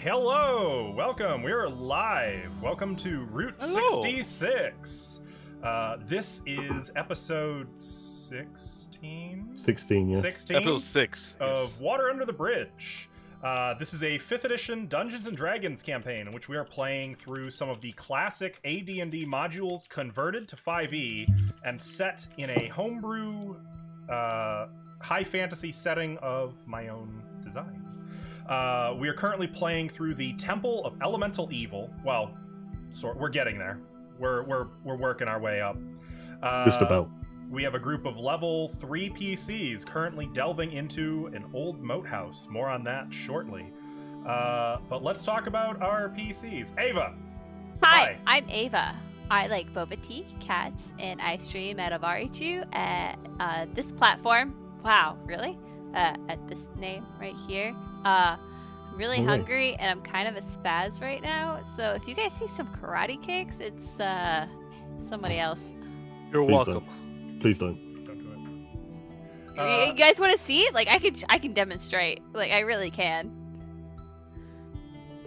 Hello, welcome. We're live. Welcome to Route 66. This is episode 16? 16, yeah. 16? Episode 6. Of Water Under the Bridge. This is a 5th edition Dungeons & Dragons campaign in which we are playing through some of the classic AD&D modules converted to 5e and set in a homebrew high fantasy setting of my own design. We are currently playing through the Temple of Elemental Evil. Well, we're getting there. We're working our way up. Just about. We have a group of level 3 PCs currently delving into an old moat house. More on that shortly. But let's talk about our PCs. Ava! Hi, I'm Ava. I like boba tea, cats, and I stream at Avarichu at this platform. Wow, really? At this name right here. I'm really hungry and I'm kind of a spaz right now. So if you guys see some karate kicks, it's somebody else. You're welcome. Please don't. Don't do it. You guys want to see it? Like I can demonstrate. Like I really can.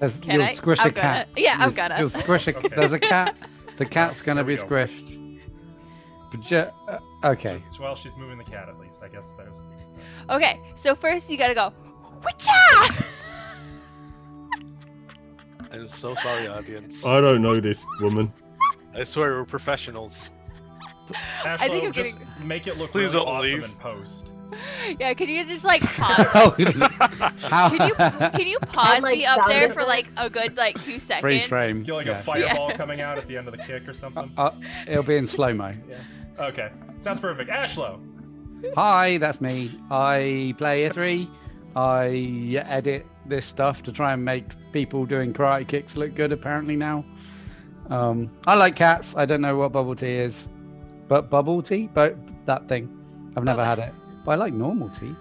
Can You'll I? squish I'm a cat. Gonna. Yeah, I'm gonna. You'll squish a cat. Okay. There's a cat. The cat's gonna There we be go. squished. Okay. Well, she's moving the cat at least. I guess there's... Okay, so first you gotta go. Witcha! I'm so sorry, audience. I don't know this woman. I swear we're professionals. Ashlo, think I'm just make it look Please really don't awesome leave. in post. Yeah, can you just like pause? How? Can you pause like, me up sound there for like effects? a good like 2 seconds? Freeze frame. Get like yeah. a fireball coming out at the end of the kick or something. It'll be in slow mo. Okay, sounds perfect. Ashlo! Hi, that's me. I play E3. I edit this stuff to try and make people doing karate kicks look good. Apparently now. I like cats. I don't know what bubble tea is, but bubble tea, but that thing. I've never had it. But I like normal tea.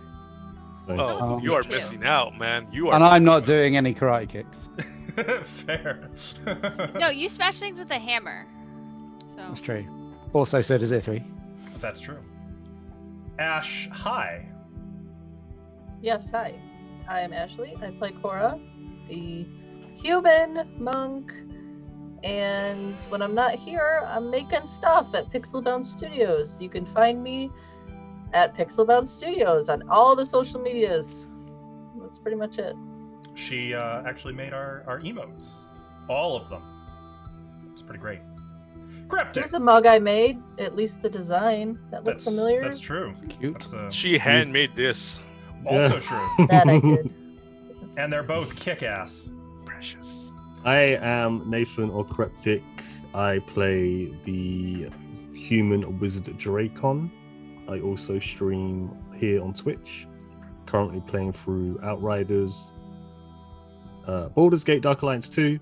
Oh, you are missing out, man. You are. And I'm not doing any karate kicks. Fair. No, you smash things with a hammer. So That's true. Also, so does E3. That's true. Ash, hi. Yes, hi. I'm Ashley. I play Cora, the human monk. And when I'm not here, I'm making stuff at Pixelbound Studios. You can find me at Pixelbound Studios on all the social medias. That's pretty much it. She actually made our emotes. All of them. It's pretty great. Cryptic! Here's a mug I made, at least the design. That looks familiar. That's true. Cute. That's She handmade this. also Yeah. true. That I did. And they're both kick-ass. Precious. I am Nathan or Cryptic. I play the human wizard Dracon. I also stream here on Twitch. Currently playing through Outriders, Baldur's Gate Dark Alliance 2,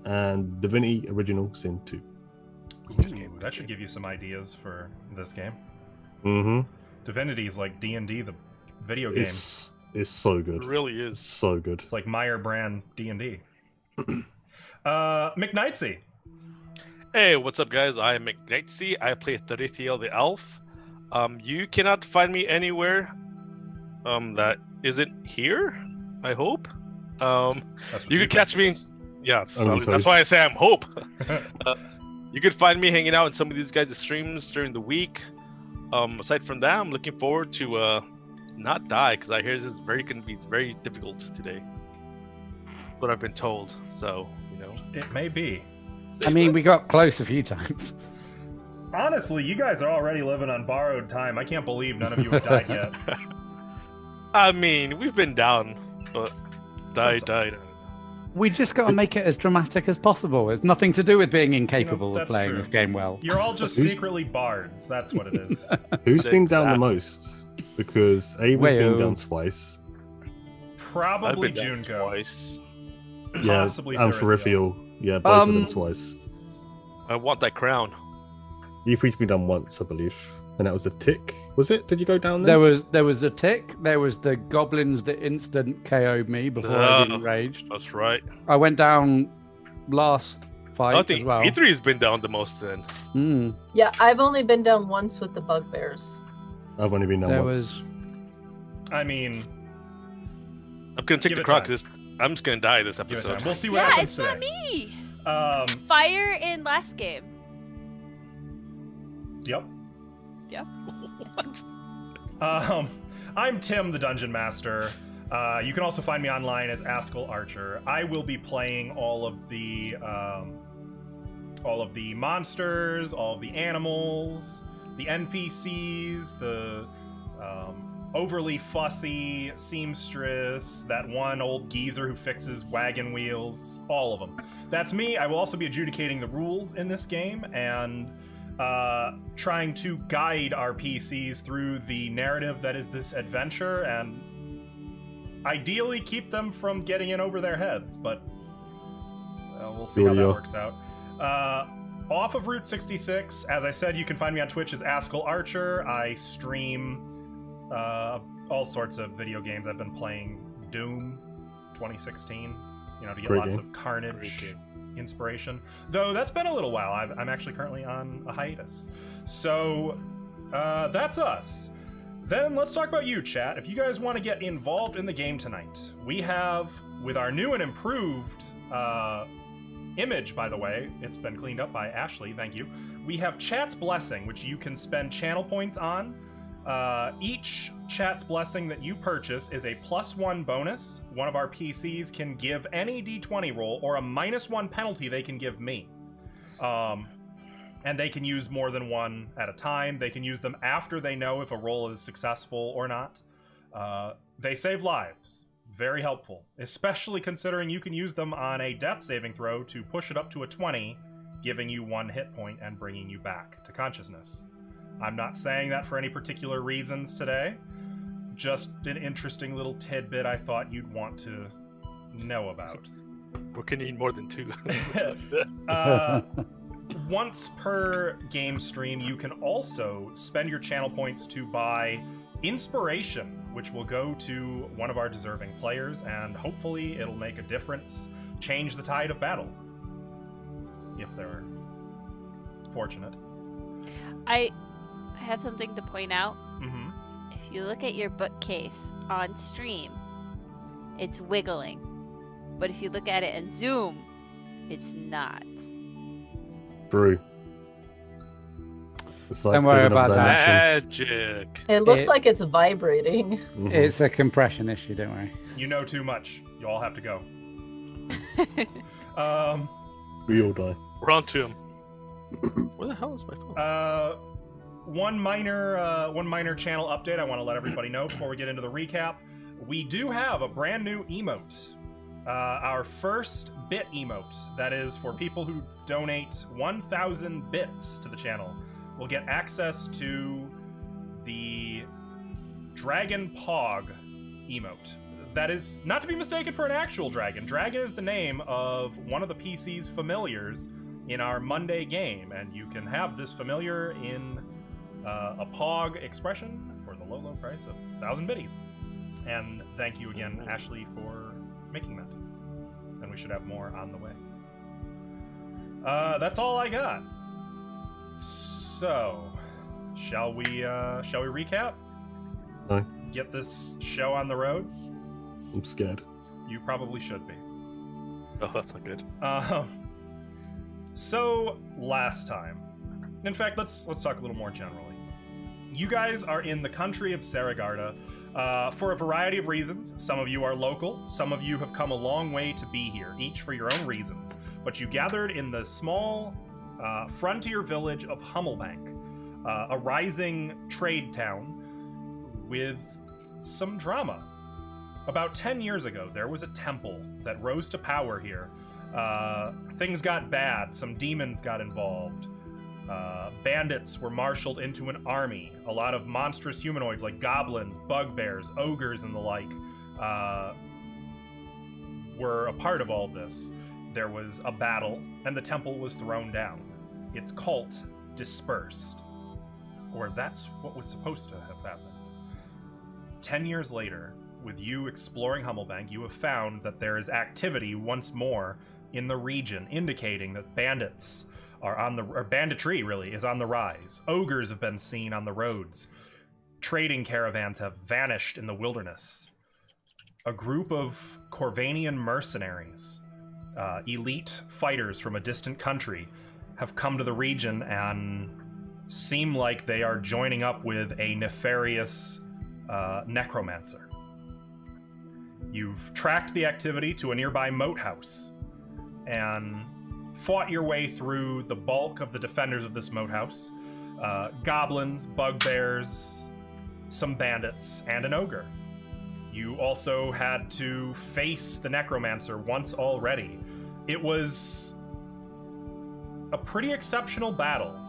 and Divinity Original Sin 2. Ooh, that should give you some ideas for this game. Mm-hmm. Divinity is like D&D, the video game. It's so good. It really is. So good. It's like Meyer brand D&D. McKnightsy. Hey, what's up, guys? I am McKnightsy. I play Therithiel the Elf. You cannot find me anywhere that isn't here, I hope. That's what You can catch me in... Yeah, Only that's toes. why I say I'm hope. You could find me hanging out in some of these guys' streams during the week. Aside from that, I'm looking forward to not die, because I hear this is going to be very difficult today. What I've been told, so, you know. It may be. I mean, we got close a few times. Honestly, you guys are already living on borrowed time. I can't believe none of you have died yet. I mean, we've been down, but died. We just got to make it as dramatic as possible. It's nothing to do with being incapable of that's playing true. this game well. You're all just secretly bards. That's what it is. Who's been down the Exactly. most? Because Ava's been Wayo. down twice. Probably I've been down Junko. twice. Yeah, Possibly and Therithiel. Therithiel. Yeah, both of them Um, twice. I want that crown. You've been done once, I believe. And that was a tick. Was it? Did you go down there? There was the tick. There was the goblins that instant KO'd me before I got enraged. That's right. I went down last I fight think as well. E3 has been down the most then. Mm, Yeah, I've only been down once with the bugbears. I've only been down there once. was I mean, I'm gonna take Give the it crown time. because I'm just gonna die this Give it episode. time. We'll see what Yeah, happens it's today. not me. Fire. Fire in last game. Yep. What? I'm Tim, the Dungeon Master. You can also find me online as Askell Archer. I will be playing all of the monsters, all of the animals, the NPCs, the overly fussy seamstress, that one old geezer who fixes wagon wheels, all of them. That's me. I will also be adjudicating the rules in this game and trying to guide our PCs through the narrative that is this adventure and ideally keep them from getting in over their heads, but we'll see how that works out. Off of Route 66, as I said, you can find me on Twitch as Askell Archer. I stream all sorts of video games. I've been playing Doom 2016, to get lots of carnage inspiration. Though that's been a little while. I'm actually currently on a hiatus. So that's us. Then let's talk about you, chat. If you guys want to get involved in the game tonight, we have, with our new and improved image, by the way, it's been cleaned up by Ashley, thank you. We have Chat's Blessing, which you can spend channel points on. Each Chat's Blessing that you purchase is a +1 bonus. One of our PCs can give any D20 roll or a -1 penalty they can give me. And they can use more than one at a time. They can use them after they know if a roll is successful or not. They save lives. Very helpful, especially considering you can use them on a death saving throw to push it up to a 20, giving you 1 hit point and bringing you back to consciousness. I'm not saying that for any particular reasons today. Just an interesting little tidbit I thought you'd want to know about. We're gonna need more than 2. Once per game stream, you can also spend your channel points to buy inspiration, which will go to one of our deserving players, and hopefully it'll make a difference, change the tide of battle, if they're fortunate. I have something to point out. Mm-hmm. If you look at your bookcase on stream, it's wiggling. But if you look at it in Zoom, it's not. True. It's like Don't worry there's about another that. dimension. Magic. It looks like it's vibrating. Mhm. It's a compression issue, don't worry. You know too much. You all have to go. We all die. We're on to him. Where the hell is my phone? One minor channel update I want to let everybody know before we get into the recap. We do have a brand new emote. Our first bit emote, that is for people who donate 1,000 bits to the channel, will get access to the Dragon Pog emote. That is not to be mistaken for an actual dragon. Dragon is the name of one of the PC's familiars in our Monday game, and you can have this familiar in a Pog expression for the low price of 1,000 biddies. And thank you again, Ashley, for making that. And we should have more on the way. That's all I got. So, shall we recap? No. Get this show on the road? I'm scared. You probably should be. Oh, that's not good. So last time, in fact, let's talk a little more generally. You guys are in the country of Saragarda for a variety of reasons. Some of you are local, some of you have come a long way to be here, each for your own reasons. But you gathered in the small frontier village of Hummelbank, a rising trade town with some drama. About 10 years ago, there was a temple that rose to power here. Things got bad, some demons got involved. Bandits were marshaled into an army. A lot of monstrous humanoids like goblins, bugbears, ogres, and the like were a part of all this. There was a battle, and the temple was thrown down. Its cult dispersed. Or that's what was supposed to have happened. 10 years later, with you exploring Hummelbank, you have found that there is activity once more in the region, indicating that bandits are or banditry really is on the rise. Ogres have been seen on the roads. Trading caravans have vanished in the wilderness. a group of Corvanian mercenaries, elite fighters from a distant country, have come to the region and seem like they are joining up with a nefarious necromancer. You've tracked the activity to a nearby moat house and fought your way through the bulk of the defenders of this moat house. Goblins, bugbears, some bandits, and an ogre. You also had to face the necromancer once already. It was a pretty exceptional battle.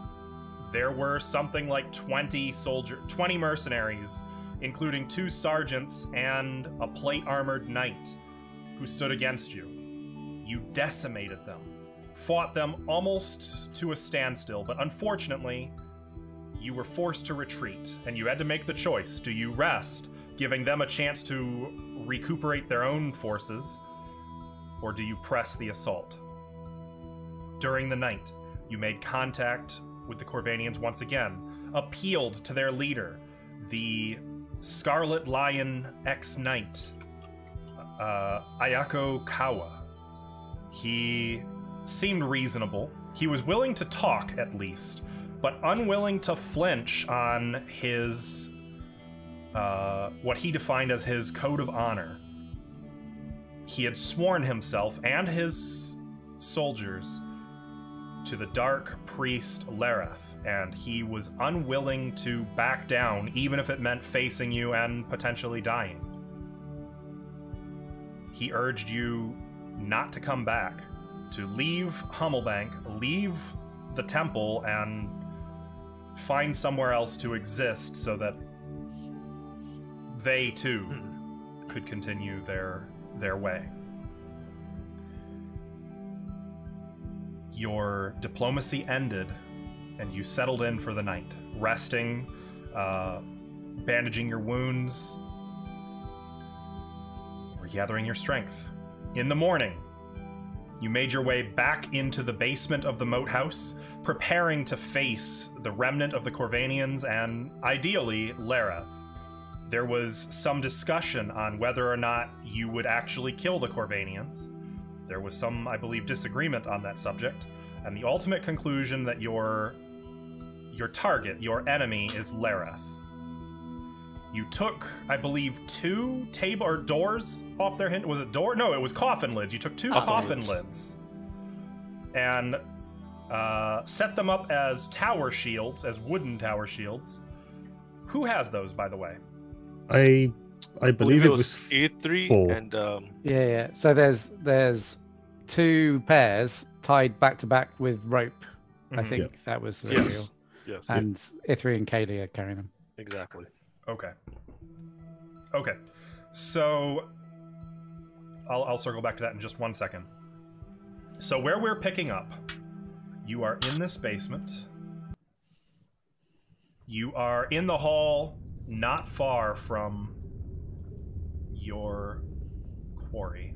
There were something like 20 mercenaries, including 2 sergeants and a plate-armored knight who stood against you. You decimated them, fought them almost to a standstill, but unfortunately, you were forced to retreat, and you had to make the choice. Do you rest, giving them a chance to recuperate their own forces, or do you press the assault? During the night, you made contact with the Corvanians once again, appealed to their leader, the Scarlet Lion ex-knight, Ayako Kawa. He seemed reasonable. He was willing to talk, at least, but unwilling to flinch on his, what he defined as his code of honor. He had sworn himself and his soldiers to the dark priest Lareth, and he was unwilling to back down, even if it meant facing you and potentially dying. He urged you not to come back, to leave Hummelbank, leave the temple, and find somewhere else to exist so that they too could continue their way. Your diplomacy ended, and you settled in for the night, resting, bandaging your wounds, regathering your strength. In the morning, you made your way back into the basement of the moat house, preparing to face the remnant of the Corvanians and, ideally, Lareth. There was some discussion on whether or not you would actually kill the Corvanians. There was some, I believe, disagreement on that subject, and the ultimate conclusion that your target, your enemy, is Lareth. You took, I believe, 2 table or doors off their hinge. Was it door? No, it was coffin lids. You took 2 coffin lids and set them up as tower shields, as wooden tower shields. Who has those, by the way? I believe it was E3 4. and Yeah. So there's 2 pairs tied back to back with rope. I think Yeah. that was the Yes. deal. Yes. And Ithri and Kaylee are carrying them. Exactly. Okay. So I'll circle back to that in just one second. So where we're picking up, you are in this basement. You are in the hall, not far from your quarry.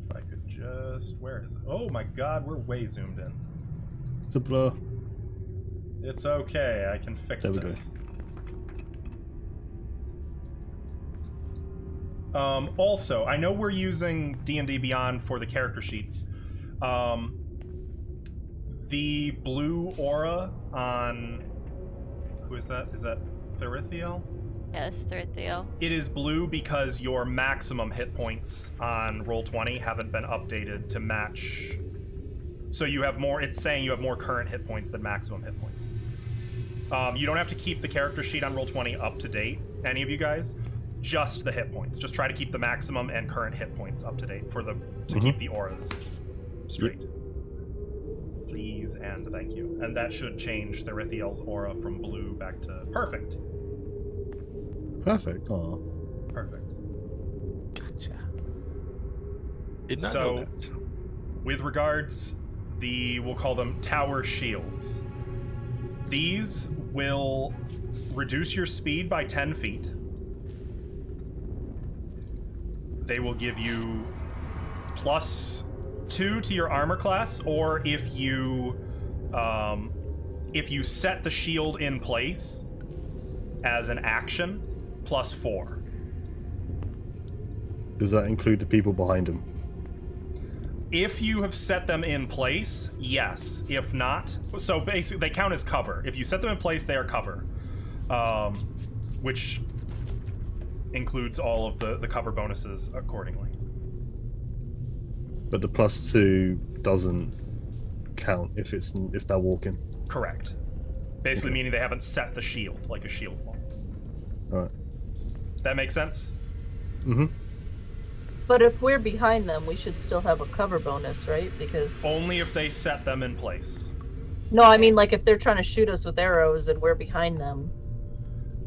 If I could just... Where is it? Oh my god, we're way zoomed in. It's a blur. It's okay, I can fix There we this. Also, I know we're using D&D Beyond for the character sheets. The blue aura on... Who is that? Is that Therithiel? Yes, Thirthiel. It is blue because your maximum hit points on Roll20 haven't been updated to match. So you have more, it's saying you have more current hit points than maximum hit points. You don't have to keep the character sheet on Roll20 up to date, any of you guys. Just the hit points. Just try to keep the maximum and current hit points up to date for the keep the auras straight. Please and thank you. And that should change Therithiel's aura from blue back to perfect. Perfect. Oh. Perfect. Gotcha. Did not know So, that. with regards, we'll call them tower shields. These will reduce your speed by 10 feet. They will give you +2 to your armor class, or if you set the shield in place as an action, +4. Does that include the people behind him? If you have set them in place, yes. If not, so basically they count as cover. If you set them in place, they are cover, which includes all of the cover bonuses accordingly. But the +2 doesn't count if they're walking. Correct. Basically meaning they haven't set the shield, like a shield wall. Alright. That makes sense? Mm-hmm. But if we're behind them, we should still have a cover bonus, right? Because Only if they set them in place. no, I mean like if they're trying to shoot us with arrows and we're behind them.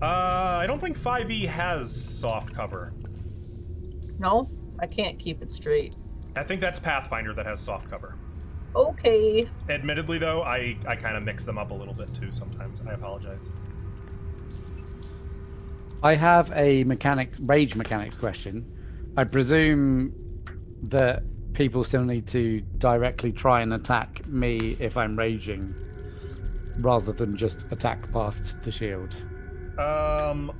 I don't think 5e has soft cover. No, I can't keep it straight. I think that's Pathfinder that has soft cover. Okay. Admittedly, though, I kind of mix them up a little bit too sometimes. I apologize. I have a rage mechanics question. I presume that people still need to directly try and attack me if I'm raging, rather than just attack past the shield.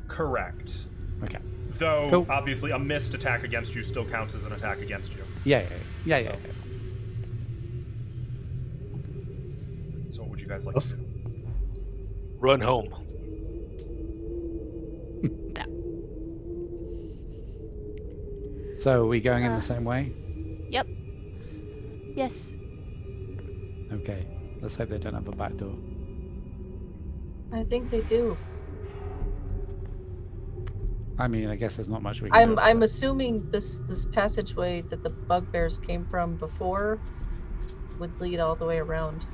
Correct. Okay. Though, Cool. obviously, a missed attack against you still counts as an attack against you. Yeah. So what would you guys like to do? Run home. So are we going in the same way? Yep. Yes. Okay. Let's hope they don't have a back door. I think they do. I mean, I guess there's not much we can do. I'm assuming this passageway that the bugbears came from before would lead all the way around.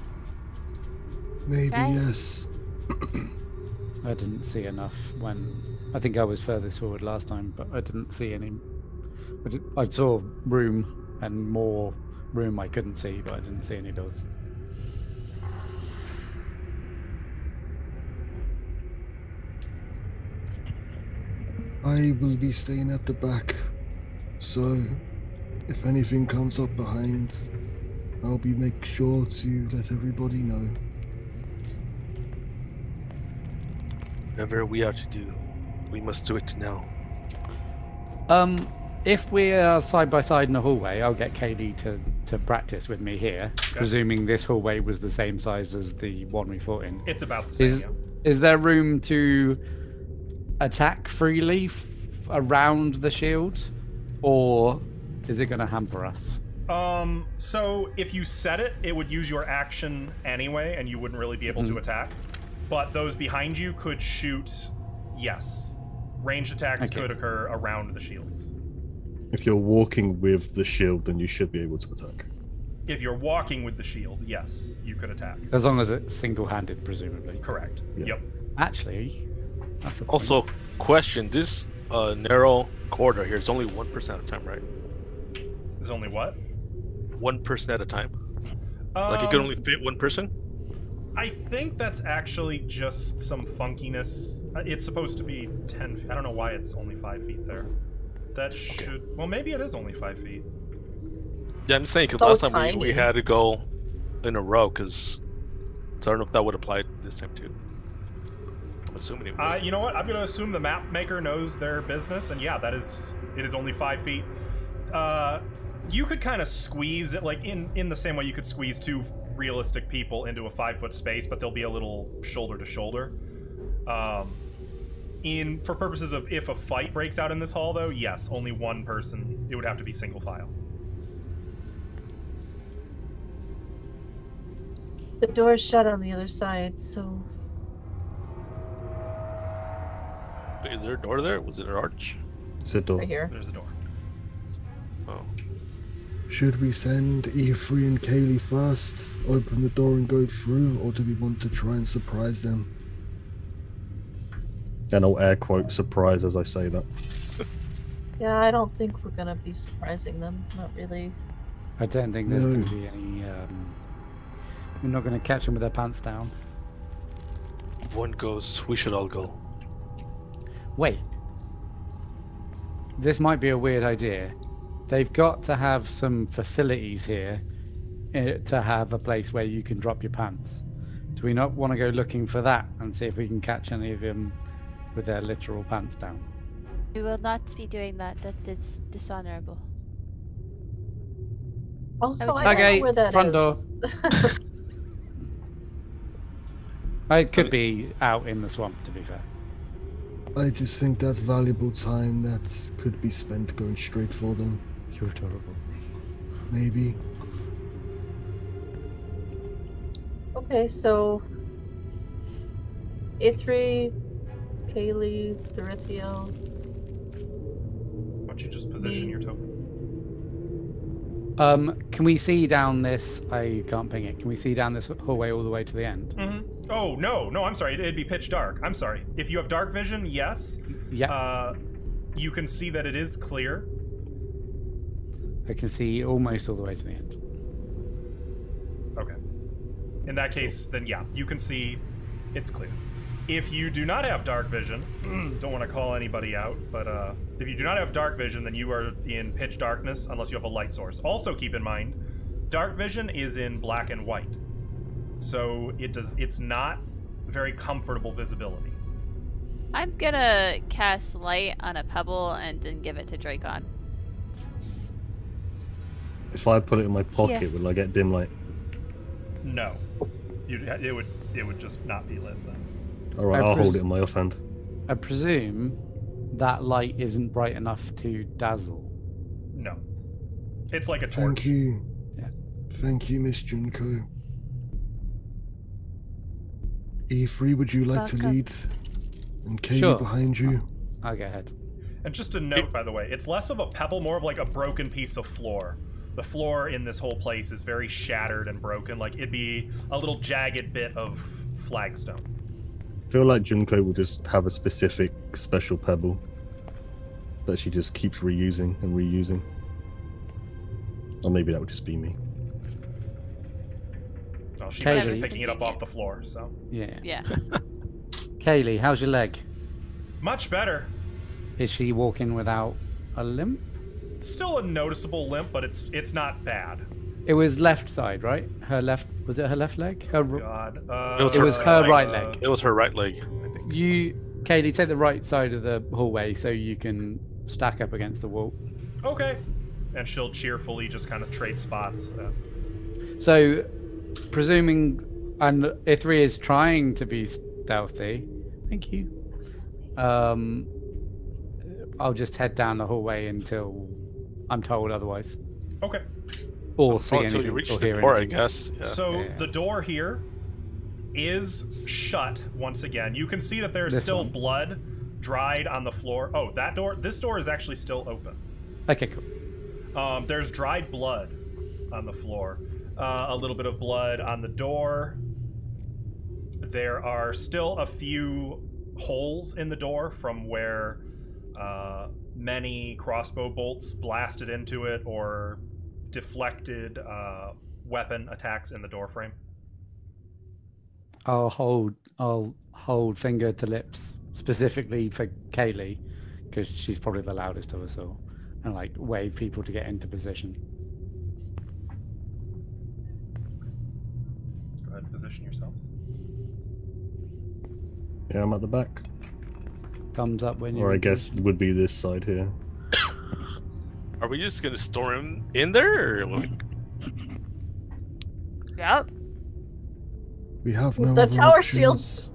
Maybe, Okay. yes. I didn't see enough when... I think I was furthest forward last time, but I didn't see any... I saw room and more room I couldn't see, but I didn't see any doors. I will be staying at the back, so if anything comes up behind, I'll make sure to let everybody know. Whatever we have to do, we must do it now. If we are side by side in the hallway, I'll get Kaylee to practice with me here, presuming this hallway was the same size as the one we fought in. It's about the same, yeah. Is there room to attack freely around the shield, or is it going to hamper us? So if you set it, it would use your action anyway, and you wouldn't really be able to attack. But those behind you could shoot, yes. Ranged attacks could occur around the shields. If you're walking with the shield, then you should be able to attack. If you're walking with the shield, yes, you could attack. As long as it's single-handed, presumably. Correct. Yeah. Yep. Actually, that's a point. Also, question: this narrow corridor here is only 1% at a time, right? There's only what? 1% at a time. Like it can only fit one person. I think that's actually just some funkiness. It's supposed to be 10 feet. I don't know why it's only 5 feet there. That should... Well, maybe it is only 5 feet. Yeah, I'm just saying because So last time tiny. we had to go in a row because so I don't know if that would apply this time too. I'm assuming it would. You know what? I'm going to assume the map maker knows their business, and yeah, it is only 5 feet. You could kind of squeeze it, like in the same way you could squeeze two realistic people into a 5-foot space, but they'll be a little shoulder to shoulder. For purposes of if a fight breaks out in this hall, though, yes, only one person. It would have to be single file. The door's shut on the other side, so Wait, is there a door there? Was it an arch? It's a door. right here. There's the door. Oh. Should we send E3 and Kaylee first, open the door and go through, or do we want to try and surprise them? And I'll air quote surprise as I say that. Yeah, I don't think we're gonna be surprising them. Not really. I don't think there's No. going to be any... we're not going to catch them with their pants down. If one goes, we should all go. Wait. This might be a weird idea. They've got to have some facilities here to have a place where you can drop your pants. Do we not want to go looking for that and see if we can catch any of them with their literal pants down? We will not be doing that. That is dishonorable. Also, would I you- don't Okay, know where that front door. is. It could be out in the swamp, to be fair. I just think that's valuable time that could be spent going straight for them. You're adorable. Maybe. Okay, so A3, Kaylee, Tharithiel. Why don't you just position your tokens? Can we see down this? I can't ping it. Can we see down this hallway all the way to the end? Mm-hmm. Oh, no, I'm sorry. It'd be pitch dark. I'm sorry. If you have dark vision, yes. Yeah. You can see that it is clear. I can see almost all the way to the end. Okay. In that case, then yeah, you can see it's clear. If you do not have dark vision, don't want to call anybody out, but if you do not have dark vision, then you are in pitch darkness unless you have a light source. Also keep in mind, dark vision is in black and white. So it's not very comfortable visibility. I'm gonna cast light on a pebble and then give it to Dracon. If I put it in my pocket, Yeah. will I get dim light? No. It would just not be lit then. Alright, I I'll pres- hold it in my offhand. I presume that light isn't bright enough to dazzle. No. It's like a torch. Thank you. Yeah. Thank you, Miss Junko. E3, would you like to Welcome. lead? And Katie Sure. behind you. I'll go ahead. And just a note, by the way, it's less of a pebble, more of like a broken piece of floor. The floor in this whole place is very shattered and broken, like it'd be a little jagged bit of flagstone. I feel like Junko will just have a specific special pebble that she just keeps reusing and reusing. Or maybe that would just be me. Oh, she's Kaylee. actually picking it up off the floor, so. Yeah. Yeah. Kaylee, how's your leg? Much better. Is she walking without a limp? Still a noticeable limp, but it's not bad. It was left side, right? Her left. Was it her left leg? Her. God. It was It was her right leg. It was her right leg, I think. Kaylee, take the right side of the hallway so you can stack up against the wall. Okay. And she'll cheerfully just kind of trade spots. So, presuming, and Ithri is trying to be stealthy. Thank you. I'll just head down the hallway until I'm told otherwise, Okay. or see Until anything, you reach or the hear door, I anything. guess. Yeah. So Yeah. the door here is shut once again. You can see that there's This still one. blood dried on the floor. Oh, that door? This door is actually still open. Okay, cool. There's dried blood on the floor. A little bit of blood on the door. There are still a few holes in the door from where many crossbow bolts blasted into it or deflected weapon attacks in the door frame. I'll hold finger to lips specifically for Kaylee because she's probably the loudest of us all, and like wave people to get into position. Go ahead and position yourselves. Yeah, I'm at the back. Thumbs up when you. Or I guess it would be this side here. Are we just gonna store him in there? Or like, Yep. We have no The other tower options.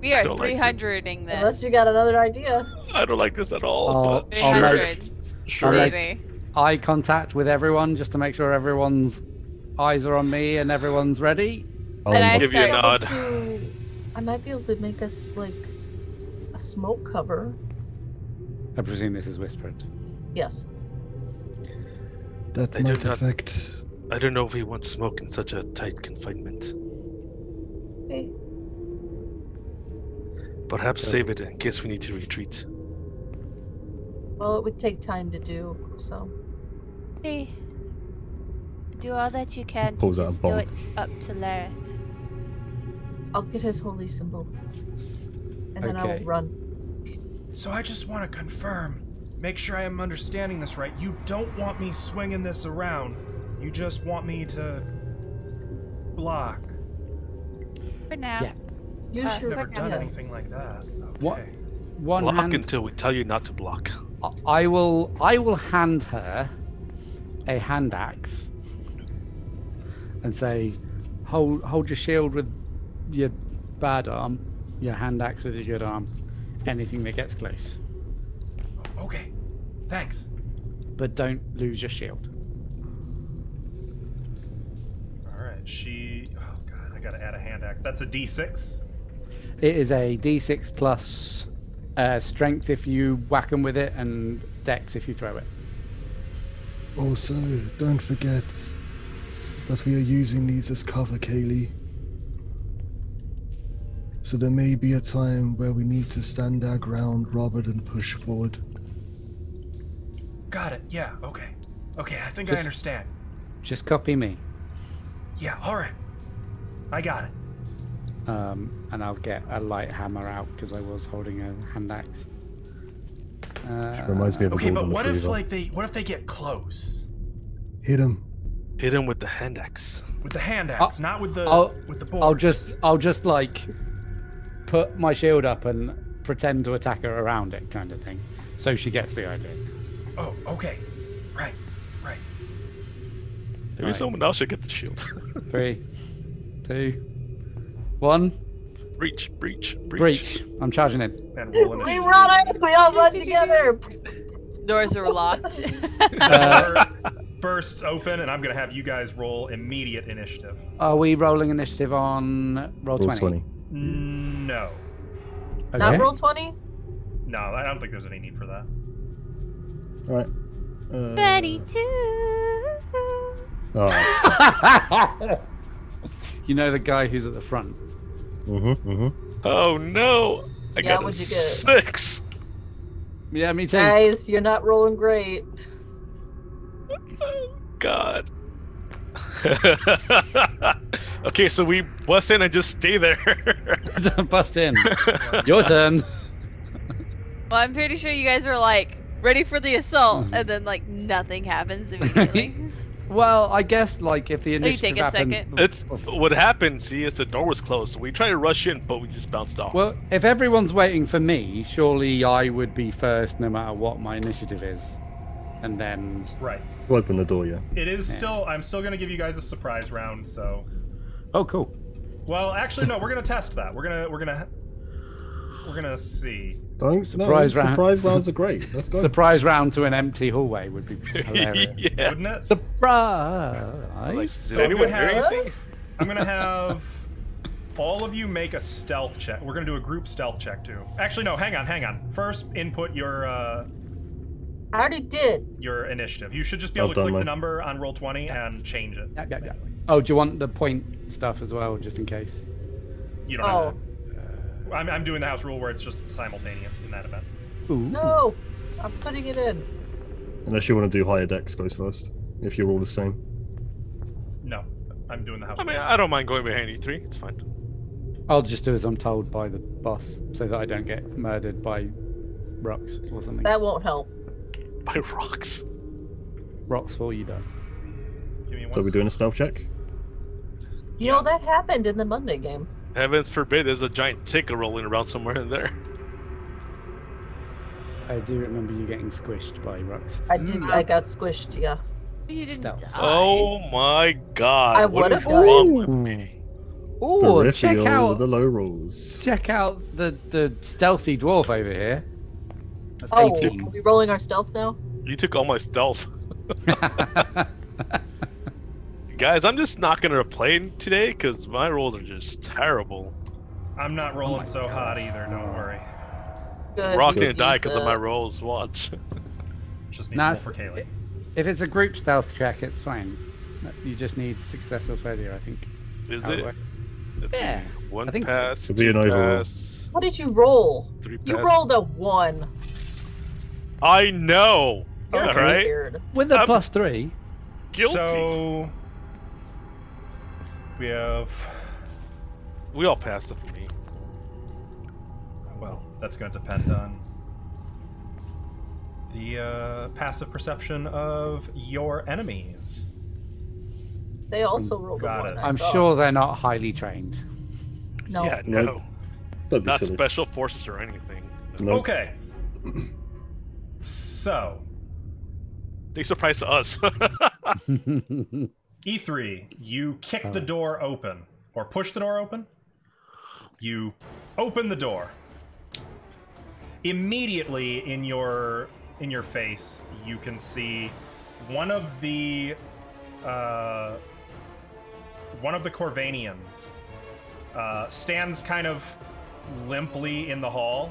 We are don't like this. 300ing this. Unless you got another idea. I don't like this at all. I'll but I'll sure. make 300. Sure. make- Maybe. eye contact with everyone just to make sure everyone's eyes are on me and everyone's ready. I'll And I give you a start- nod. I might be able to make us like a smoke cover. I presume this is whispered. Yes. that I do might not- affect. I don't know if we want smoke in such a tight confinement. Okay. Perhaps save it in case we need to retreat. Well, it would take time to do, so. See, do all that you can to Pulls out a just do bomb. it up to Lareth. I'll get his holy symbol. And then Okay. I'll run. So I just want to confirm, make sure I am understanding this right. You don't want me swinging this around. You just want me to block. For now. Yeah. You Uh, should I've never done yeah. anything like that. Okay. What? one Block hand. until we tell you not to block. I will hand her a hand axe and say, hold your shield with your bad arm, your hand axe with your good arm. Anything that gets close, Okay. Thanks. but don't lose your shield. All right. Oh god, I gotta add a hand axe. That's a D6. It is a D6 plus strength if you whack them with it, and dex if you throw it. Also, don't forget that we are using these as cover, Kaylee. So there may be a time where we need to stand our ground rather than push forward. Got it. Yeah. Okay. Okay. I think I understand. Just copy me, Yeah. All right. I got it. and I'll get a light hammer out because I was holding a hand axe. Reminds me of a Okay, but golden what if retriever. what if they get close Hit him. Hit him with the hand axe. with the hand axe, not with the board? I'll just like put my shield up and pretend to attack her around it, kind of thing, so she gets the idea. Oh, okay. Right. Maybe Right. someone else should get the shield. 3, 2, 1. Breach. I'm charging in. And roll We initiative. run it! We all run together! Doors are locked. Door bursts open, and I'm gonna have you guys roll immediate initiative. Are we rolling initiative on roll 20? No. Okay. Not roll 20? No, I don't think there's any need for that. Alright. 22. Oh. You know the guy who's at the front. Oh no! I Yeah, got a what'd you get? 6. Yeah, me too. Guys, you're not rolling great. God. Okay, so we bust in and just stay there. Bust in. Your turn. Well, I'm pretty sure you guys were like ready for the assault, and then like nothing happens immediately. Well, I guess like if the you initiative take a happens. second. It's what happened. See, it's the door was closed, so we tried to rush in, but we just bounced off. Well, if everyone's waiting for me, surely I would be first no matter what my initiative is. And then Right. We'll open the door, yeah. It is Yeah. still. I'm still gonna give you guys a surprise round. So, oh cool. well, actually, no. We're gonna test that. We're gonna see. Don't Surprise round. Surprise rounds are great. Let's go. Surprise round to an empty hallway would be hilarious. Yeah. Wouldn't it? Surprise! So Did I'm anyone gonna hear have. anything? I'm gonna have all of you make a stealth check. We're gonna do a group stealth check too. Actually, no. Hang on. First, input your I already did. initiative. You should just be able Well to done, click the mate. number on roll20 and change it. Yeah. Oh, do you want the point stuff as well, just in case? You don't Oh. have to. I'm doing the house rule where it's just simultaneous in that event. Ooh. No! I'm putting it in. Unless you want to do higher dex goes first. If you're all the same. No, I'm doing the house I mean, rule. I don't mind going behind you 3. It's fine. I'll just do as I'm told by the boss, so that I don't get murdered by rocks or something. That won't help. By rocks. Rocks fall, you die. Give me one So we're doing a stealth check? You know, that happened in the Monday game. Heavens forbid there's a giant ticker rolling around somewhere in there. I do remember you getting squished by rocks. I did. I got squished, yeah. You didn't Stealth. die. Oh my god. I what is would've died. wrong with me? Oh, check Peripheral, out the low rolls. the stealthy dwarf over here. That's Oh, 18. are we rolling our stealth now? You took all my stealth. Guys, I'm just not gonna play today because my rolls are just terrible. I'm not Oh rolling my so God. hot either. Don't worry. Good. We're all we gonna could die use because of my that. rolls. Watch. Just need Nah, to roll for Kaylee. If it's a group stealth check, it's fine. You just need success or failure, I think. Is How it? works. Let's Yeah, see. One I think so. pass, Could be two an overroll. pass, What did you roll? 3 You pass. rolled a 1. I know. You're All right. weird. With the I'm- +3, Guilty. So we have. We all passed it for me. Well, that's going to depend on the passive perception of your enemies. They also rolled Got a 1. it. I I'm saw. sure they're not highly trained. No. Yeah, Nope. no. Don't be Not silly. special forces or anything. Nope. Okay. So, They surprised us. E3, you kick the door open. Or push the door open? You open the door. Immediately in your face, you can see one of the Corvanians stands kind of limply in the hall.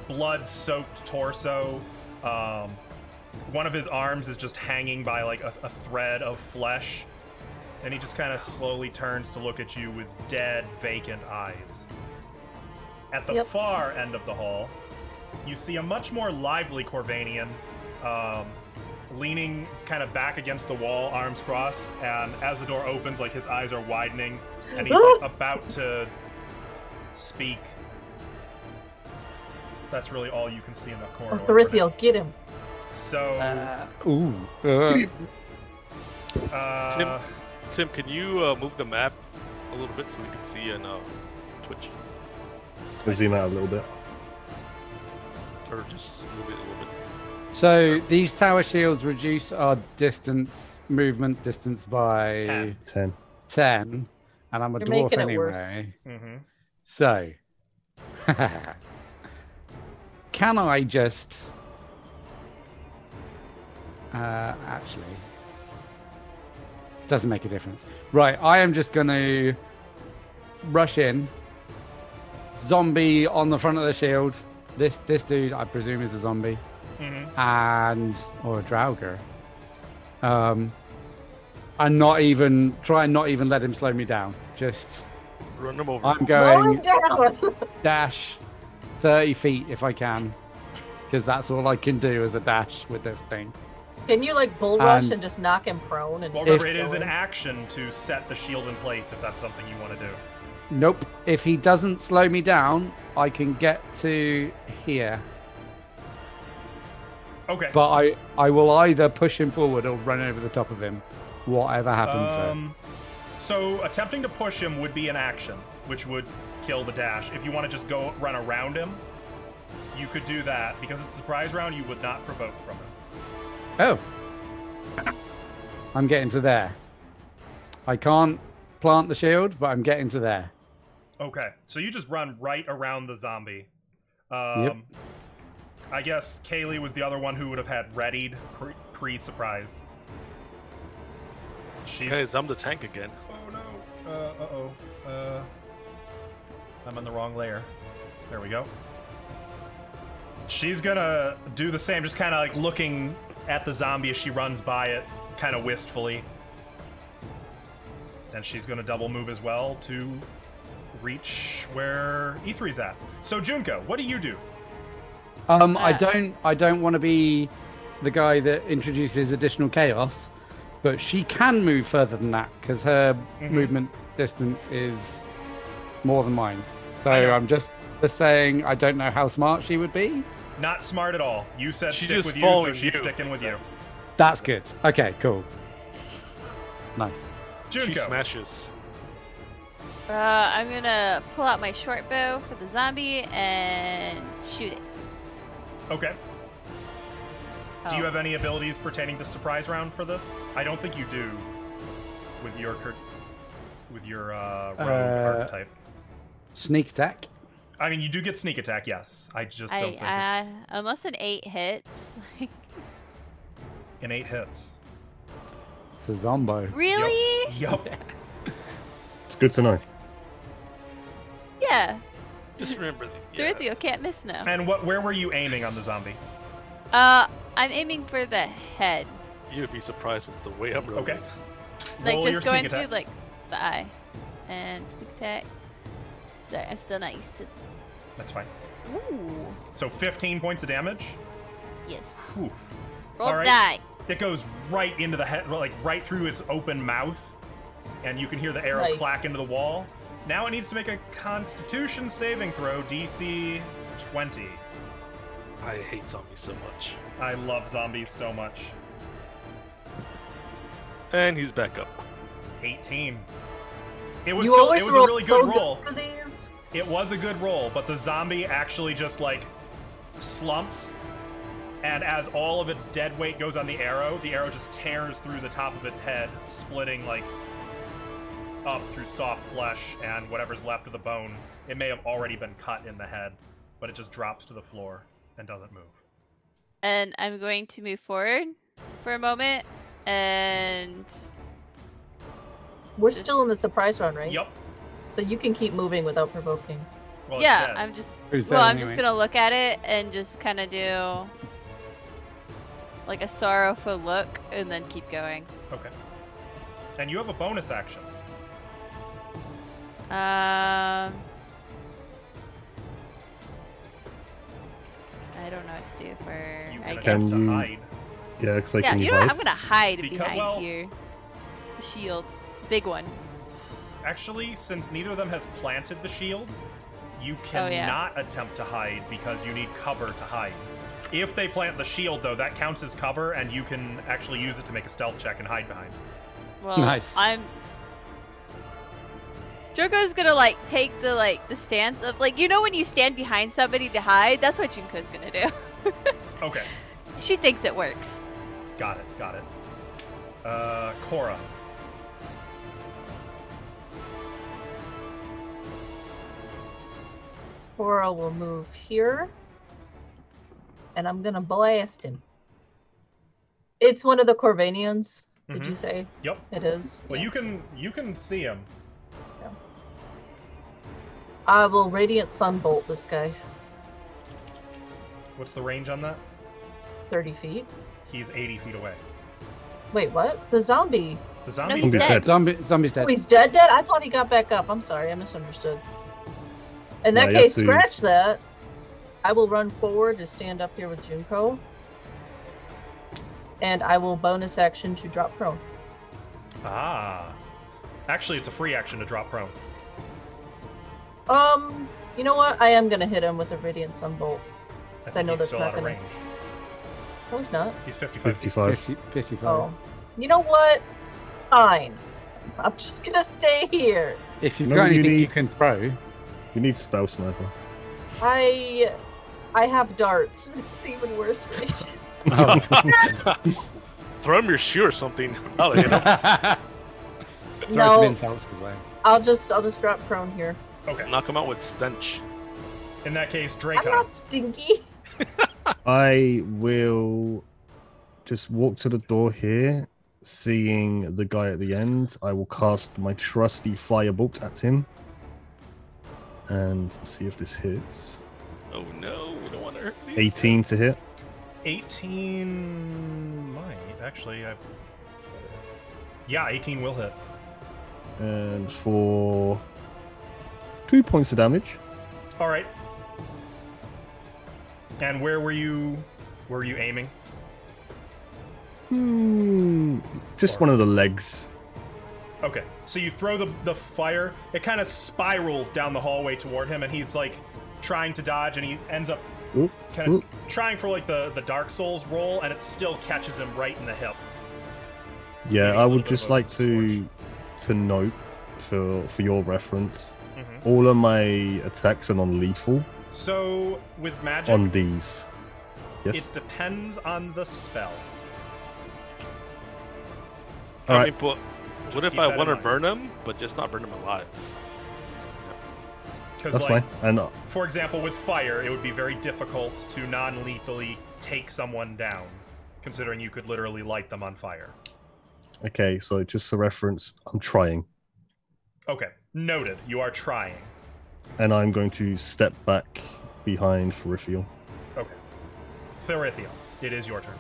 Blood-soaked torso. One of his arms is just hanging by like a thread of flesh. And he just kind of slowly turns to look at you with dead, vacant eyes. At the far end of the hall, you see a much more lively Corvanian leaning kind of back against the wall, arms crossed, and as the door opens, like his eyes are widening, and he's like, about to speak. That's really all you can see in the corridor. Thrithiel, get him. So, Tim, can you move the map a little bit so we can see in Twitch? I'll zoom out a little bit. Or just move it a little bit. So these tower shields reduce our movement distance by 10. 10, and I'm a You're dwarf making it anyway. worse. Mm-hmm. So, can I just actually? Doesn't make a difference. Right, I am just going to rush in. Zombie on the front of the shield. This dude, I presume, is a zombie. Mm-hmm. Or a Draugr. I'm not even let him slow me down. Just Run them over. I'm going down. dash 30 feet if I can, because that's all I can do as a dash with this thing. Can you like bull rush And- and just knock him prone? And Well, just remember, it go is an in? action to set the shield in place if that's something you want to do. Nope. If he doesn't slow me down, I can get to here. Okay. But I will either push him forward or run over the top of him. Whatever happens there. So attempting to push him would be an action, which would kill the dash. If you want to just go run around him, you could do that. Because it's a surprise round, you would not provoke from him. Oh. I'm getting to there. I can't plant the shield, but I'm getting to there. Okay, so you just run right around the zombie. Yep. I guess Kaylee was the other one who would have had readied pre-surprise. She's... Guys, I'm the tank again. Oh no. I'm on the wrong layer. There we go. She's gonna do the same, just kind of like looking at the zombie as she runs by it, kind of wistfully. And she's gonna double move as well to reach where E3's at. So Junko, what do you do? I don't want to be the guy that introduces additional chaos, but she can move further than that because her movement distance is more than mine. So I'm just saying I don't know how smart she would be. Not smart at all. You said She's stick just with you, so following she's you. sticking with you. That's good. Okay, cool. Nice. She Junko. smashes. I'm gonna pull out my short bow for the zombie and shoot it. Okay. Do you Oh. have any abilities pertaining to surprise round for this? I don't think you do. With your rogue archetype. Sneak attack. I mean, you do get sneak attack, yes. I just don't think it's Unless an 8 hits. in 8 hits. It's a zombo. Really? Yup. It's good to know. Yeah. Just remember. Thrithiel can't miss now. And where were you aiming on the zombie? I'm aiming for the head. You'd be surprised with the way I'm rolling. Okay. Like Roll your just going sneak through attack. like the eye. And sneak attack. Sorry, I'm still not used to. That's fine. Ooh. So 15 points of damage. Yes. Whew. Roll All right. die. It goes right into the head, like right through its open mouth, and you can hear the arrow Nice. clack into the wall. Now it needs to make a Constitution saving throw, DC 20. I hate zombies so much. I love zombies so much. And he's back up. 18. It was You still, always it was a roll really so good roll. for these. It was a good roll, but the zombie actually just, like, slumps, and as all of its dead weight goes on the arrow just tears through the top of its head, splitting, like, up through soft flesh and whatever's left of the bone. It may have already been cut in the head, but it just drops to the floor and doesn't move. And I'm going to move forward for a moment, and... We're still in the surprise round, right? Yep. So you can keep moving without provoking. Well, yeah, it's dead. I'm just... Who's Well, dead I'm just anyway? gonna look at it and just kind of do... like a sorrowful look, and then keep going. Okay. And you have a bonus action. I don't know what to do for... You I can guess... attempt to you- hide. Yeah, because I Yeah, can you know what? hide. I'm gonna hide Because- behind well- here. The shield. Big one. Actually, since neither of them has planted the shield, you Oh, cannot yeah. attempt to hide because you need cover to hide. If they plant the shield, though, that counts as cover, and you can actually use it to make a stealth check and hide behind. Well, Nice. Joko's gonna, like, take the stance of, like, you know when you stand behind somebody to hide? That's what Junko's gonna do. Okay, She thinks it works. got it. Korra. Cora will move here. And I'm gonna blast him. It's one of the Corvanians, did Mhm. you say? Yep. It is. Well, Yeah. you can see him. I will Radiant Sunbolt this guy. What's the range on that? 30 feet. He's 80 feet away. Wait, what? The zombie. The zombie's he's dead. dead. Zombie's dead. Oh, he's dead. I thought he got back up. I'm sorry, I misunderstood. In that Yeah, you have case, to scratch use- that. I will run forward to stand up here with Junko. And I will bonus action to drop prone. Ah. Actually, it's a free action to drop prone. You know what? I am gonna hit him with a Radiant Sunbolt. I think know he's that's still not out of gonna- range. No, he's not. He's 55 feet. 55. 55. Oh. You know what? Fine. I'm just gonna stay here. If you've No, got you anything you need- can throw, You need spell sniper. I have darts. It's even worse for me. Throw him your shoe or something. I'll let you know. throw some No, insults as well. I'll just drop prone here. Okay. Knock him out with stench. In that case, I'm Draco. not stinky. I will just walk to the door here, seeing the guy at the end. I will cast my trusty firebolt at him and see if this hits. Oh no, we don't want to hurt these. 18 to hit. 18 might actually. Yeah, 18 will hit. And for 2 points of damage. All right. And where were you? Were you aiming? Just one of the legs. Okay. So you throw the fire. It kind of spirals down the hallway toward him, and he's like trying to dodge, and he ends up Oop, kind of oop. trying for like the Dark Souls roll, and it still catches him right in the hip. Yeah, Maybe a I little would bit just of a like to note for your reference, Mhm. all of my attacks are non-lethal So with magic, on these. Yes. it depends on the spell. I Alright. mean, but Just what if keep I that want in to mind. burn him, but just not burn him alive? Because That's like, fine. And for example, with fire, it would be very difficult to non-lethally take someone down, considering you could literally light them on fire. okay, so just for reference, I'm trying, Okay, noted. You are trying. and I'm going to step back behind Ferithiel. Okay. Therithiel, it is your turn.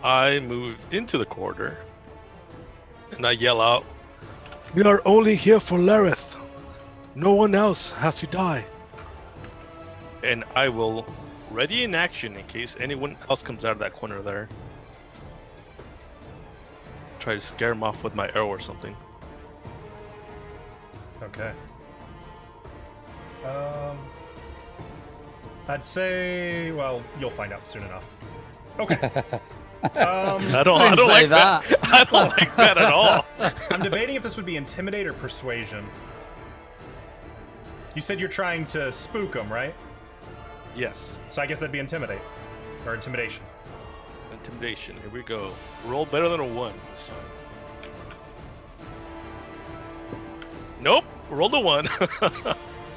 I move into the corridor, and I yell out, "We are only here for Lareth. No one else has to die." And I will ready in action in case anyone else comes out of that corner there. Try to scare him off with my arrow or something. Okay. I'd say, well, you'll find out soon enough. Okay. I don't Don't say like that. I don't like that at all. I'm debating if this would be intimidate or persuasion. You said you're trying to spook them, right? Yes. So I guess that'd be intimidate. Or intimidation. Intimidation. Here we go. Roll better than a 1 this time. Nope. Rolled a 1.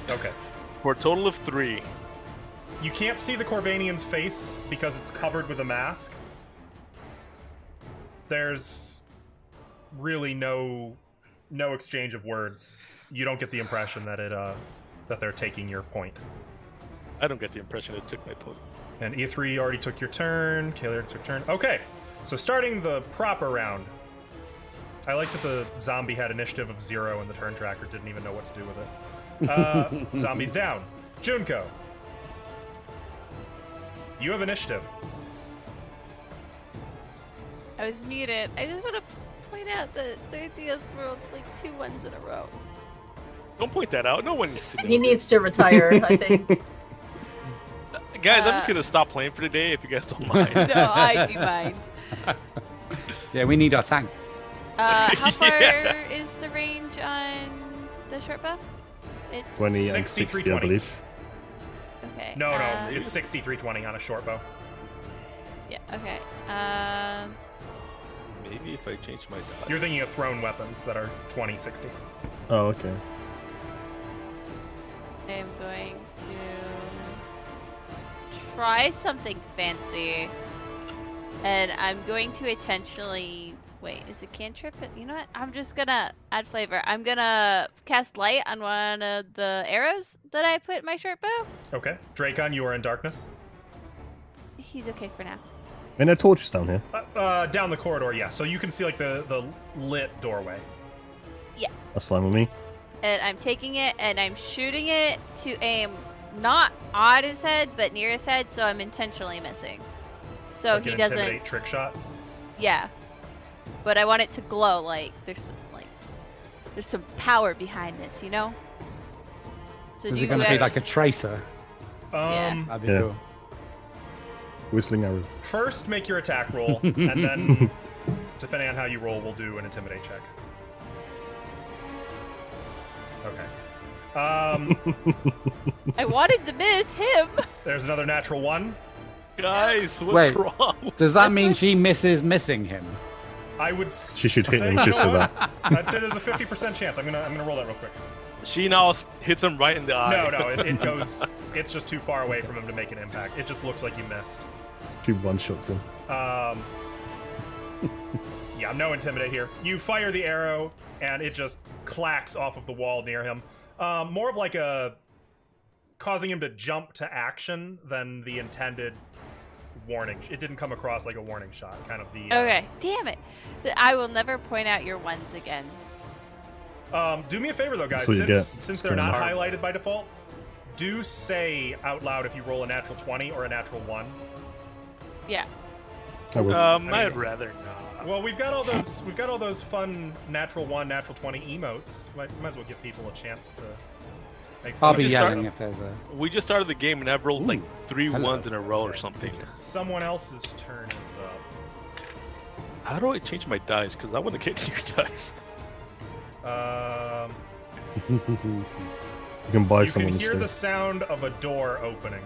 Okay. For a total of 3. You can't see the Corvanian's face because it's covered with a mask. There's really no exchange of words. You don't get the impression that that they're taking your point. I don't get the impression it took my point. And E3 already took your turn. Kaylee already took your turn. Okay, so starting the proper round. I like that the zombie had initiative of 0 and the turn tracker didn't even know what to do with it. Zombies down. Junko. You have initiative. I was muted. I just want to point out that Thirthios rolled like 2 1s in a row. Don't point that out. No one needs to know. He needs to retire, I think. Guys, I'm just gonna stop playing for today if you guys don't mind. No, I do mind. Yeah, we need our tank. How far Yeah. is the range on the short bow? It's 20 and 60, 60, I 320. believe. okay. No, it's 6320 on a short bow. Yeah. Okay. Maybe if I change my die. You're thinking of thrown weapons that are 2060. Oh, okay. I am going to try something fancy, and I'm going to intentionally. Wait, is it cantrip? You know what? I'm just gonna add flavor. I'm gonna cast light on one of the arrows that I put in my short bow. Okay. Dracon, you are in darkness. He's okay for now. And there are torches down here. Down the corridor, yeah. So you can see like the lit doorway. That's fine with me. And I'm taking it and I'm shooting it to aim not on his head, but near his head, so I'm intentionally missing. So Like he an doesn't. intimidate trick shot. Yeah. But I want it to glow like there's some power behind this, you know? So Is do it going to be like a tracer? Um, That'd be Yeah. cool. Whistling arrow. First, make your attack roll, and then, depending on how you roll, we'll do an intimidate check. Okay. I wanted to miss him. There's another natural 1. Guys, what's Wait. wrong? Does that mean she misses missing him? I would. She should hit him say just for no. that. I'd say there's a 50% chance. I'm gonna roll that real quick. She now hits him right in the eye. No, it goes. It's just too far away from him to make an impact. It just looks like you missed. 2 one-shots him. Yeah, no intimidate here. You fire the arrow, and it just clacks off of the wall near him. More of like causing him to jump to action than the intended warning. It didn't come across like a warning shot. Kind of the. Okay, damn it. I will never point out your ones again. Do me a favor though, guys. That's what you get. Since they're Fair not enough. highlighted by default, do say out loud if you roll a natural 20 or a natural 1. Yeah. I will. I'd rather not. Well, we've got all those fun natural 1, natural 20 emotes. Might as well give people a chance to make I'll fun be of yelling them. if there's a. We just started the game and I've rolled like 3 hello. 1s in a row or something. Someone else's turn is up. How do I change my dice? Because I want to get your dice. You can buy You someone can hear instead. the sound of a door opening.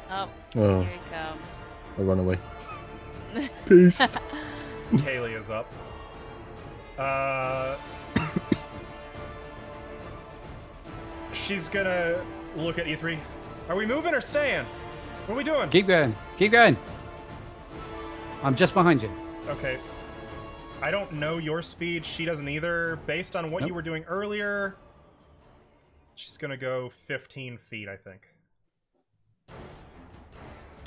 Oh, Oh, here he comes. I run away. Peace. Kaylee is up. She's gonna look at E3. Are we moving or staying? What are we doing? Keep going. Keep going. I'm just behind you. Okay. I don't know your speed. She doesn't either. Based on what you Nope. were doing earlier, she's gonna go 15 feet, I think.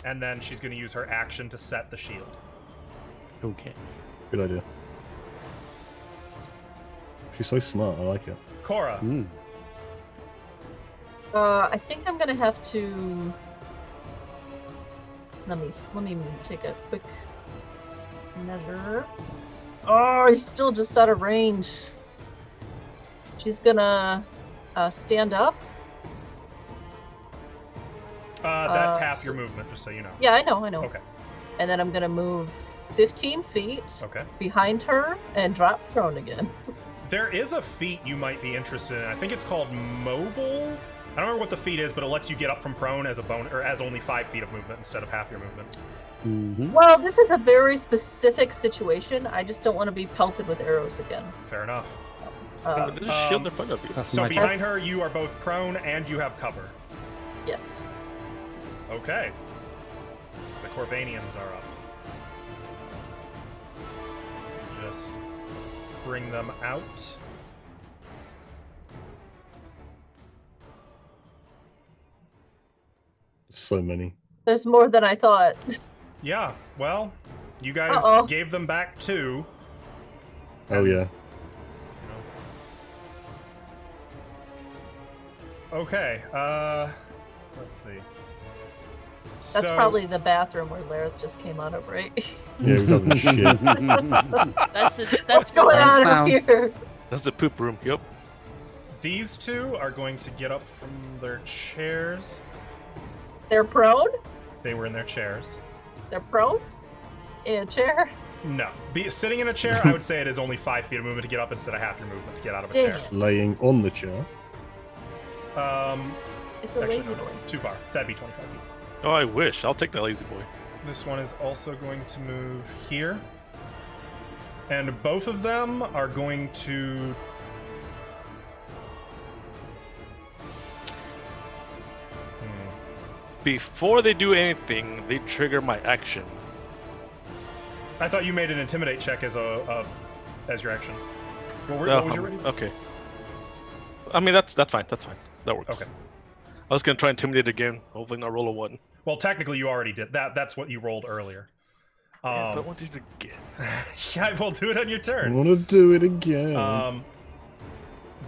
And then she's gonna use her action to set the shield. Okay. Good idea. She's so smart. I like it. Cora. Mm. I think I'm gonna have to. Let me take a quick measure. Oh, he's still just out of range. She's gonna stand up. That's half so- your movement, just so you know. Yeah, I know. Okay. And then I'm gonna move 15 feet Okay. behind her and drop prone again. There is a feat you might be interested in. I think it's called Mobile. I don't remember what the feat is, but it lets you get up from prone as a bone, or as only 5 feet of movement instead of half your movement. Mm-hmm. Well, this is a very specific situation. I just don't want to be pelted with arrows again. Fair enough. There's a shield in front of you. That's So my behind choice. her, you are both prone and you have cover. Yes. Okay. The Corbanians are up. Just bring them out. So many. There's more than I thought. Yeah, well, you guys Uh-oh. gave them back 2. Oh yeah. You know. Okay, let's see. That's So- probably the bathroom where Lareth just came out of, right? Yeah, he was having shit. That's What's that's going on Down. up here? That's the poop room. Yep. These 2 are going to get up from their chairs. They're prone? They were in their chairs. They're prone? In a chair? No. Sitting in a chair, I would say it is only 5 feet of movement to get up instead of half your movement to get out of a Dang chair. it. Laying on the chair. It's a Actually, lazy no, boy. too far. That'd be 25 feet. Oh, I wish. I'll take that lazy boy. This one is also going to move here. And both of them are going to... Before they do anything, they trigger my action. I thought you made an intimidate check as as your action. What Oh, was your ready? okay. I mean, that's fine. That's fine. That works. Okay. I was gonna try and intimidate again. Hopefully, not roll a 1. Well, technically, you already did that. That's what you rolled earlier. Yeah, but I want to do it again. Yeah, we'll do it on your I turn. want to do it again.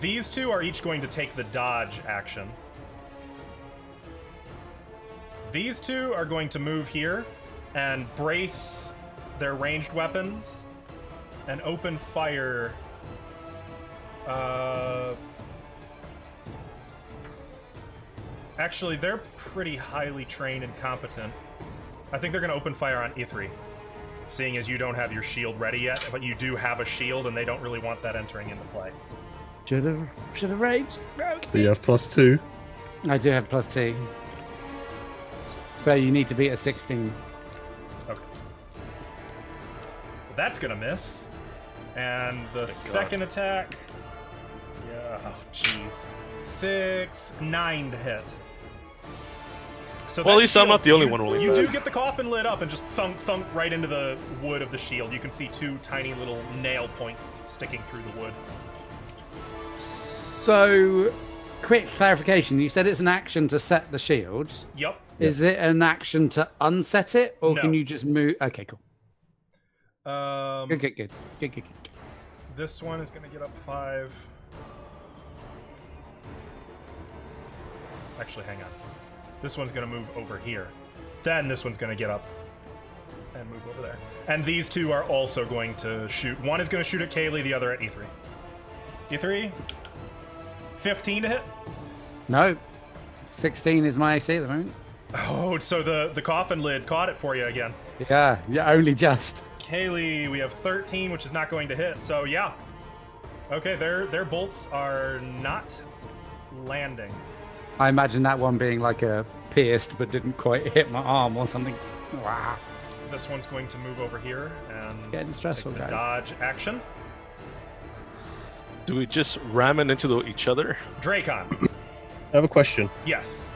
These 2 are each going to take the dodge action. These 2 are going to move here and brace their ranged weapons and open fire. Actually, they're pretty highly trained and competent. I think they're going to open fire on Ithri, seeing as you don't have your shield ready yet, but you do have a shield, and they don't really want that entering into play. Should have raged. Do you have +2? I do have +2. So you need to beat a 16. Okay. That's gonna miss. And the second attack. Yeah, oh jeez. 9 to hit. So Well, that at least I'm shield, not the only one rolling You bad. do get the coffin lit up and just thunk right into the wood of the shield. You can see 2 tiny little nail points sticking through the wood. So, quick clarification. You said it's an action to set the shield. Yep. Is it an action to unset it, or No. can you just move? Okay, cool. Um, Good. This one is gonna get up 5. Actually, hang on. This one's gonna move over here. Then this one's gonna get up and move over there. And these 2 are also going to shoot. One is gonna shoot at Kaylee, the other at E3. E3, 15 to hit. No, 16 is my AC at the moment. Oh, so the coffin lid caught it for you again. Yeah, only just. Kaylee, we have 13, which is not going to hit. So yeah. Okay, their bolts are not landing. I imagine that one being like a pierced but didn't quite hit my arm or something. Wow. This one's going to move over here and It's getting stressful, take the guys. dodge action. Do we just ram it into each other? Dracon. I have a question. Yes.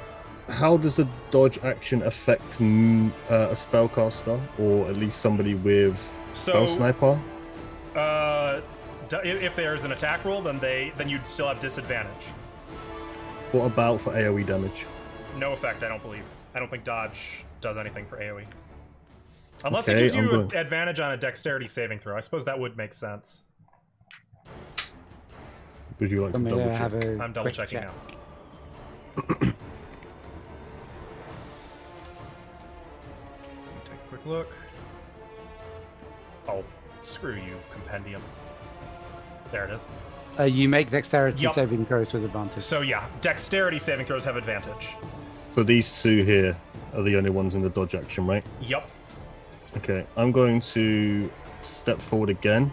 How does a dodge action affect a spellcaster, or at least somebody with spell So sniper? if there's an attack roll, then you'd still have disadvantage. What about for AoE damage? No effect, I don't believe. I don't think dodge does anything for AoE. Unless it Okay, gives I'm you going- advantage on a dexterity saving throw. I suppose that would make sense. Would you like to Let me double check? have a I'm double quick checking check. now. Let me take a quick look. Oh, screw you, compendium. There it is. You make dexterity Yup. saving throws with advantage. So yeah, dexterity saving throws have advantage. So these 2 here are the only ones in the dodge action, right? Yup. Okay, I'm going to step forward again.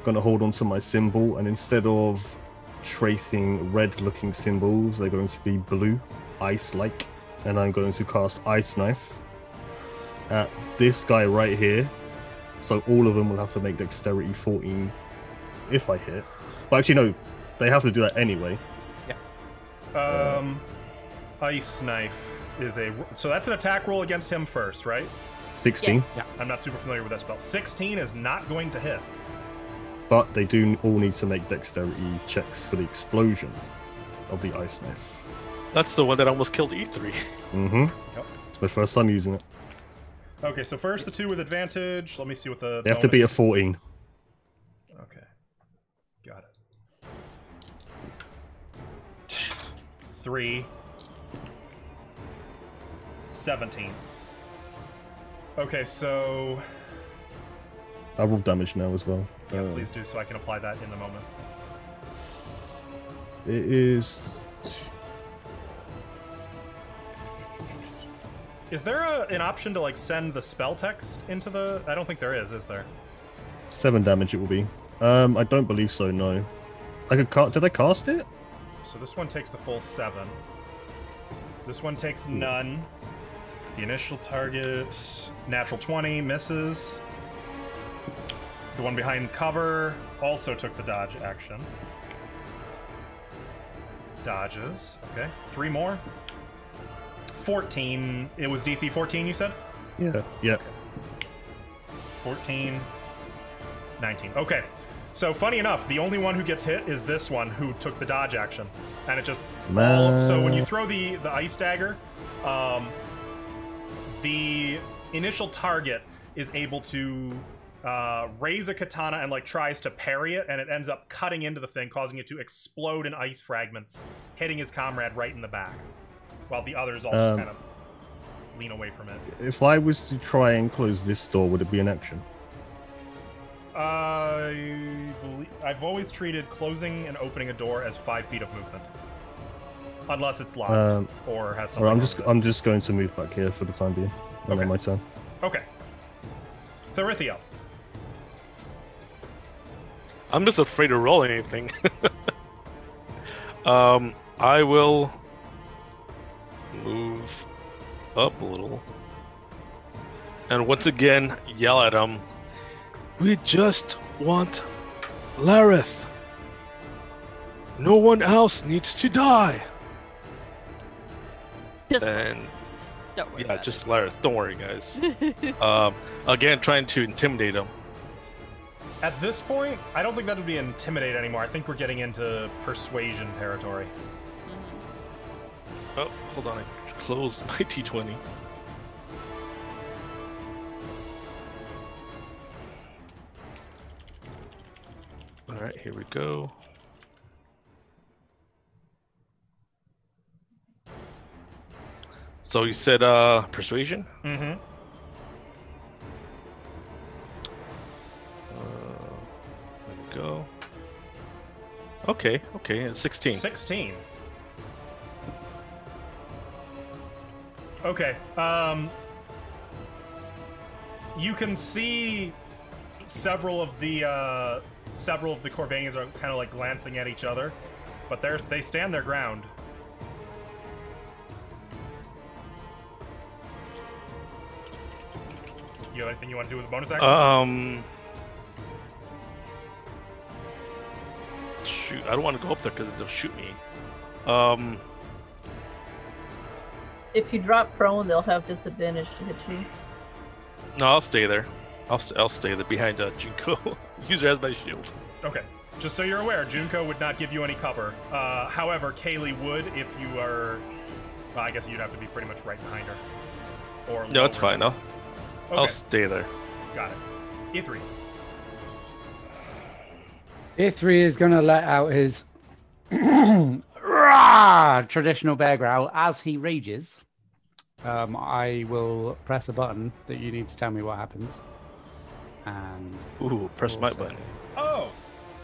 gonna hold on to my symbol, and instead of tracing red-looking symbols, they're going to be blue, ice-like, and I'm going to cast Ice Knife at this guy right here. So all of them will have to make Dexterity 14 if I hit. But actually, no, they have to do that anyway. Ice Knife is so that's an attack roll against him first, right? 16. Yes. Yeah. I'm not super familiar with that spell. 16 is not going to hit. But they do all need to make Dexterity checks for the explosion of the Ice Knife. That's the one that almost killed E3. Mm-hmm. Yep. It's my first time using it. Okay, so first the 2 with advantage. Let me see what the They have to be a bonus- 14. Okay. Got it. 3. 17. Okay, so... I roll damage now as well. Yeah, please do, so I can apply that in the moment. It is... Is there an option to, like, send the spell text into the... I don't think there is there? 7 damage it will be. I don't believe so, no. I could cast... Did I cast it? So this one takes the full 7. This one takes none. The initial target, natural 20, misses. The one behind cover also took the dodge action. Dodges. Okay. 3 more. 14. It was DC 14, you said? Yeah. Yeah. 14. 19. Okay. So, funny enough, the only one who gets hit is this one who took the dodge action. And it just... So, when you throw the ice dagger, the initial target is able to raise a katana and, like, tries to parry it, and it ends up cutting into the thing, causing it to explode in ice fragments, hitting his comrade right in the back, while the others all just kind of lean away from it. If I was to try and close this door, would it be an action? I've always treated closing and opening a door as 5 feet of movement, unless it's locked or has something. Well, I'm just going to move back here for the time being. Okay. My turn. Okay. Therithia. I'm just afraid to roll anything. I will move up a little. And once again, yell at him. We just want Lareth. No one else needs to die. Just And don't worry yeah, about just Lareth. Don't worry, guys. it. Again, trying to intimidate him. At this point, I don't think that would be intimidate anymore. I think we're getting into persuasion territory. Oh, hold on. I closed my T20. Alright, here we go. So you said persuasion? Mm-hmm. There we go. Okay, it's 16. 16. Okay. You can see several of the Corbanians are kind of like glancing at each other, but they stand their ground. You have anything you want to do with the bonus action? Shoot, I don't want to go up there because they'll shoot me. If you drop prone, they'll have disadvantage to hit you. No, I'll stay there. I'll stay there behind Junko. Use her as my shield. Okay. Just so you're aware, Junko would not give you any cover. However, Kaylee would if you are... Well, I guess you'd have to be pretty much right behind her. Or No, it's lower. fine. I'll stay there. Got it. E3. Ithri is going to let out his rah, traditional bear growl as he rages. I will press a button that you need to tell me what happens. And Ooh, press my also button. Oh!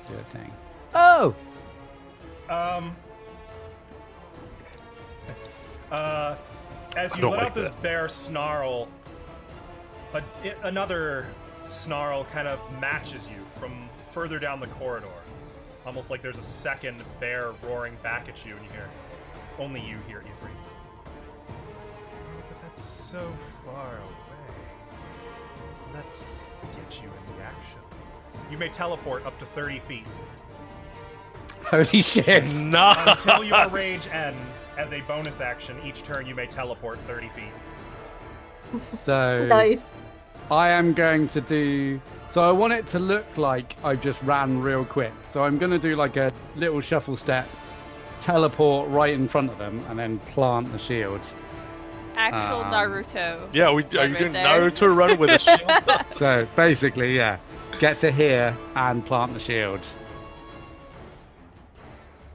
do a thing. Oh! As I you don't let like out this that. bear snarl, another snarl kind of matches you from further down the corridor. Almost like there's a second bear roaring back at you, and you hear, only you hear E3. But that's so far away. Let's get you in the action. You may teleport up to 30 feet. Holy shit. Nice. Until your rage ends, as a bonus action, each turn you may teleport 30 feet. So Nice. I am going to do. So I want it to look like I just ran real quick. So I'm going to do like a little shuffle step, teleport right in front of them, and then plant the shield. Actual Naruto. Yeah, are you Right doing there. Naruto run with a shield? So basically, yeah, get to here and plant the shield.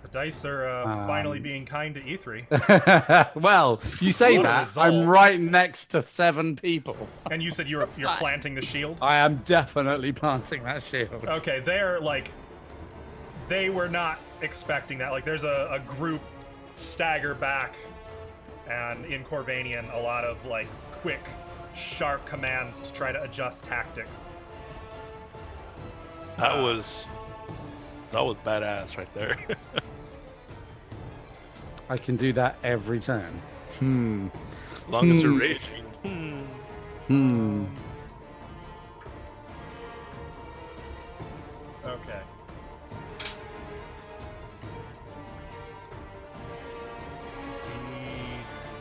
The dice are finally being kind to E3. Well, you say What a that. result. I'm right next to 7 people. And you said you're fine. planting the shield? I am definitely planting that shield. Okay, they're like, they were not expecting that. Like, there's a group stagger back, and in Corvanian, a lot of like quick, sharp commands to try to adjust tactics. That was badass right there. I can do that every turn. As long as they're raging. Okay.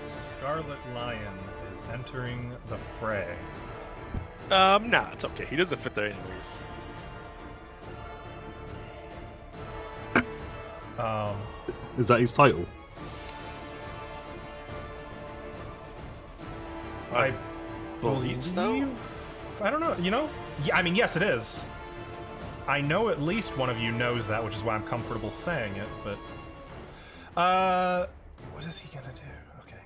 The Scarlet Lion is entering the fray. Nah, it's okay. He doesn't fit there anyways. Is that his title? I believe so. I don't know. You know? Yeah, I mean, yes, it is. I know at least one of you knows that, which is why I'm comfortable saying it. But, what is he gonna do? Okay.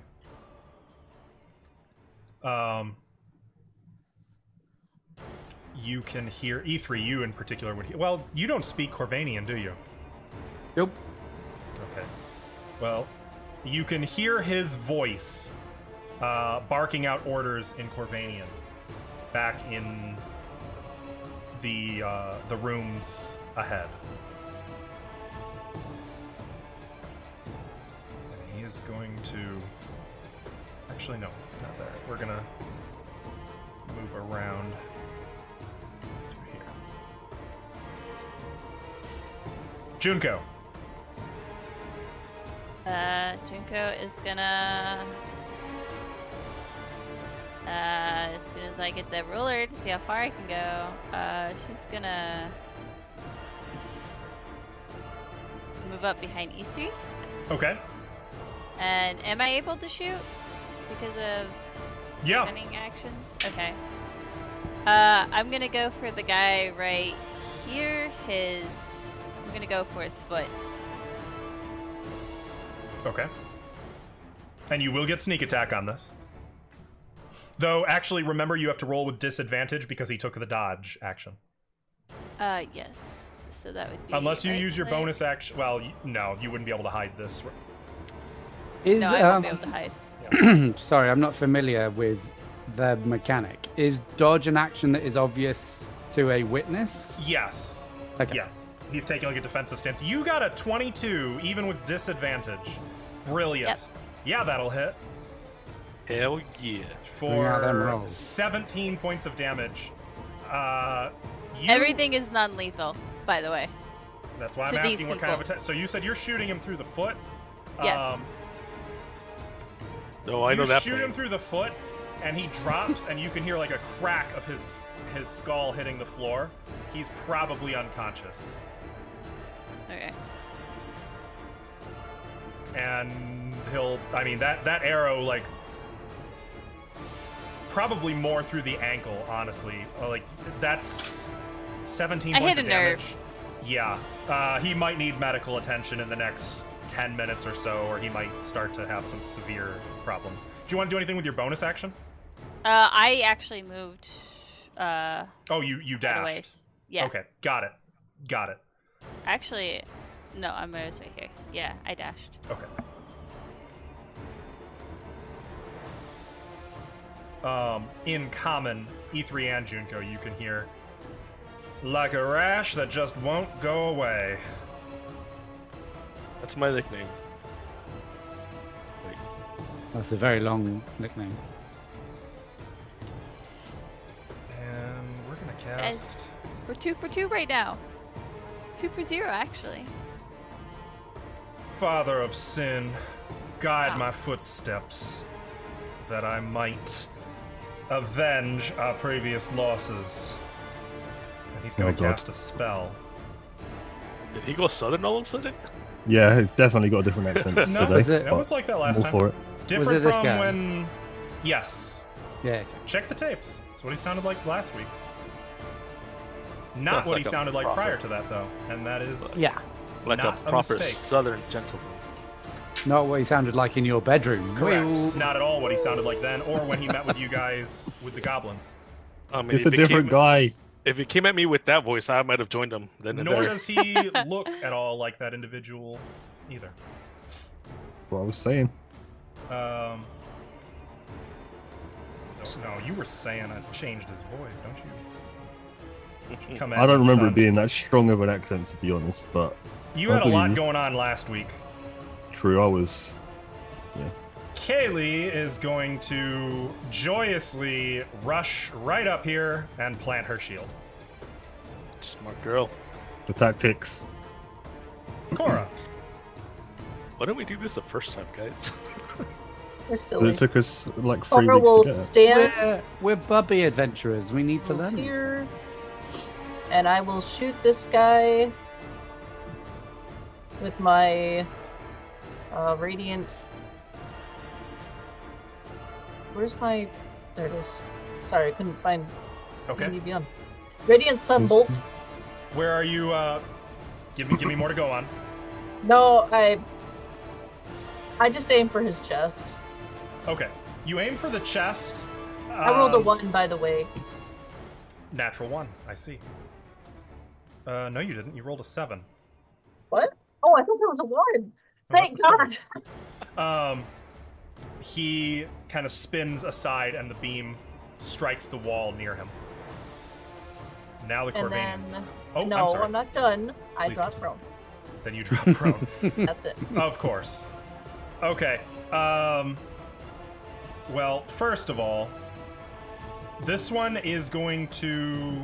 You can hear E3. You in particular would hear. Well, you don't speak Corvanian, do you? Nope. Okay. Well, you can hear his voice barking out orders in Corvanian back in the rooms ahead. And he is going to... Actually, no, not there. We're gonna move around to here. Junko. Junko is gonna. As soon as I get the ruler to see how far I can go, she's gonna move up behind E3. Okay. And am I able to shoot because of Yeah. running actions? Okay. I'm gonna go for the guy right here. I'm gonna go for his foot. Okay. And you will get sneak attack on this. Though, actually, remember you have to roll with disadvantage because he took the dodge action. Yes. So that would be. Unless you right use your click. bonus action. Well, no, you wouldn't be able to hide this. Is No, I won't be able to hide. sorry, I'm not familiar with the mechanic. Is dodge an action that is obvious to a witness? Yes. Okay. Yes. He's taking like a defensive stance. You got a 22, even with disadvantage. Brilliant. Yep. Yeah, that'll hit. Hell yeah. Bring out them For rolls. 17 points of damage. Everything is non-lethal, by the way. That's why I'm to these asking what kind of people. attack. So you said you're shooting him through the foot? Yes. No, I know that. You shoot plane. him through the foot, and he drops, and you can hear like a crack of his skull hitting the floor. He's probably unconscious. Okay. And he'll, I mean, that arrow, like, probably more through the ankle, honestly. Like, that's 17 I points hit of a nerve. damage. Yeah. He might need medical attention in the next 10 minutes or so, or he might start to have some severe problems. Do you want to do anything with your bonus action? I actually moved. Oh, you quite a dashed. ways. Yeah. Okay, got it. Got it. Actually, no, I'm right here. Yeah, I dashed. Okay. in common, E3 and Junko, you can hear, like a rash that just won't go away. That's my nickname. Wait. That's a very long nickname. And we're gonna cast... We're 2 for 2 right now. 2 for 0, actually. Father of sin, guide Wow. my footsteps, that I might avenge our previous losses. And he's gonna Oh, God. cast a spell. Did he go southern all of a sudden? Yeah, it's definitely got a different accent No, today. Was it- it was like that last all time. for it. Different it this from guy? when... Yes. Yeah. Okay. Check the tapes. That's what he sounded like last week. Not Sounds what like he a sounded like proper- prior to that, though. And that is... Yeah. Like Not a a proper mistake. southern gentleman. Not what he sounded like in your bedroom. Correct. Well, Not at all what he sounded like then, or when he met with you guys with the goblins. I mean, It's a if he different came- guy. If he came at me with that voice, I might have joined him then and Nor there. does he look at all like that individual either. What I was saying. No, you were saying I changed his voice, don't you? Come at I don't me, remember son. it being that strong of an accent, to be honest. But You I had a lot believe you. going on last week. true, I was. Kaylee is going to joyously rush right up here and plant her shield. Smart girl. The tactics. Cora, Why didn't we do this the first time, guys? You're But silly. it took us like 3 Cora weeks will to get it. stand we're bubby adventurers. We need to learn. these here, things. and I will shoot this guy with my radiant. Where's my? There it is. Sorry, I couldn't find okay. D&D Beyond. Radiant Sunbolt. Where are you? Give me more to go on. No, I just aim for his chest. Okay, you aim for the chest. I rolled a 1, by the way. Natural 1. I see. No, you didn't. You rolled a 7. What? Oh, I thought that was a 1. Thank that's God. He kind of spins aside, and the beam strikes the wall near him. Now the And Corvanians. then, Oh, no, I'm sorry. I'm not done. I Please drop continue. prone. Then you drop prone. That's it. Of course. Okay. Well, first of all, this one is going to.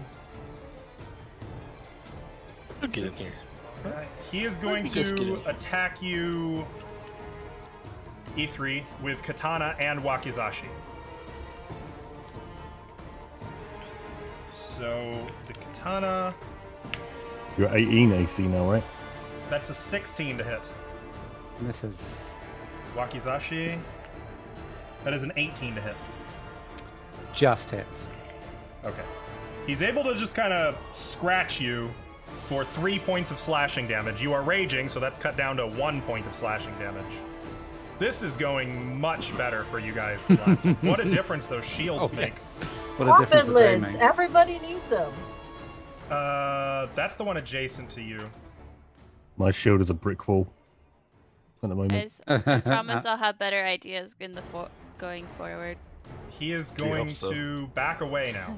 You'll get in here. He is going me just get to in. attack you, E3, with katana and wakizashi. So the katana, You're 18 AC now, right? that's a 16 to hit. And this is Wakizashi, that is an 18 to hit. just hits. Okay. He's able to just kind of scratch you for 3 points of slashing damage. You are raging, so that's cut down to 1 point of slashing damage. This is going much better for you guys than last time. What a difference those shields Oh, yeah. make. What a difference Coffin the day lids. makes. Everybody needs them. That's the one adjacent to you. My shield is a brick wall at the moment. Guys, I promise I'll have better ideas in the going forward. He is I hope going so. to back away now,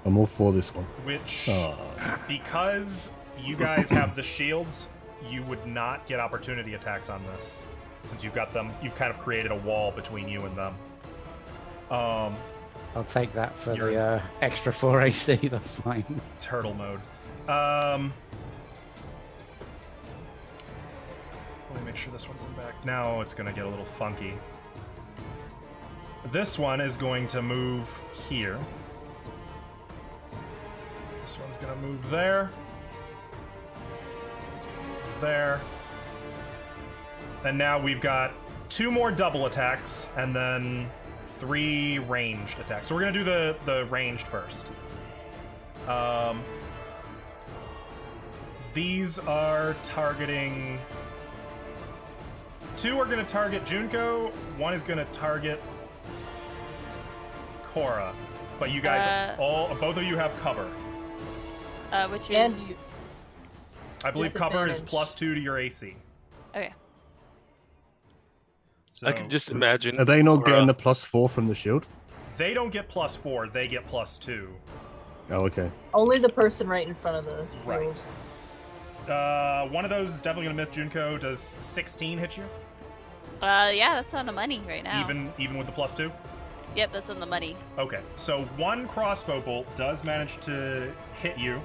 I'm all for this one. which, Ah. because you guys have the shields, you would not get opportunity attacks on this. Since you've got them, you've kind of created a wall between you and them. I'll take that for You're- the extra 4 AC. That's fine. Turtle mode. Let me make sure this one's in back. Now it's gonna get a little funky. This one is going to move here. This one's gonna move there. It's gonna move there. And now we've got 2 more double attacks and then 3 ranged attacks. So we're gonna do the ranged first. These are targeting. 2 are going to target Junko. 1 is going to target Cora. But you guys, both of you have cover. Which is... And you. I believe cover is Disadvantage. +2 to your AC. Okay. So I can just imagine. Are they not Cora- getting the +4 from the shield? they don't get +4, they get +2. Oh, okay. Only the person right in front of the Right. field. One of those is definitely gonna miss Junko. Does 16 hit you? Yeah, that's on the money right now. Even with the +2? Yep, that's on the money. Okay, so one crossbow bolt does manage to hit you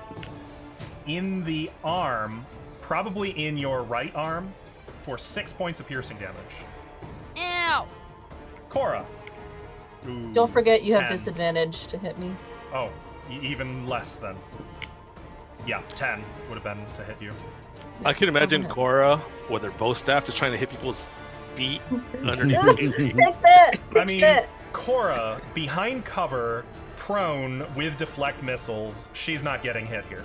in the arm, probably in your right arm, for 6 points of piercing damage. Ow! Cora. Ooh, Don't forget you have 10. disadvantage to hit me. Oh, even less than. Yeah, 10 would have been to hit you. I can imagine Okay. Cora with her bow staff just trying to hit people's feet underneath the feet. Take that! I Take mean, that! Cora, behind cover, prone with deflect missiles, she's not getting hit here.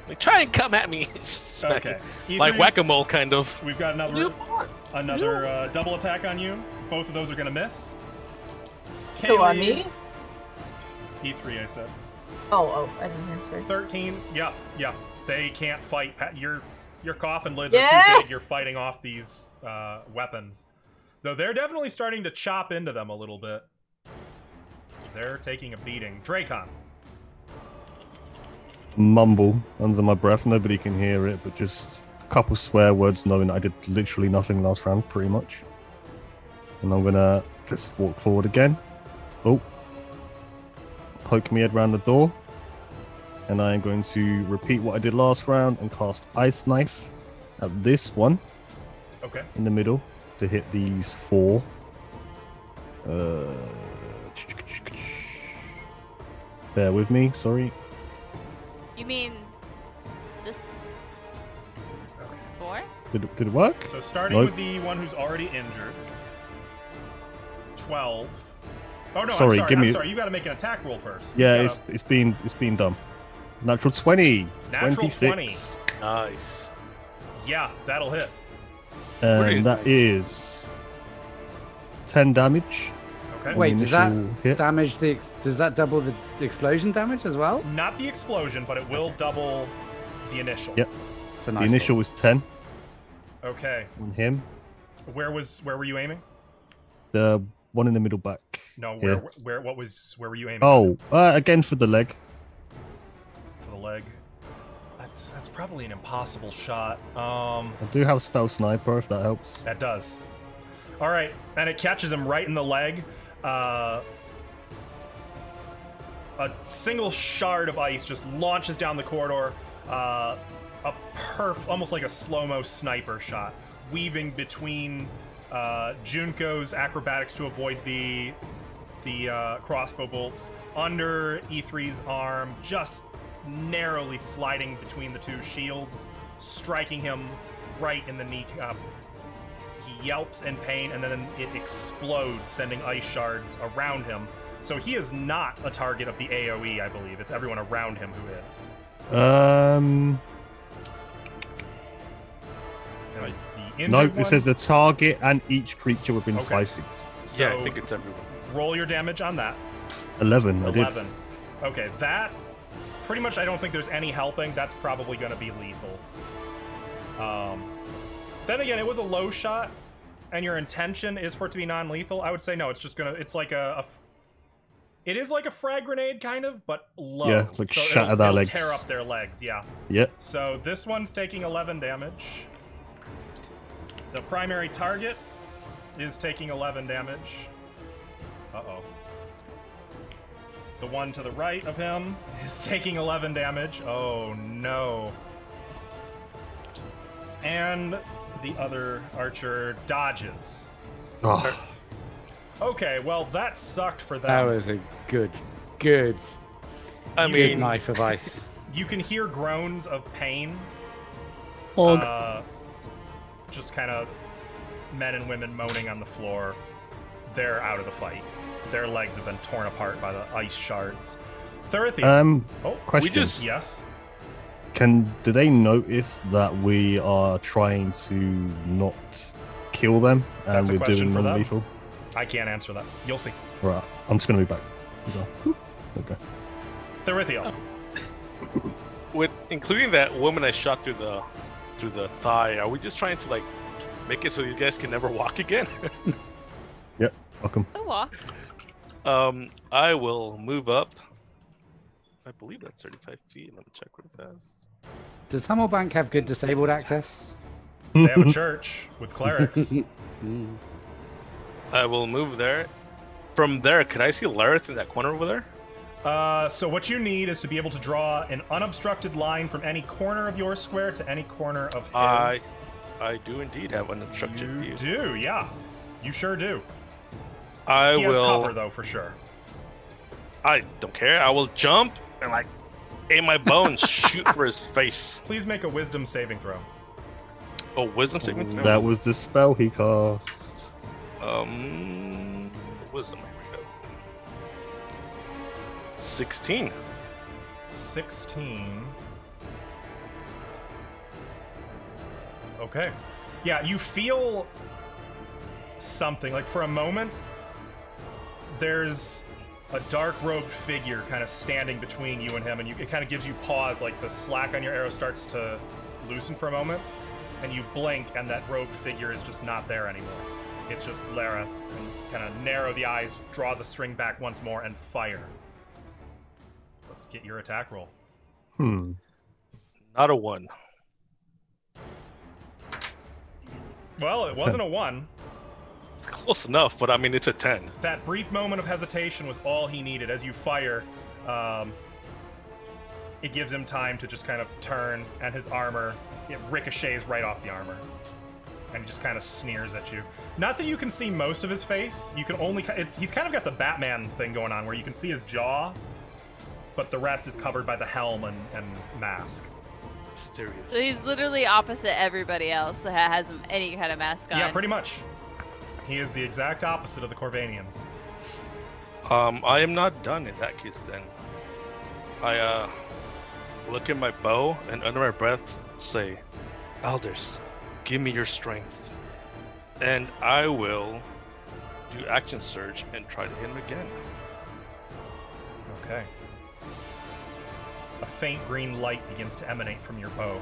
Like, try and come at me. Smack Okay. it. Like E3, whack-a-mole, kind of. We've got another double attack on you. Both of those are going to miss. Who, on Kaylee- me? E3, I said. Oh, I didn't hear, sorry. 13. Yeah. They can't fight. Your coffin lids Yeah. are too big. You're fighting off these weapons. Though they're definitely starting to chop into them a little bit. They're taking a beating. Dracon. Mumble under my breath. Nobody can hear it, but just a couple swear words, knowing that I did literally nothing last round, pretty much. And I'm gonna just walk forward again. Oh. Poke my head around the door. And I am going to repeat what I did last round and cast Ice Knife at this one Okay. in the middle to hit these 4. Bear with me, sorry. You mean this Okay. 4? Did it work? So starting Nope. with the one who's already injured. 12. Oh no, Sorry, I'm give me- sorry. You got to make an attack roll first. Yeah, You gotta- it's been done. Natural 20. Natural 26. Nice. Yeah, that'll hit. What is And that is 10 damage. Okay. on Wait, the does that initial hit. damage does that double the explosion damage as well? Not the explosion, but it will double the initial. Yep. It's a The nice initial roll. was 10 Okay. on him. Where were you aiming? The one in the middle back. No, Yeah. where were you aiming? Oh, again for the leg. For the leg. That's probably an impossible shot. I do have spell sniper if that helps. That does. All right, and it catches him right in the leg. A single shard of ice just launches down the corridor. Almost like a slow-mo sniper shot, weaving between Junko's acrobatics to avoid the crossbow bolts, under E3's arm, just narrowly sliding between the two shields, striking him right in the kneecap. He yelps in pain, and then it explodes, sending ice shards around him. So he is not a target of the AoE, I believe. It's everyone around him who is. And the injured No, one- it says the target and each creature within Okay. 5 feet. Yeah, so I think it's everyone. roll your damage on that. 11, I did. 11. Okay, that pretty much. I don't think there's any helping. That's probably going to be lethal. Then again, it was a low shot, and your intention is for it to be non-lethal. I would say no. It's just gonna. It's like it is like a frag grenade, kind of, but low. Yeah, like So shatter it'll their legs. tear up their legs. Yeah. Yep. So this one's taking 11 damage. The primary target is taking 11 damage. Uh-oh. The one to the right of him is taking 11 damage. Oh, no. And the other archer dodges. Oh, Okay, well, that sucked for them. That was a good I good mean, knife of ice. You can hear groans of pain. Og. Just kind of men and women moaning on the floor. They're out of the fight. Their legs have been torn apart by the ice shards. Thurithia. Oh, oh, question. just- yes. Do they notice that we are trying to not kill them and That's a we're question doing for them. non-lethal? I can't answer that. You'll see. Right, I'm just gonna be back. So, okay. Thurithia. with including that woman I shot through the thigh, are we just trying to like Make it so these guys can never walk again. Yep, welcome. A walk. I will move up. I believe that's 35 feet. Let me check real fast. Does Hammelbank have good disabled access? They have a church with clerics. I will move there. From there, can I see Lareth in that corner over there? So what you need is to be able to draw an unobstructed line from any corner of your square to any corner of his. I do indeed have an obstructed view. You do, yeah. You sure do. I He will. has cover, though, for sure. I don't care. I will jump and like aim my bow and shoot for his face. Please make a wisdom saving throw. Oh, wisdom saving throw. That was the spell he cast. Wisdom. 16. 16. Okay. Yeah, you feel something. Like, for a moment, there's a dark-robed figure kind of standing between you and him, and it kind of gives you pause, like the slack on your arrow starts to loosen for a moment, and you blink, and that robed figure is just not there anymore. It's just Lara, and kind of narrow the eyes, draw the string back once more, and fire. Let's get your attack roll. Not a 1. Well, it wasn't a 1. It's close enough, but I mean, it's a 10. That brief moment of hesitation was all he needed. As you fire, it gives him time to just kind of turn, and his armor, it ricochets right off the armor. And he just kind of sneers at you. Not that you can see most of his face. You can only... he's kind of got the Batman thing going on, where you can see his jaw, but the rest is covered by the helm and mask. Mysterious. So he's literally opposite everybody else that has any kind of mask on. Yeah, pretty much. He is the exact opposite of the Corvanians. I am not done in that case then. I look at my bow and under my breath say, Elders, give me your strength. And I will do action surge and try to hit him again. Okay. A faint green light begins to emanate from your bow.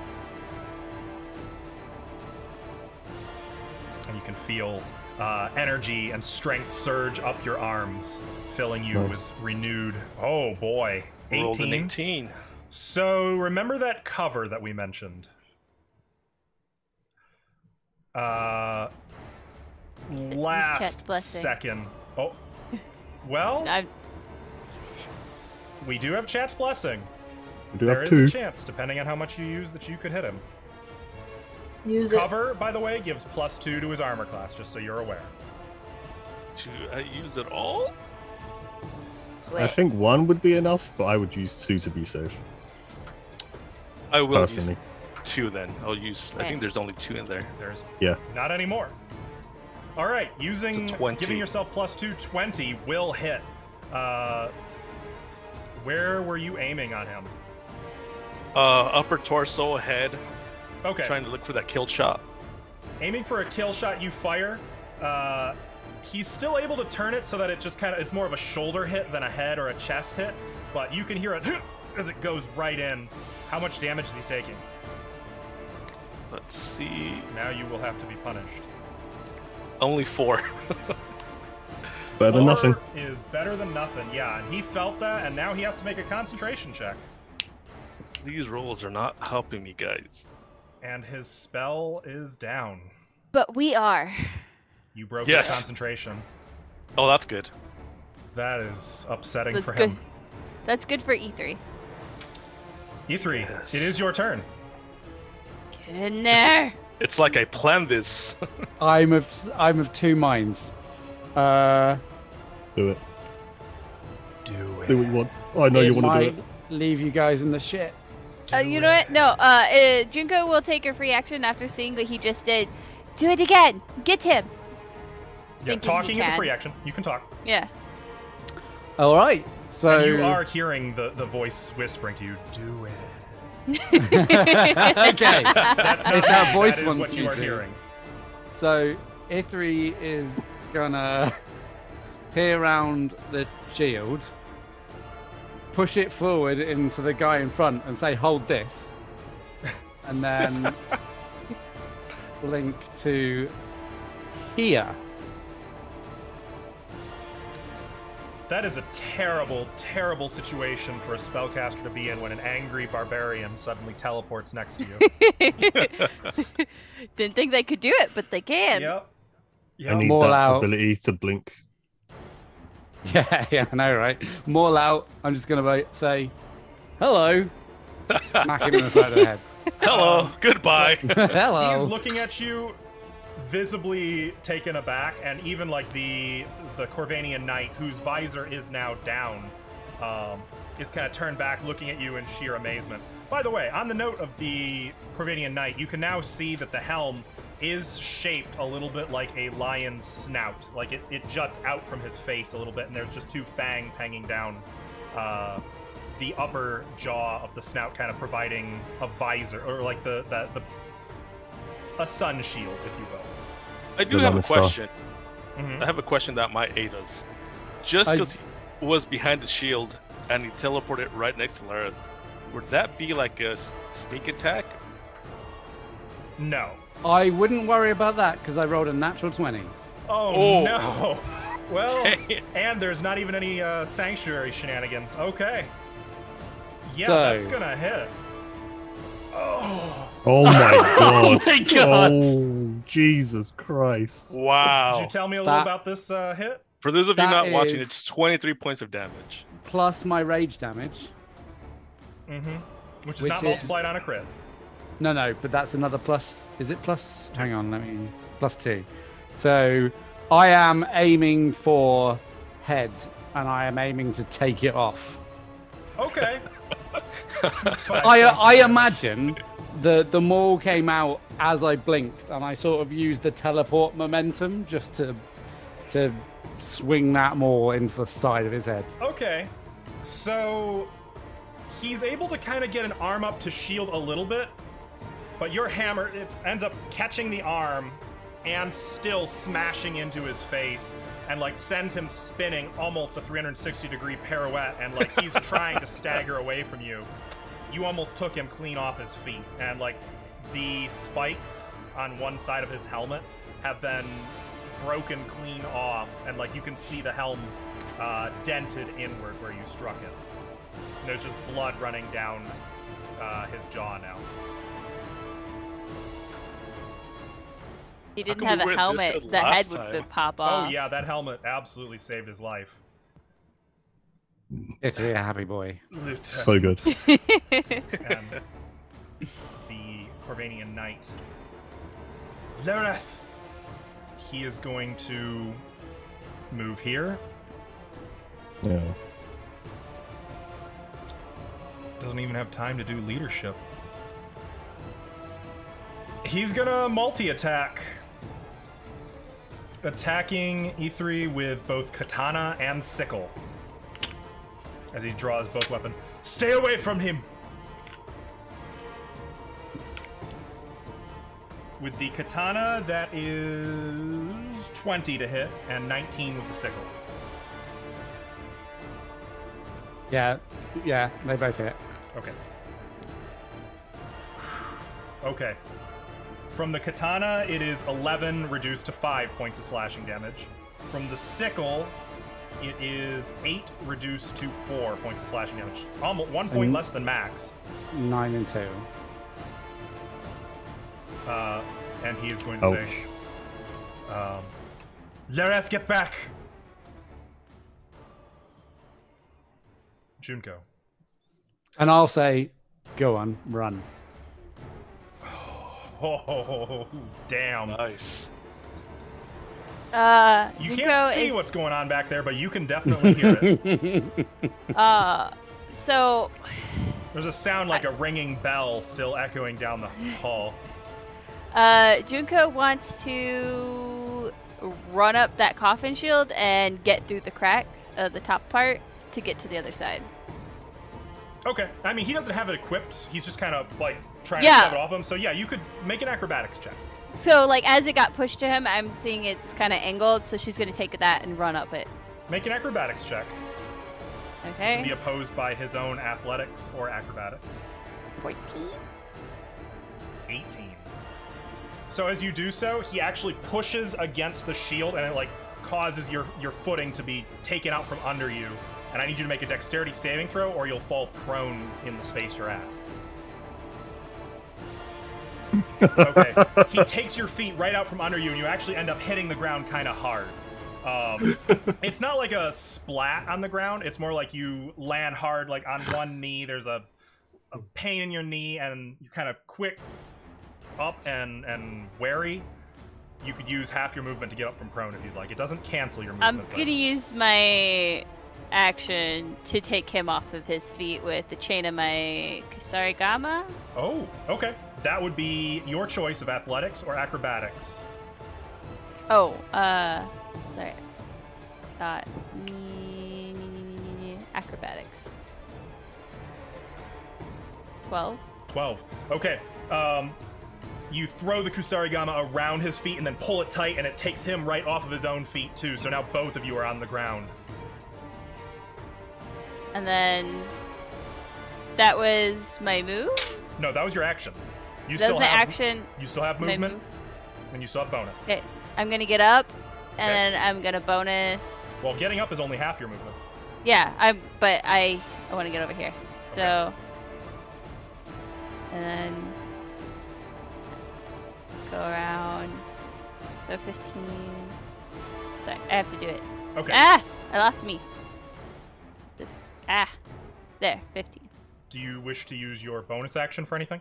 And you can feel energy and strength surge up your arms, filling you with renewed... Oh, boy. 18? Rolled an 18. So, remember that cover that we mentioned? Last second. Oh. Well, we do have Chat's Blessing. There is a chance, depending on how much you use, that you could hit him. Use it. Cover, by the way, gives +2 to his armor class, just so you're aware. Should I use it all? I think 1 would be enough, but I would use 2 to be safe. I will personally. use 2 then. I'll use... I think there's only 2 in there. There's Yeah. not anymore. All right, using... It's a 20. Giving yourself +2, 20 will hit. Where were you aiming on him? Upper torso, head. Okay. Trying to look for that kill shot. Aiming for a kill shot, you fire. He's still able to turn it so that it just kind of... It's more of a shoulder hit than a head or a chest hit, but you can hear it as it goes right in. How much damage is he taking? Let's see. Now you will have to be punished. Only 4. Better than nothing. 4 is better than nothing, yeah. And he felt that, and now he has to make a concentration check. These rolls are not helping me, guys. And his spell is down. But we are. You broke his concentration. Oh, that's good. That is upsetting That's for good. him. That's good for E3. E3, Yes. it is your turn. Get in there. It's like I planned this. I'm of 2 minds. Do it. Do it. Do what you want. Oh, I know you want to might do it. leave you guys in the shit. You know what? No, Junko will take a free action after seeing what he just did. Do it again. Get him. Yeah, Thinking talking he is a can. free action. You can talk. Yeah. All right. So And you are hearing the voice whispering to you, do it. okay. That's not If that me, voice that is wants what you you are to. hearing. So Ithri is gonna peer around the shield, push it forward into the guy in front, and say, "Hold this," and then blink to here. That is a terrible, terrible situation for a spellcaster to be in when an angry barbarian suddenly teleports next to you. Didn't think they could do it, but they can. Yep. I need Maul that out. ability to blink. Yeah, I know, right? Maul out. I'm just gonna say, hello. Smack him in the side of the head. Hello, goodbye. Hello. He's looking at you, visibly taken aback, and even like the Corvanian knight, whose visor is now down, is kind of turned back, looking at you in sheer amazement. By the way, on the note of the Corvanian knight, you can now see that the helm is shaped a little bit like a lion's snout. Like it juts out from his face a little bit, and there's just two fangs hanging down the upper jaw of the snout, kind of providing a visor, or like a sun shield, if you will. I do Good have on a the star. question. Mhm. I have a question that might aid us. Just because he was behind the shield and he teleported right next to Lareth, would that be like a sneak attack? No. I wouldn't worry about that because I rolled a natural 20. Oh, Oh. no. Well, Dang it. and there's not even any sanctuary shenanigans. Okay. Yeah, So- that's gonna hit. Oh. Oh my god. my God. Oh, Jesus Christ. Wow. Did you tell me a little That- about this hit? For those of you That not watching, is- it's 23 points of damage. Plus my rage damage. Mm-hmm. Which is Which not is- multiplied on a crit. No, but that's another plus. Is it plus? Hang on, let me. Plus 2. So I am aiming for head, and I am aiming to take it off. Okay. I imagine the maul came out as I blinked, and I sort of used the teleport momentum just to swing that maul into the side of his head. Okay. So he's able to kind of get an arm up to shield a little bit, but your hammer, it ends up catching the arm and still smashing into his face, and like sends him spinning almost a 360-degree pirouette, and like he's trying to stagger away from you. You almost took him clean off his feet, and like the spikes on one side of his helmet have been broken clean off, and like you can see the helm dented inward where you struck it. And there's just blood running down his jaw now. He didn't come have we a went this helmet. good The head last would time? pop off. Oh yeah, that helmet absolutely saved his life. If you're a happy boy. Lieutenant. So good. And the Corvanian knight, Lereth. He is going to move here. Yeah. Doesn't even have time to do leadership. He's gonna multi-attack. Attacking E3 with both katana and sickle. As he draws both weapons. Stay away from him! With the katana, that is 20 to hit, and 19 with the sickle. Yeah, they both hit. Okay. Okay. From the katana, it is 11 reduced to 5 points of slashing damage. From the sickle, it is 8 reduced to 4 points of slashing damage. Almost 1 point less than max. 9 and 2. And he is going to say, Lereth, get back! Junko. And I'll say, go on, run. Oh, damn. Nice. You Junko can't see is, what's going on back there, but you can definitely hear it. So There's a sound like a ringing bell still echoing down the hall. Junko wants to run up that coffin shield and get through the crack of the top part to get to the other side. Okay. I mean, he doesn't have it equipped. He's just kind of, like, trying Yeah. to shove it off him. So, yeah, you could make an acrobatics check. So, like, as it got pushed to him, I'm seeing it's kind of angled, so she's going to take that and run up it. Make an acrobatics check. Okay. To be opposed by his own athletics or acrobatics. 14. 18. So as you do so, he actually pushes against the shield, and it like causes your footing to be taken out from under you. And I need you to make a dexterity saving throw, or you'll fall prone in the space you're at. Okay. He takes your feet right out from under you, and you actually end up hitting the ground kind of hard. It's not like a splat on the ground. It's more like you land hard, like on one knee. There's a pain in your knee, and you're kind of quick up and wary. You could use half your movement to get up from prone if you'd like. It doesn't cancel your movement. I'm gonna use my action to take him off of his feet with the chain of my Kusarigama. Oh, okay. That would be your choice of athletics or acrobatics. Oh, sorry. Acrobatics. 12. 12. Okay. You throw the Kusarigama around his feet and then pull it tight, and it takes him right off of his own feet, too. So now both of you are on the ground. And then that was my move? No, that was your action. You That was my action. You still have My movement, move. and you still have bonus. Okay, I'm gonna get up, and Okay. then I'm gonna bonus. Well, getting up is only half your movement. Yeah, but I want to get over here. So, and then go around. So 15. Sorry, I have to do it. Okay. Ah, I lost me. There, 15. Do you wish to use your bonus action for anything?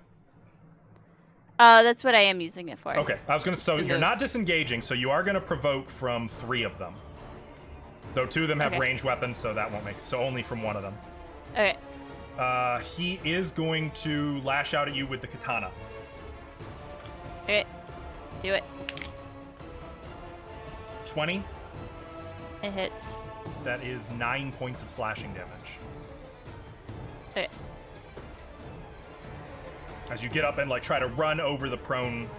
That's what I am using it for. Okay, I was gonna. So To you're move. not disengaging, so you are gonna provoke from 3 of them. Though 2 of them have Okay. ranged weapons, so that won't make. So only from 1 of them. Okay. He is going to lash out at you with the katana. Okay. Do it. 20. It hits. That is 9 points of slashing damage. Okay. As you get up and like try to run over the prone,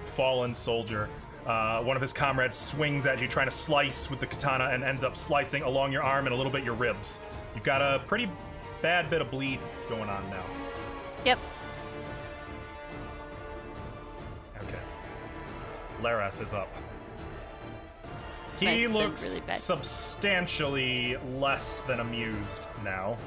fallen soldier, one of his comrades swings at you, trying to slice with the katana, and ends up slicing along your arm and a little bit your ribs. You've got a pretty bad bit of bleed going on now. Yep. Okay. Lareth is up. Mine's He been looks really bad. substantially less than amused now.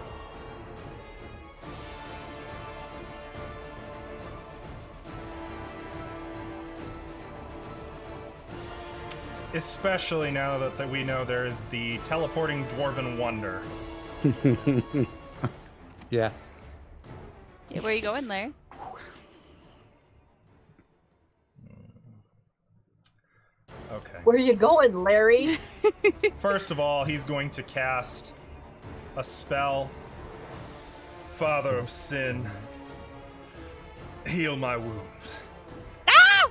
Especially now that we know there is the teleporting dwarven wonder. Yeah. Yeah, where are you going, Larry? Okay. Where you going, Larry? First of all, he's going to cast a spell. Father of Sin, heal my wounds. Ah!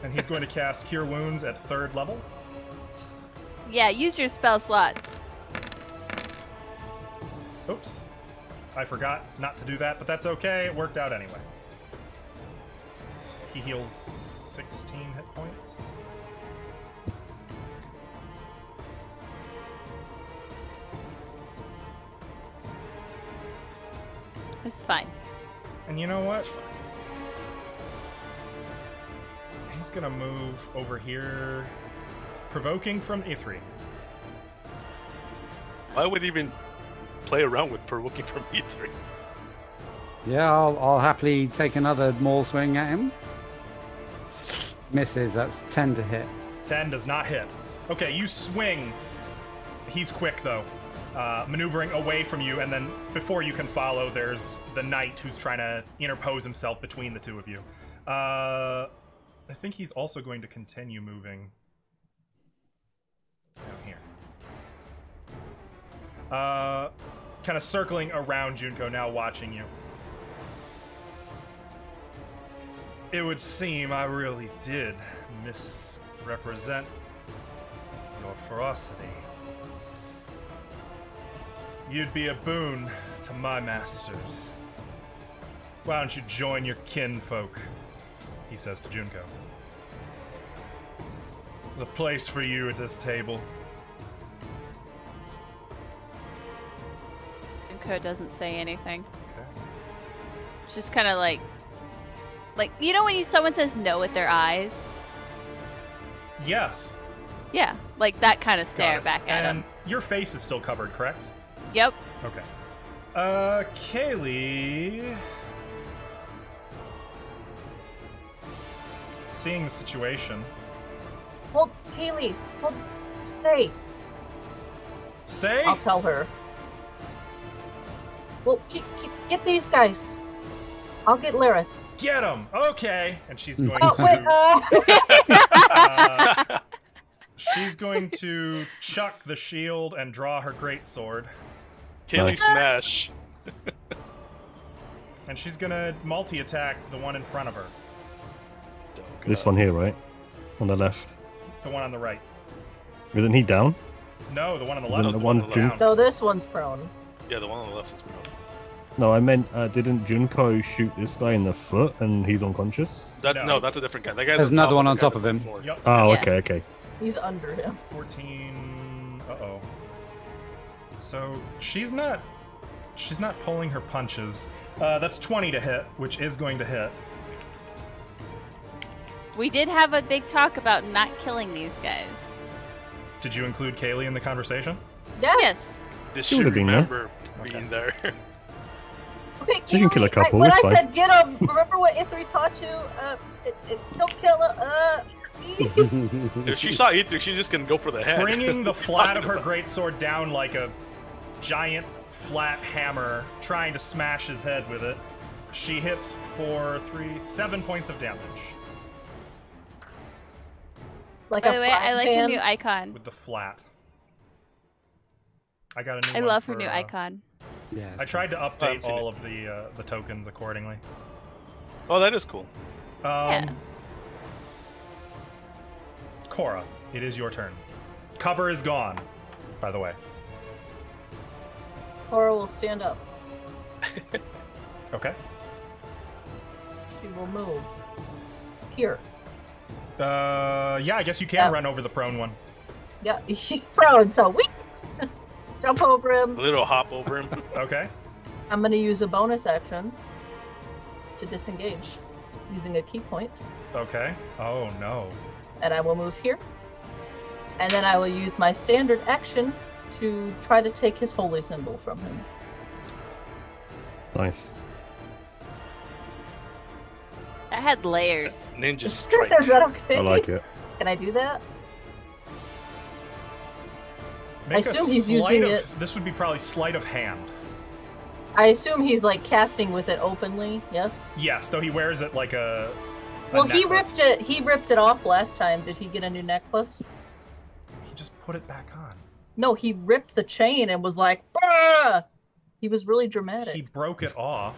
And he's going to cast Cure Wounds at 3rd level. Yeah, use your spell slots. Oops. I forgot not to do that, but that's okay. It worked out anyway. He heals 16 hit points. It's fine. And you know what? He's gonna move over here, provoking from Ithri. Why would he even play around with provoking from E3? Yeah, I'll happily take another maul swing at him. Misses. That's 10 to hit. 10 does not hit. Okay, you swing. He's quick, though. Maneuvering away from you, and then before you can follow, there's the knight who's trying to interpose himself between the two of you. I think he's also going to continue moving down here. Kind of circling around Junko, now watching you. It would seem I really did misrepresent your ferocity. You'd be a boon to my masters. Why don't you join your kinfolk? He says to Junko. There's a place for you at this table. Junko doesn't say anything. Okay. It's just kind of like you know when someone says no with their eyes? Yes. Yeah, like that kind of Got stare it. back at And him. your face is still covered, correct? Yep. Okay. Kaylee. Seeing the situation. Well, Haley, well, stay. Stay? I'll tell her. Well, get these guys. I'll get Lyrith. Get him! Okay. And she's going Oh, to. wait, She's going to chuck the shield and draw her greatsword. Kaylee Nice. smash. And she's gonna multi-attack the one in front of her. Oh, This God. one here, right? On the left. The one on the right. Isn't he down? No, the one on the Isn't left. the the one one on the down. left. So this one's prone. Yeah, the one on the left is broken. No, I meant, didn't Junko shoot this guy in the foot and he's unconscious? No, No. that's a different guy. That guy's There's on top another one of on the top guy of that's on him. the floor. Yep. Oh, Yeah. okay. He's under him. 14. Uh-oh. So she's not pulling her punches. That's 20 to hit, which is going to hit. We did have a big talk about not killing these guys. Did you include Kaylee in the conversation? Yes. This She should would've been there. remember Okay. being there. Okay, You can kill a Haley, couple, when it's I fine. said get him, remember what Ithri taught you? Don't kill him. If she saw E3, she's just gonna go for the head. Bringing the flat of her greatsword down like a giant flat hammer, trying to smash his head with it. She hits for 7 points of damage Like By a the way, I like her frying new pan. icon. with the flat. I got a new I one love her for, new icon. Yeah. I tried to update seen all it. of the tokens accordingly. Oh, that is cool. Yeah. Cora, it is your turn. Cover is gone, by the way. Cora will stand up. Okay. She will move. Here. Yeah, I guess you can Yeah. run over the prone one. Yeah, he's prone, so we jump over A him. little hop over him. Okay. I'm gonna use a bonus action to disengage using a key point. Okay. Oh no. And I will move here. And then I will use my standard action to try to take his holy symbol from him. Nice. That had layers. Ninja Is strike. that okay? I like it. Can I do that? Make a assume he's sleight using of, it- This would be probably sleight of hand. I assume he's like casting with it openly, yes? Yes, though he wears it like a Well, he necklace. ripped it off last time. Did he get a new necklace? He just put it back on. No, he ripped the chain and was like, "Bah!" He was really dramatic. He broke it off.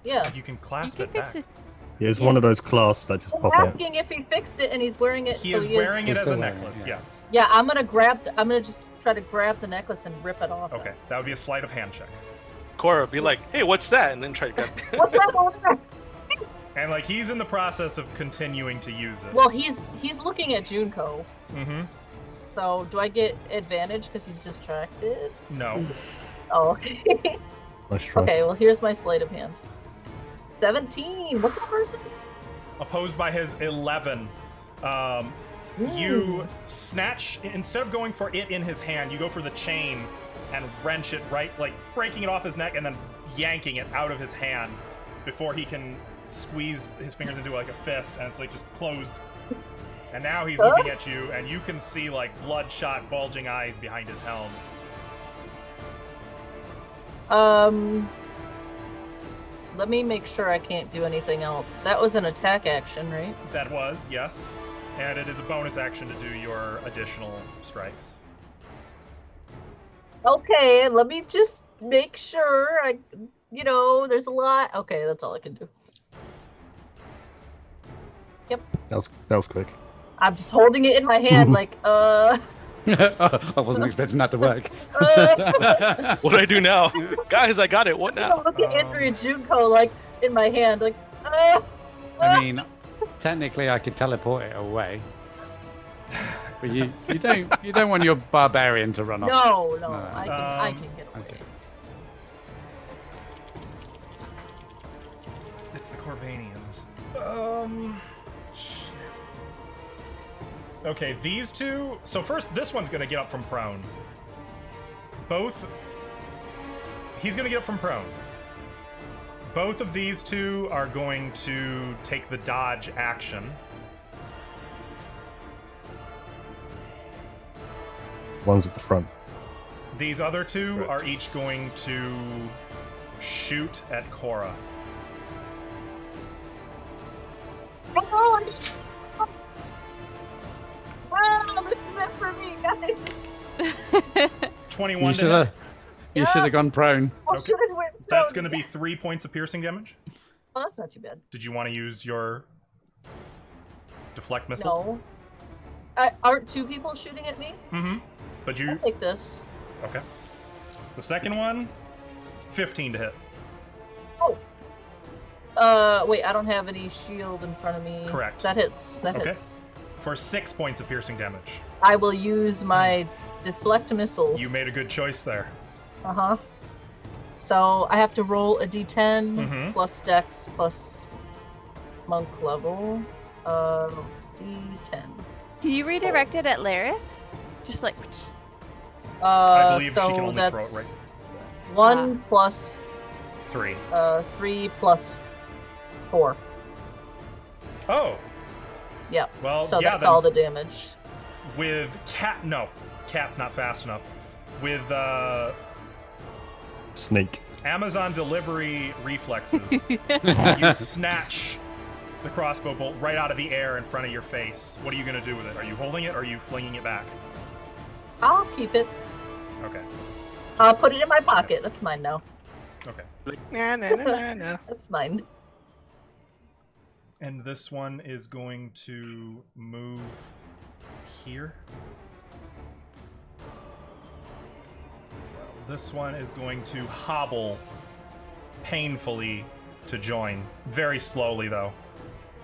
Yeah. You can You clasp can it fix back. it. Yeah, it's Yeah. one of those clasps that just I'm pop out. asking if he fixed it and he's wearing it. He so is wearing it He's as a still wearing it, necklace, yeah. yes. Yeah, I'm gonna just try to grab the necklace and rip it off. Okay, that would be a sleight of hand check. Cora, be like, hey, what's that? And then try to grab What's that over there? And like he's in the process of continuing to use it. Well, he's looking at Junko. Mm-hmm. So do I get advantage because he's distracted? No. Oh, okay. Nice try. Okay, well here's my sleight of hand. 17. What's the versus? Opposed by his 11. You snatch, instead of going for it in his hand, you go for the chain and wrench it right, like breaking it off his neck and then yanking it out of his hand before he can squeeze his fingers into like a fist, and it's like just close. And now he's looking at you, and you can see like bloodshot, bulging eyes behind his helm. Let me make sure I can't do anything else. That was an attack action, right? That was, yes. And it is a bonus action to do your additional strikes. Okay, let me just make sure. There's a lot. Okay, that's all I can do. That was quick. I'm just holding it in my hand, like, I wasn't expecting that to work. What do I do now? Guys, I got it. What now? Look at Andrew and Junko, like, in my hand, like, I mean, technically, I could teleport it away, but you don't want your barbarian to run off. no, No. I can get away. Okay. It's the Corvanians. Okay, these two. So first, this one's gonna get up from prone. He's gonna get up from prone. Both of these two are going to take the dodge action. One's at the front. These other two Right. are each going to shoot at Cora. Wow, this is it for me, guys. 21 You to should hit. have. You should have gone prone. Well, Okay. should I win? That's going to be 3 points of piercing damage. Well, that's not too bad. Did you want to use your deflect missiles? No. Aren't two people shooting at me? Mm-hmm. But I'll you... take this. Okay. The second one, 15 to hit. Wait, I don't have any shield in front of me. Correct. That hits. That Okay. hits. For 6 points of piercing damage. I will use my deflect missiles. You made a good choice there. Uh-huh. So I have to roll a d10 Mhm. plus dex plus monk level. D10. Can you redirect it at Lareth? Just like. I believe so she can only throw that's it right. 1 plus 3. 3 plus 4. Oh! Yep. Well, So yeah, that's then all the damage. with Cat... No, Cat's not fast enough. With Snake. Amazon delivery reflexes, you snatch the crossbow bolt right out of the air in front of your face. What are you going to do with it? Are you holding it or are you flinging it back? I'll keep it. Okay. I'll put it in my pocket. That's mine now. Okay. Like, nah. That's mine. And this one is going to move here. This one is going to hobble painfully to join. Very slowly, though.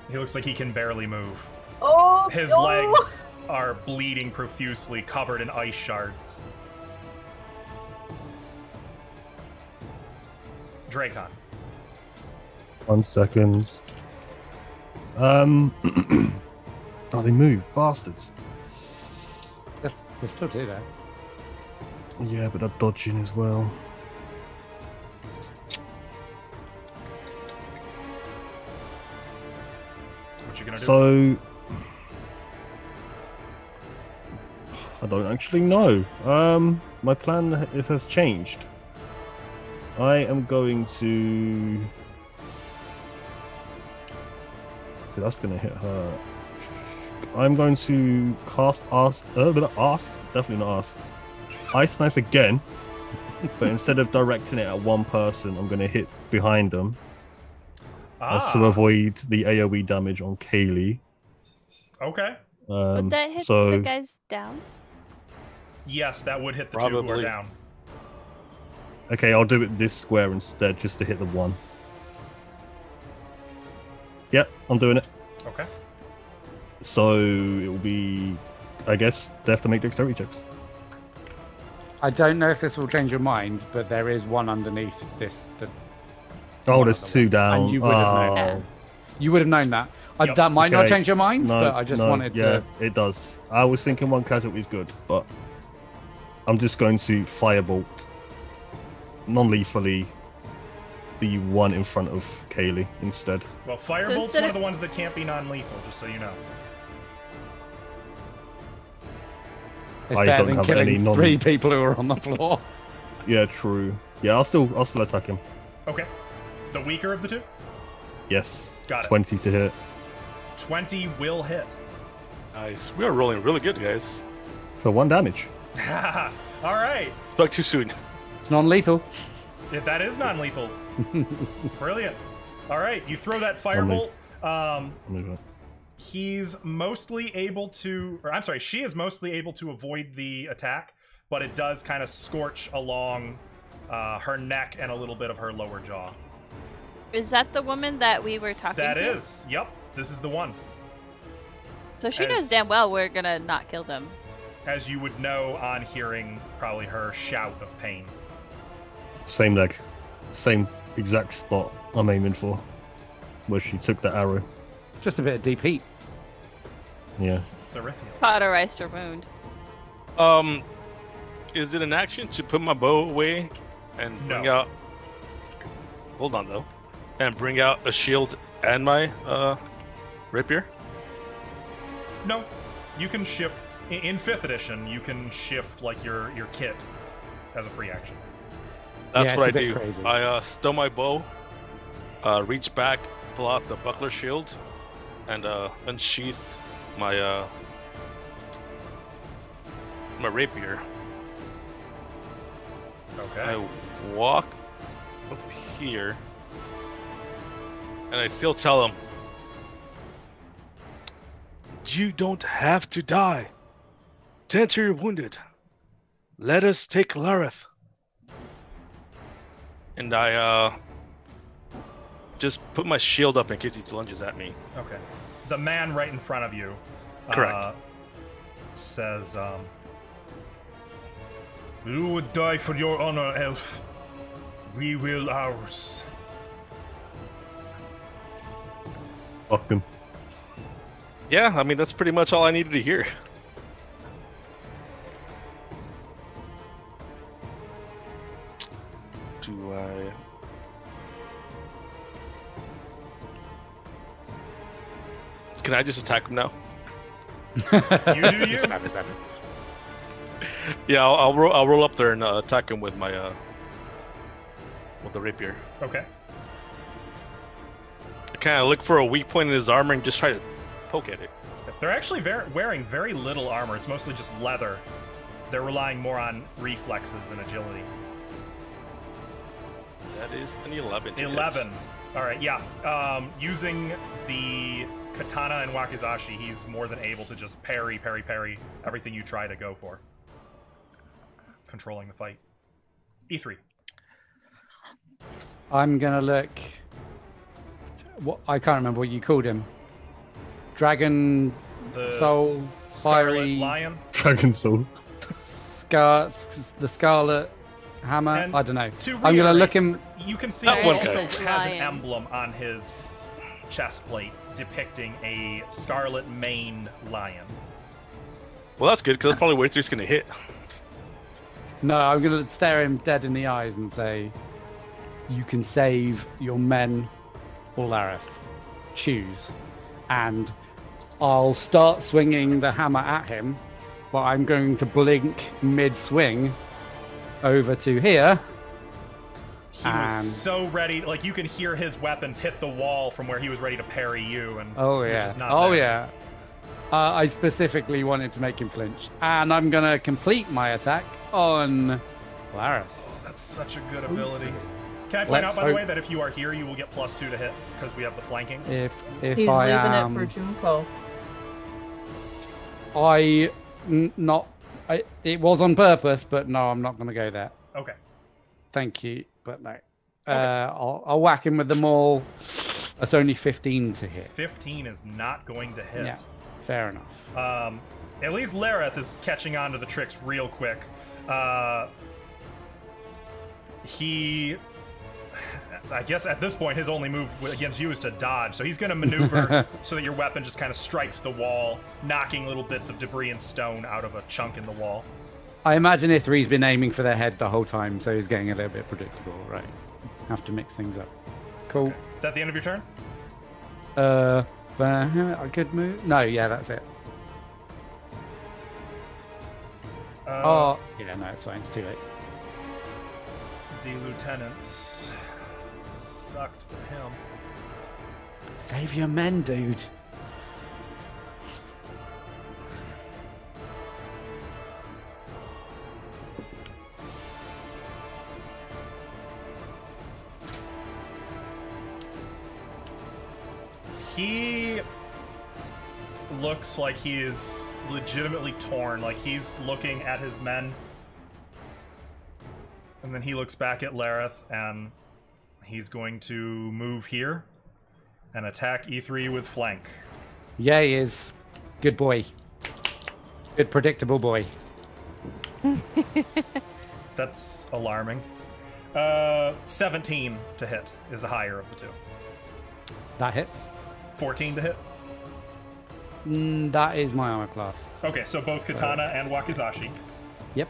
He looks like he can barely move. Oh, His no! legs are bleeding profusely, covered in ice shards. Dracon. 1 second. Oh, they move, bastards. They still do that. Yeah, but they're dodging as well. What you gonna do? So, I don't actually know. My plan it has changed. I am going to. So that's going to hit her. I'm going to cast definitely not Ask. Ice Knife again, but instead of directing it at one person, I'm going to hit behind them. As to avoid the AoE damage on Kaylee. Okay. Would that hit so, the guys down? Yes, that would hit the two who are Probably. down. Okay, I'll do it this square instead, just to hit the one. Yep, I'm doing it. Okay. So it will be, I guess, they have to make dexterity checks. I don't know if this will change your mind, but there is one underneath this. Oh, there's two down. And you would have known. Yeah. You would have known that. Yep. That might not Okay. change your mind, No, but I just no, wanted yeah, to. it does. I was thinking one casualty is good, but I'm just going to firebolt non-lethally the one in front of Kaylee instead. Well, Firebolt's instead one of of- the ones that can't be non-lethal, just so you know. It's I better don't than have killing any non- 3 people who are on the floor. Yeah, true. Yeah, I'll still attack him. Okay. The weaker of the two? Yes. Got it. 20 to hit. 20 will hit. Nice. We are rolling really good, guys. For 1 damage. All right. Spoke too soon. It's non-lethal. If that is non-lethal. Brilliant. All right, you throw that firebolt. He's mostly able to, or I'm sorry, she is mostly able to avoid the attack, but it does kind of scorch along her neck and a little bit of her lower jaw. Is that the woman that we were talking That to? is, yep, this is the one. So she knows As- damn well we're gonna not kill them. As you would know on hearing probably her shout of pain. Same leg. Same exact spot I'm aiming for. Where she took the arrow. Just a bit of deep heat. Yeah. It's Therithiel. Cauterized her wound. Is it an action to put my bow away and bring No. out? Hold on though, and bring out a shield and my rapier. No, you can shift in 5th edition. You can shift like your kit as a free action. That's Yeah, what I it's a bit do. crazy. I stow my bow, reach back, pull out the buckler shield, and unsheath my my rapier. Okay. I walk up here, and I still tell him, "You don't have to die. Tend to your wounded. Let us take Lareth." And I just put my shield up in case he lunges at me. Okay. The man right in front of you Correct. says, "You would die for your honor, elf. We will ours." Fuck him. Yeah, I mean that's pretty much all I needed to hear. Do I? Can I just attack him now? You do you. Yeah, I'll roll up there and attack him with my with the rapier. Okay. I kind of look for a weak point in his armor and just try to poke at it. They're actually wearing very little armor. It's mostly just leather. They're relying more on reflexes and agility. That is an 11. to hit. 11. All right, yeah. Using the katana and wakizashi, he's more than able to just parry everything you try to go for. Controlling the fight. E3. I'm gonna look. What I can't remember what you called him. Dragon The Soul, Scarlet Fiery Lion. Dragon Soul. the Scarlet Hammer. And I don't know. to I'm gonna reiterate, look him. You can see That he one also guy. has an Lion. emblem on his chest plate depicting a scarlet maned lion. Well, that's good because that's probably where he's going to hit. No, I'm gonna stare him dead in the eyes and say, "You can save your men or Lareth. Choose." And I'll start swinging the hammer at him, but I'm going to blink mid-swing over to here. He And- was so ready, like you can hear his weapons hit the wall from where he was ready to parry you. And Oh he was yeah. just not Oh there. yeah. I specifically wanted to make him flinch, and I'm gonna complete my attack on Lareth. That's such a good ability. Can I point Let's out, by the hope- way, that if you are here, you will get +2 to hit because we have the flanking. If He's I leaving am, it for Junko. it was on purpose, but no, I'm not gonna go there. Okay. Thank you, but no. I'll whack him with the maul. That's only 15 to hit. 15 is not going to hit. Yeah, fair enough. At least Lareth is catching on to the tricks real quick. I guess at this point, his only move against you is to dodge. So he's going to maneuver so that your weapon just kind of strikes the wall, knocking little bits of debris and stone out of a chunk in the wall. I imagine Ithri's been aiming for their head the whole time, so he's getting a little bit predictable, right? Have to mix things up. Cool. Is that the end of your turn? I could move. No, yeah, that's it. Oh, yeah, no, it's fine. It's too late. The lieutenant sucks for him. Save your men, dude. He looks like he is legitimately torn. Like he's looking at his men. And then he looks back at Lareth and he's going to move here and attack E3 with flank. Yeah, he is. Good boy. Good, predictable boy. That's alarming. 17 to hit is the higher of the two. That hits. 14 to hit. That is my armor class. Okay, so both katana and wakizashi. Yep.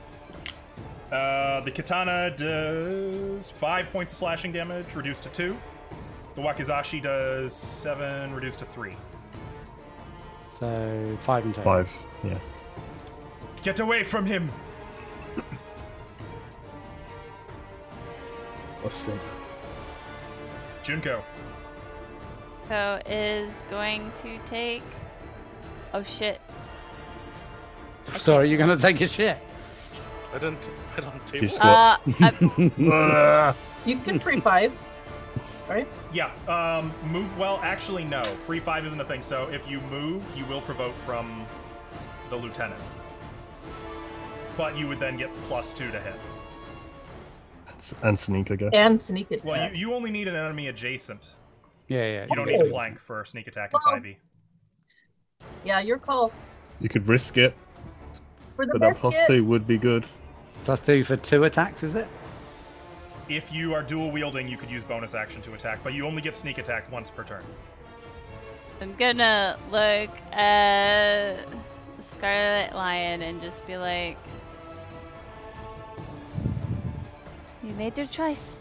The katana does 5 points of slashing damage, reduced to 2. The wakizashi does 7, reduced to 3. So 5 in total. 5, yeah. Get away from him! Let's see. Junko. So is going to take. Oh shit. Sorry, you're gonna take a shit. I don't She table. squats. You can free 5, right? Yeah, move well. Actually, no. Free 5 isn't a thing, so if you move, you will provoke from the lieutenant. But you would then get +2 to hit. And sneak, I guess. And sneak attack. Well, you only need an enemy adjacent. Yeah. You don't need to flank for sneak attack in 5e. Yeah, your call. You could risk it, For the but that biscuit. +2 would be good. +2 for 2 attacks, is it? If you are dual wielding, you could use bonus action to attack, but you only get sneak attack once per turn. I'm gonna look at the Scarlet Lion and just be like, you made your choice.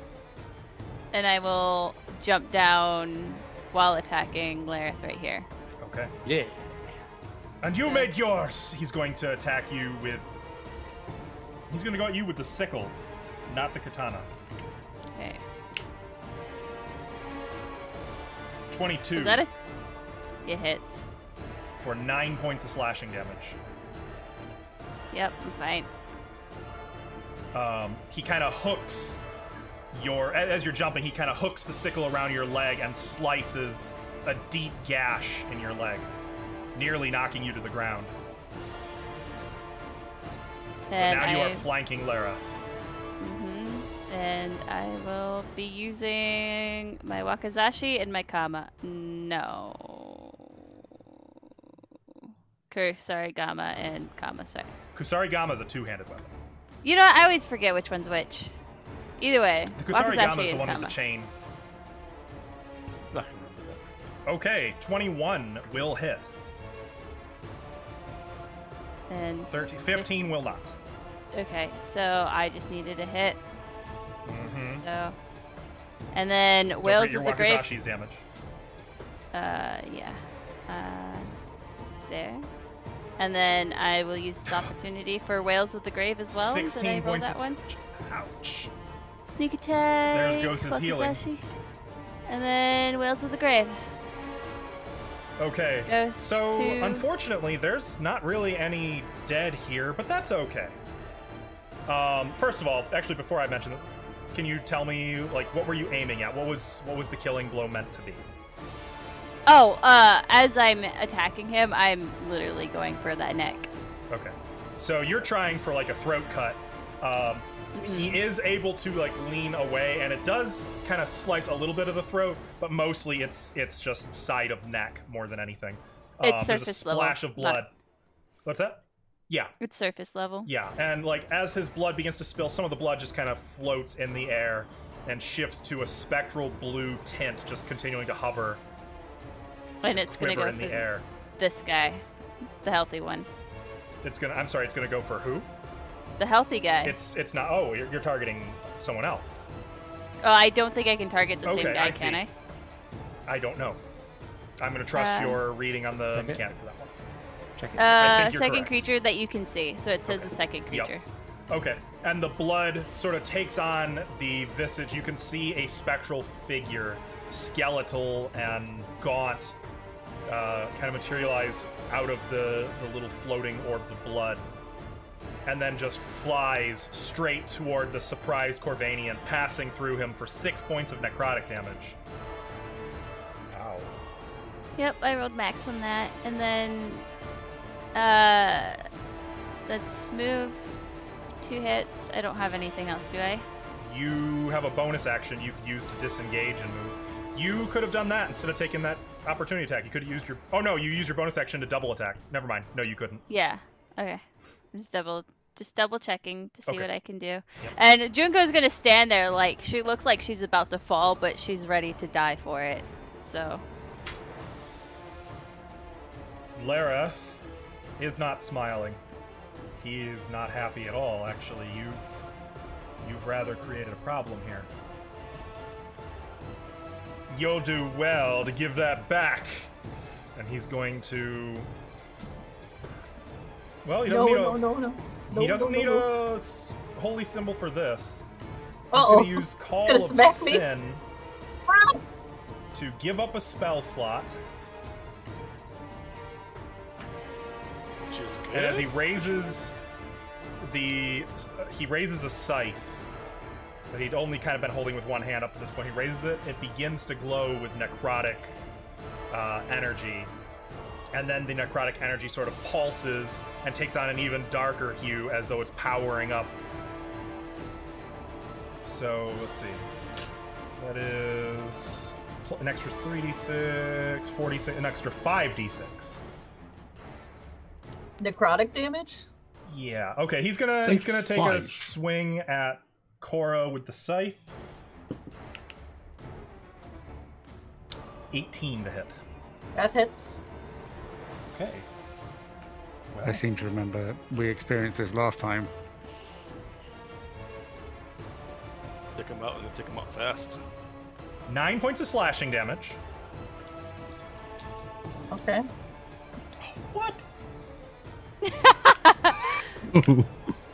And I will jump down while attacking Lareth right here. Okay. Yeah. And you made yours! He's going to attack you with... He's going to go at you with the sickle, not the katana. Okay. 22 Is that it hits. for 9 points of slashing damage. Yep, I'm fine. He kind of hooks your... As you're jumping, he kind of hooks the sickle around your leg and slices a deep gash in your leg, nearly knocking you to the ground. And Now you are flanking Lara. And I will be using my Wakizashi and my Kama. No. Kusarigama and Kama, sorry. Kusarigama is a two-handed weapon. You know what? I always forget which one's which. Either way, The Kusarigama Wakizashi is the and one Kama. with the chain. I remember that. Okay, 21 will hit. And 15 will not. okay, so I just needed a hit. Mm-hmm. So, and then Whales your of the Grave. Wakizashi's damage. Yeah. There. And then I will use this opportunity for Whales of the Grave as well. 16 Did I roll points that of one? Ouch. Sneak attack. There goes his healing. Wakizashi. And then Whales of the Grave. Okay. Goes So, to- unfortunately, there's not really any dead here, but that's okay. First of all, actually, before I mention it, can you tell me, like, what were you aiming at? What was the killing blow meant to be? Oh, as I'm attacking him, I'm literally going for that neck. Okay. So you're trying for, like, a throat cut. He is able to, like, lean away, and it does kind of slice a little bit of the throat, but mostly it's just side of neck more than anything. It's There's a surface level, splash of blood. What's that? Yeah. It's surface level. Yeah, and like as his blood begins to spill, some of the blood just kind of floats in the air and shifts to a spectral blue tint, just continuing to hover, And it's gonna quiver go in the for air. this guy, the healthy one. It's gonna. I'm sorry. It's gonna go for who? The healthy guy. It's not. Oh, you're targeting someone else. Oh, I don't think I can target the Okay, same guy, I can see. I? I don't know. I'm gonna trust your reading on the Okay. mechanic for that one. Check it. I think you're Second correct. creature that you can see. So it says Okay. the second Yep. creature. Okay, and the blood sort of takes on the visage. You can see a spectral figure, skeletal and gaunt, kind of materialize out of the little floating orbs of blood, and then just flies straight toward the surprised Corvanian, passing through him for 6 points of necrotic damage. Ow. Yep, I rolled max on that. And then, let's move 2 hits. I don't have anything else, do I? You have a bonus action you could use to disengage and move. You could have done that instead of taking that opportunity attack. You could have used your... Oh, no, you used your bonus action to double attack. Never mind. No, you couldn't. Yeah. Okay. Just double checking to see Okay. what I can do. And Junko's gonna stand there like she looks like she's about to fall, but she's ready to die for it. So Lareth is not smiling. He is not happy at all, actually. You've rather created a problem here. You'll do well to give that back. And he's going to... Well, he doesn't need he doesn't need a holy symbol for this. He's going to use Call of Sin to give up a spell slot. And as he raises a scythe that he'd only kind of been holding with one hand up to this point. He raises it, it begins to glow with necrotic energy. And then the necrotic energy sort of pulses and takes on an even darker hue as though it's powering up. So, let's see. That is an extra 3d6, 4d6, an extra 5d6. Necrotic damage? Yeah. Okay, he's gonna take a swing at Cora with the scythe. 18 to hit. That hits. Okay. Well, I seem to remember we experienced this last time. Take him out and then take him out fast. 9 points of slashing damage. Okay. What?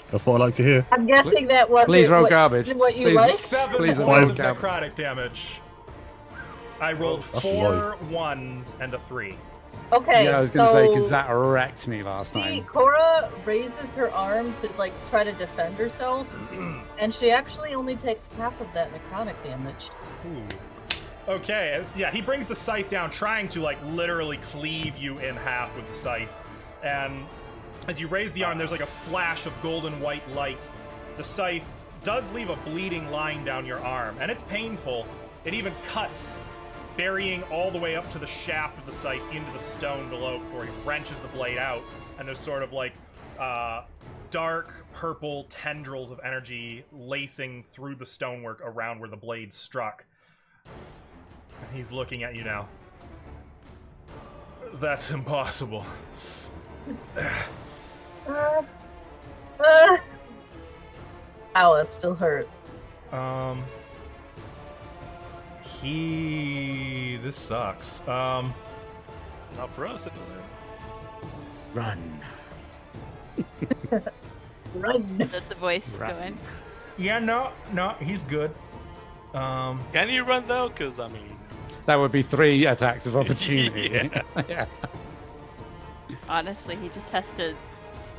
That's what I like to hear. I'm guessing that what Please roll garbage. What you Please. like? 7 Please points of roll necrotic damage. I rolled That's 4 1s and a 3. Okay. Yeah, I was going to say, because that wrecked me last See, time. Cora raises her arm to like try to defend herself, and she actually only takes half of that necrotic damage. Ooh. Okay, yeah, he brings the scythe down, trying to like literally cleave you in half with the scythe. And as you raise the arm, there's like a flash of golden white light. The scythe does leave a bleeding line down your arm, and it's painful. It even cuts, burying all the way up to the shaft of the scythe into the stone below before he wrenches the blade out. And there's sort of like dark purple tendrils of energy lacing through the stonework around where the blade struck. And he's looking at you now. That's impossible. Ow, that still hurt. This sucks. Not for us, anyway. Run. Run. Let the voice going. Yeah, no, he's good. Can you run though? Because I mean, That would be 3 attacks of opportunity. Yeah. Honestly, he just has to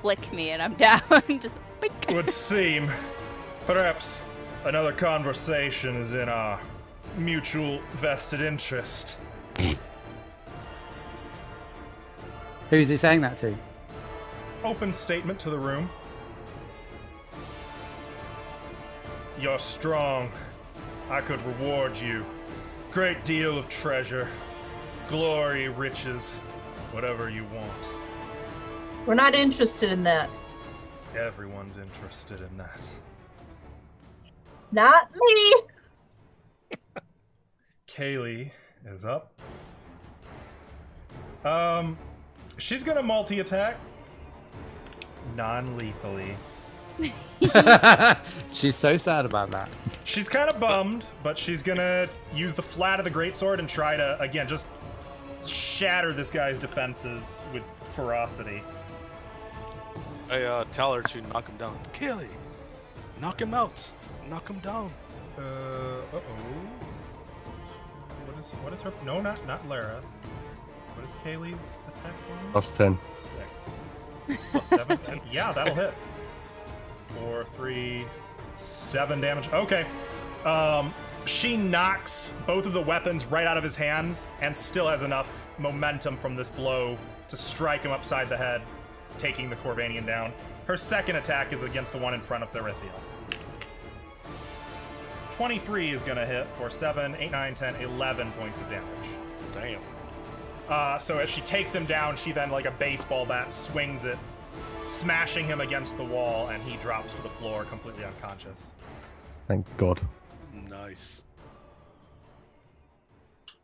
flick me and I'm down. Just bink. Would seem. Perhaps another conversation is in our mutual vested interest. Who's he saying that to? Open statement to the room. You're strong. I could reward you. Great deal of treasure. Glory, riches, whatever you want. We're not interested in that. Everyone's interested in that. Not me. Kaylee is up. She's gonna multi-attack. Non-lethally. She's so sad about that. She's kind of bummed, but she's gonna use the flat of the greatsword and try to, again, just shatter this guy's defenses with ferocity. I tell her to knock him down. Kaylee, knock him out. Knock him down. Uh-oh. What is her... No, not Lara. What is Kaylee's attack one? Plus 10. 6. 7, 10. Yeah, that'll hit. 4, 3, 7 damage. Okay. She knocks both of the weapons right out of his hands and still has enough momentum from this blow to strike him upside the head, taking the Corvanian down. Her second attack is against the one in front of Therithiel. 23 is going to hit for 7, 8, 9, 10, 11 points of damage. Damn. So as she takes him down, she then, like a baseball bat, swings it, smashing him against the wall, and he drops to the floor completely unconscious. Thank God. Nice.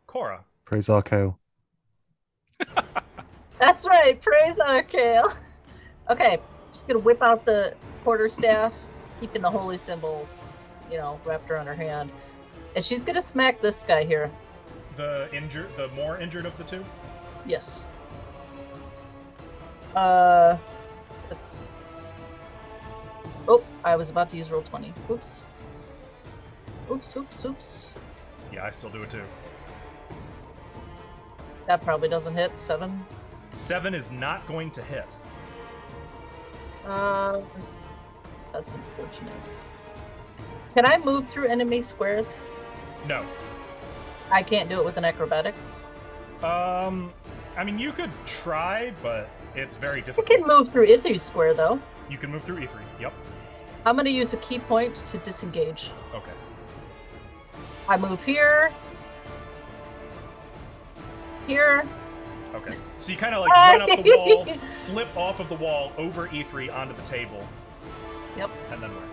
Cora. Praise Archael. That's right. Praise Arcale. Okay, just gonna whip out the quarterstaff, keeping the holy symbol, wrapped around her hand, and she's gonna smack this guy here. The more injured of the two? Yes. That's. Oh, I was about to use roll 20. Oops. Oops. Yeah, I still do it too. That probably doesn't hit. 7. 7 is not going to hit. That's unfortunate. Can I move through enemy squares? No. I can't do it with an acrobatics. I mean, you could try, but it's very I difficult. can move through Ithri's square, though. You can move through E3. Yep. I'm going to use a key point to disengage. Okay. I move here. Here. Okay. So you kind of like run up the wall, flip off of the wall over E3 onto the table. Yep. And then where?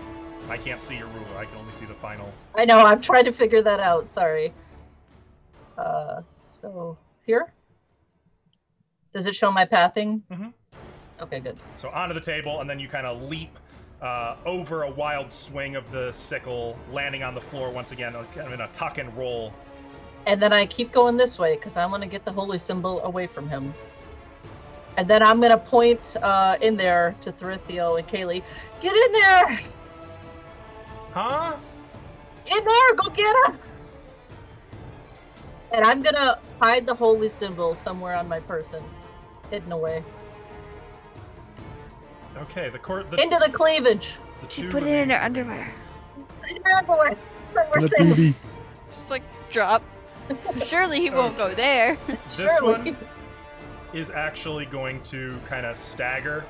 I can't see your ruler. I can only see the final. I know. I'm trying to figure that out. Sorry. So here. Does it show my pathing? Mm-hmm. Okay, good. So onto the table, and then you kind of leap over a wild swing of the sickle, landing on the floor once again, kind of in a tuck and roll. And then I keep going this way because I want to get the holy symbol away from him. And then I'm going to point in there to Thrithiel and Kaylee. Get in there! Huh? In there! Go get him! And I'm going to hide the holy symbol somewhere on my person. Hidden away. Okay, Into the cleavage! She put it in her underwear. In her underwear! Somewhere The safe. booty. Just like drop. Surely he won't go there. This Surely. one is actually going to kind of stagger.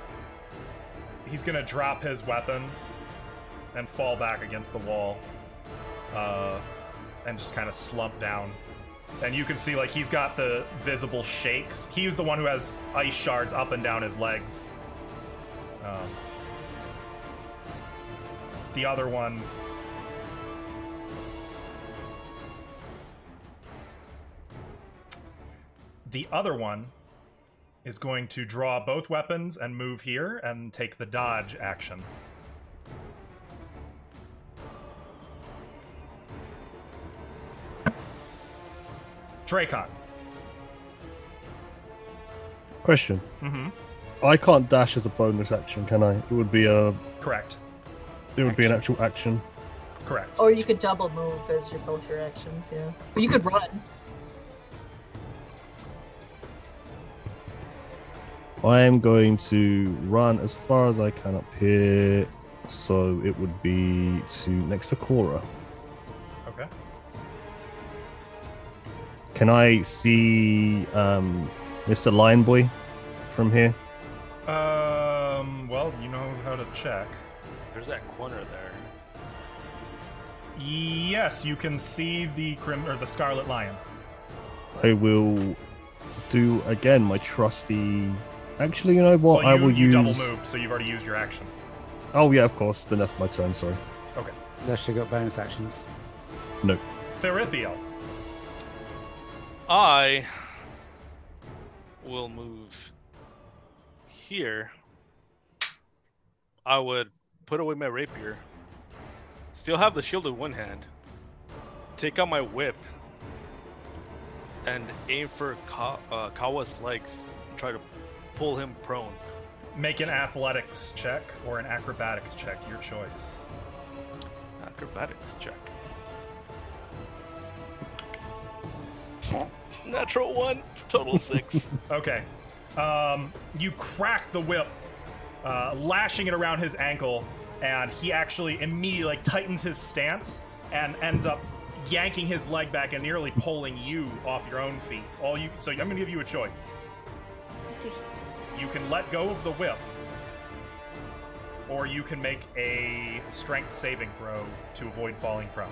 He's going to drop his weapons and fall back against the wall. And just kind of slump down. And you can see, like, he's got the visible shakes. He's the one who has ice shards up and down his legs. The other one... The other one is going to draw both weapons and move here and take the dodge action. Dracon. Question. Mm-hmm. I can't dash as a bonus action, can I? It would be a. Correct. It would be an actual action. Correct. Or you could double move as both your actions, yeah. Or you could run. I am going to run as far as I can up here, so it would be to next to Cora. Okay. Can I see Mr. Lion Boy from here? Well, you know how to check. There's that corner there. Yes, you can see the the Scarlet Lion. I will do again my trusty. Actually, you know what? Well, I will you use. double moved, so you've already used your action. Oh yeah, of course. Then that's my turn. Sorry. Okay. Unless you got bonus actions. No. Therithiel. I will move here. I would put away my rapier. Still have the shield in one hand. Take out my whip. And aim for Kawa's legs. And try to pull him prone. Make an athletics check or an acrobatics check, your choice. Acrobatics check. Natural 1, total 6. Okay. You crack the whip, lashing it around his ankle, and he actually immediately tightens his stance and ends up yanking his leg back and nearly pulling you off your own feet. So I'm going to give you a choice. You can let go of the whip, or you can make a strength saving throw to avoid falling prone.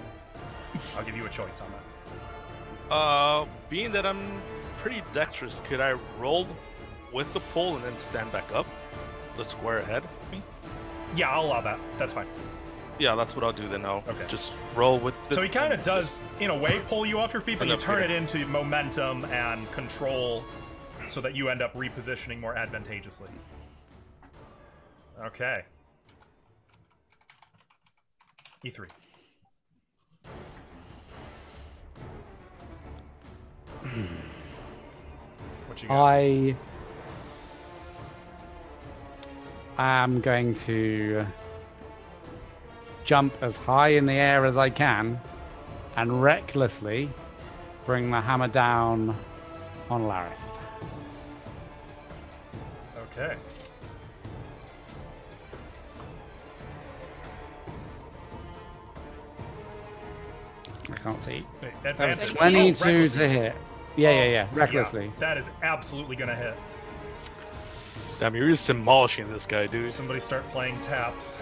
I'll give you a choice on that. Being that I'm pretty dexterous, could I roll with the pull and then stand back up? The square ahead of me? Yeah, I'll allow that. That's fine. Yeah, that's what I'll do then. I'll Okay. just roll with the... So he kind of does, in a way, pull you off your feet, but you Enough turn here. it into momentum and control so that you end up repositioning more advantageously. Okay. E3. What you got? I am going to jump as high in the air as I can and recklessly bring the hammer down on Larry. Okay. I can't see. Wait, That was advantage. 22 recklessly. to hit. Yeah. Recklessly. Yeah, that is absolutely gonna hit. Damn, you're just demolishing this guy, dude. Somebody start playing taps.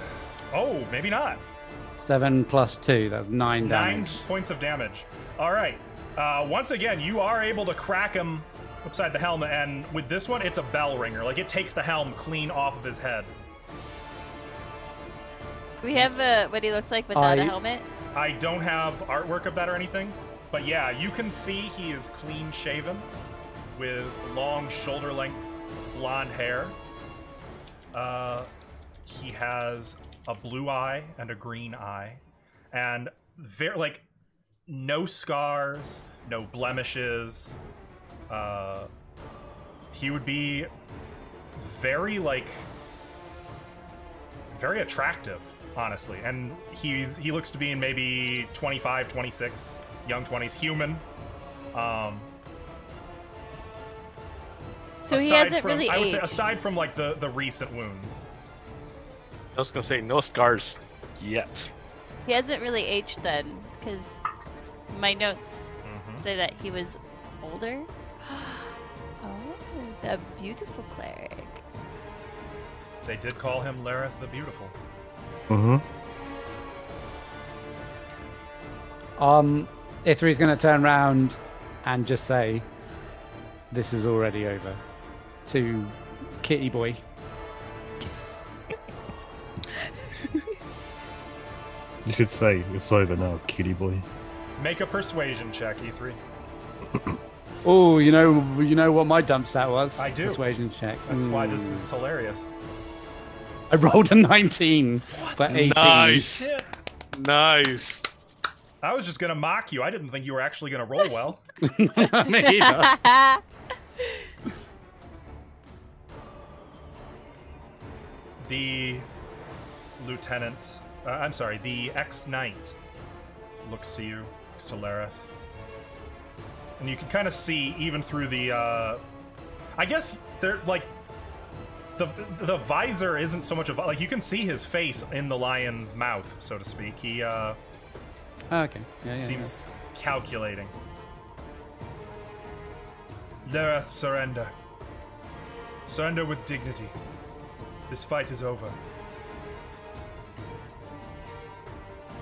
Oh, maybe not. 7 plus 2. That's 9 damage. 9 points of damage. All right. Once again, you are able to crack him upside the helmet, and with this one, it's a bell ringer. Like, it takes the helm clean off of his head. We have what he looks like without a helmet. I don't have artwork of that or anything, but yeah, you can see he is clean shaven with long shoulder-length blonde hair. He has a blue eye and a green eye, and no scars, no blemishes. He would be very attractive, honestly, and he looks to be in maybe 25, 26, young 20s, human. So he hasn't really I would say aged. aside from like the recent wounds. I was gonna say no scars yet. He hasn't really aged then, because my notes say that he was older. Oh, the beautiful cleric. They did call him Lareth the Beautiful. Ithri's going to turn around and just say, "This is already over," to Kitty Boy. You could say it's over now, cutie boy. Make a persuasion check, E3. Oh, you know what my dump stat was? I do. Persuasion check. That's why this is hilarious. I rolled a 19 for 18. Nice. Shit. Nice. I was just gonna mock you. I didn't think you were actually gonna roll well. Me either. The lieutenant, the ex-knight looks to you, looks to Lareth. And you can kind of see, even through the, I guess, they're, like, the visor isn't so much of, like, you can see his face in the lion's mouth, so to speak. He, Okay. Yeah, seems calculating. Lareth, surrender. Surrender with dignity. This fight is over.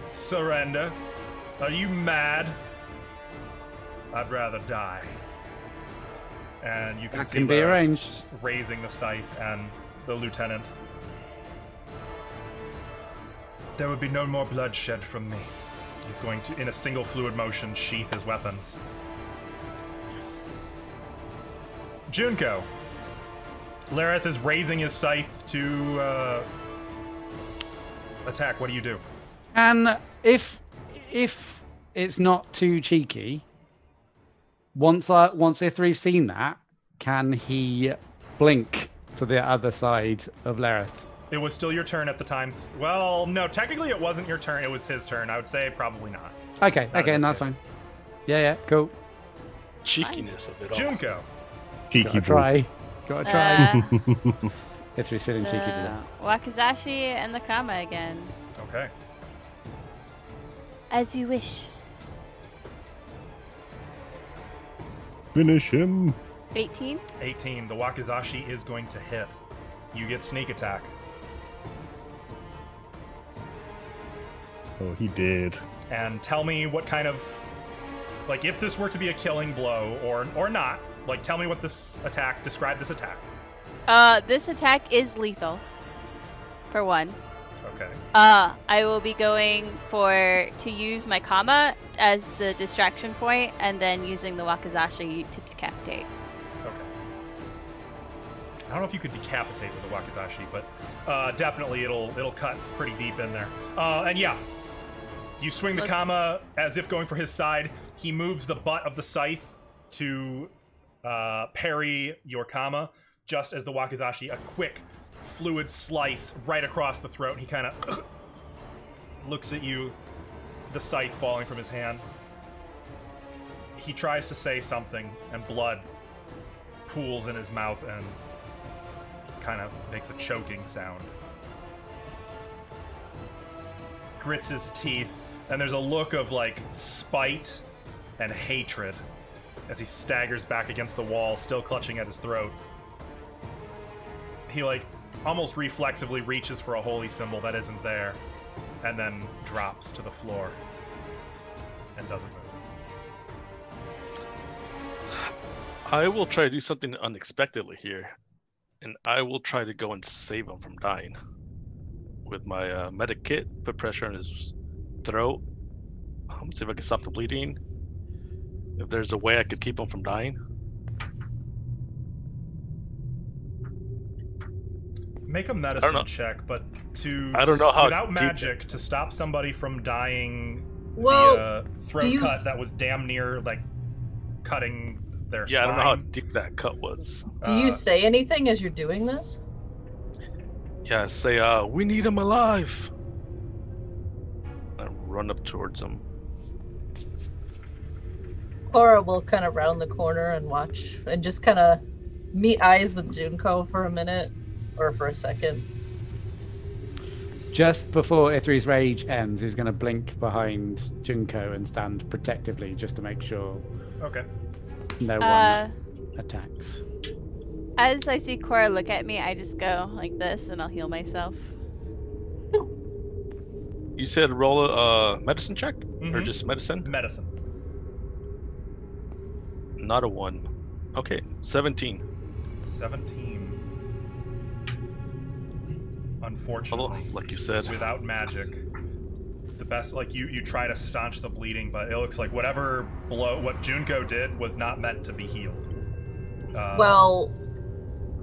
Surrender? Are you mad? I'd rather die. And you can That see can be Lareth arranged. raising the scythe and the lieutenant. There would be no more bloodshed from me. He's going to, in a single fluid motion, sheath his weapons. Junko. Lareth is raising his scythe to attack. What do you do? And if it's not too cheeky, once Ithri's seen that, can he blink to the other side of Lareth? It was still your turn at the time. Well, no, technically it wasn't your turn. It was his turn. I would say probably not. Okay, Not in this that's case. fine. Yeah, cool. Cheekiness of it all. Junko. Cheeky Gotta boy. Gotta try. boy. Ithri's feeling cheeky today. Wakazashi and the Kama again. Okay. As you wish. Finish him. 18? 18. The Wakizashi is going to hit. You get sneak attack. Oh, he did. And tell me what kind of, like, if this were to be a killing blow or not, like, tell me what this attack, describe this attack. This attack is lethal. For one. Okay. I will be going to use my Kama as the distraction point and then using the Wakazashi to decapitate. Okay. I don't know if you could decapitate with a wakizashi, but definitely it'll cut pretty deep in there. And yeah, you swing the kama as if going for his side. He moves the butt of the scythe to parry your kama, just as the wakizashi, a quick fluid slice right across the throat. He kind of looks at you, the scythe falling from his hand. He tries to say something, and blood pools in his mouth and kind of makes a choking sound. Grits his teeth, and there's a look of like spite and hatred as he staggers back against the wall, still clutching at his throat. He like almost reflexively reaches for a holy symbol that isn't there, and then drops to the floor and doesn't move. I will try to do something unexpectedly here, and I will try to go and save him from dying. With my medic kit, put pressure on his throat. See if I can stop the bleeding. If there's a way I could keep him from dying. Make a medicine check, but I don't know how without magic to stop somebody from dying Well, via throat cut that was damn near like cutting their spine. I don't know how deep that cut was. Do you say anything as you're doing this? Yeah, say, we need him alive. I run up towards him. Cora will kind of round the corner and watch, and just kind of meet eyes with Junko for a minute, or for a second. Just before Ithri's rage ends, he's going to blink behind Junko and stand protectively just to make sure no one attacks. As I see Cora look at me, I just go like this and I'll heal myself. You said roll a medicine check? Or just medicine? Medicine. Not a 1. Okay, 17. 17. Unfortunately, like you said, without magic, the best, like you try to staunch the bleeding, but it looks like whatever what Junko did was not meant to be healed. Well,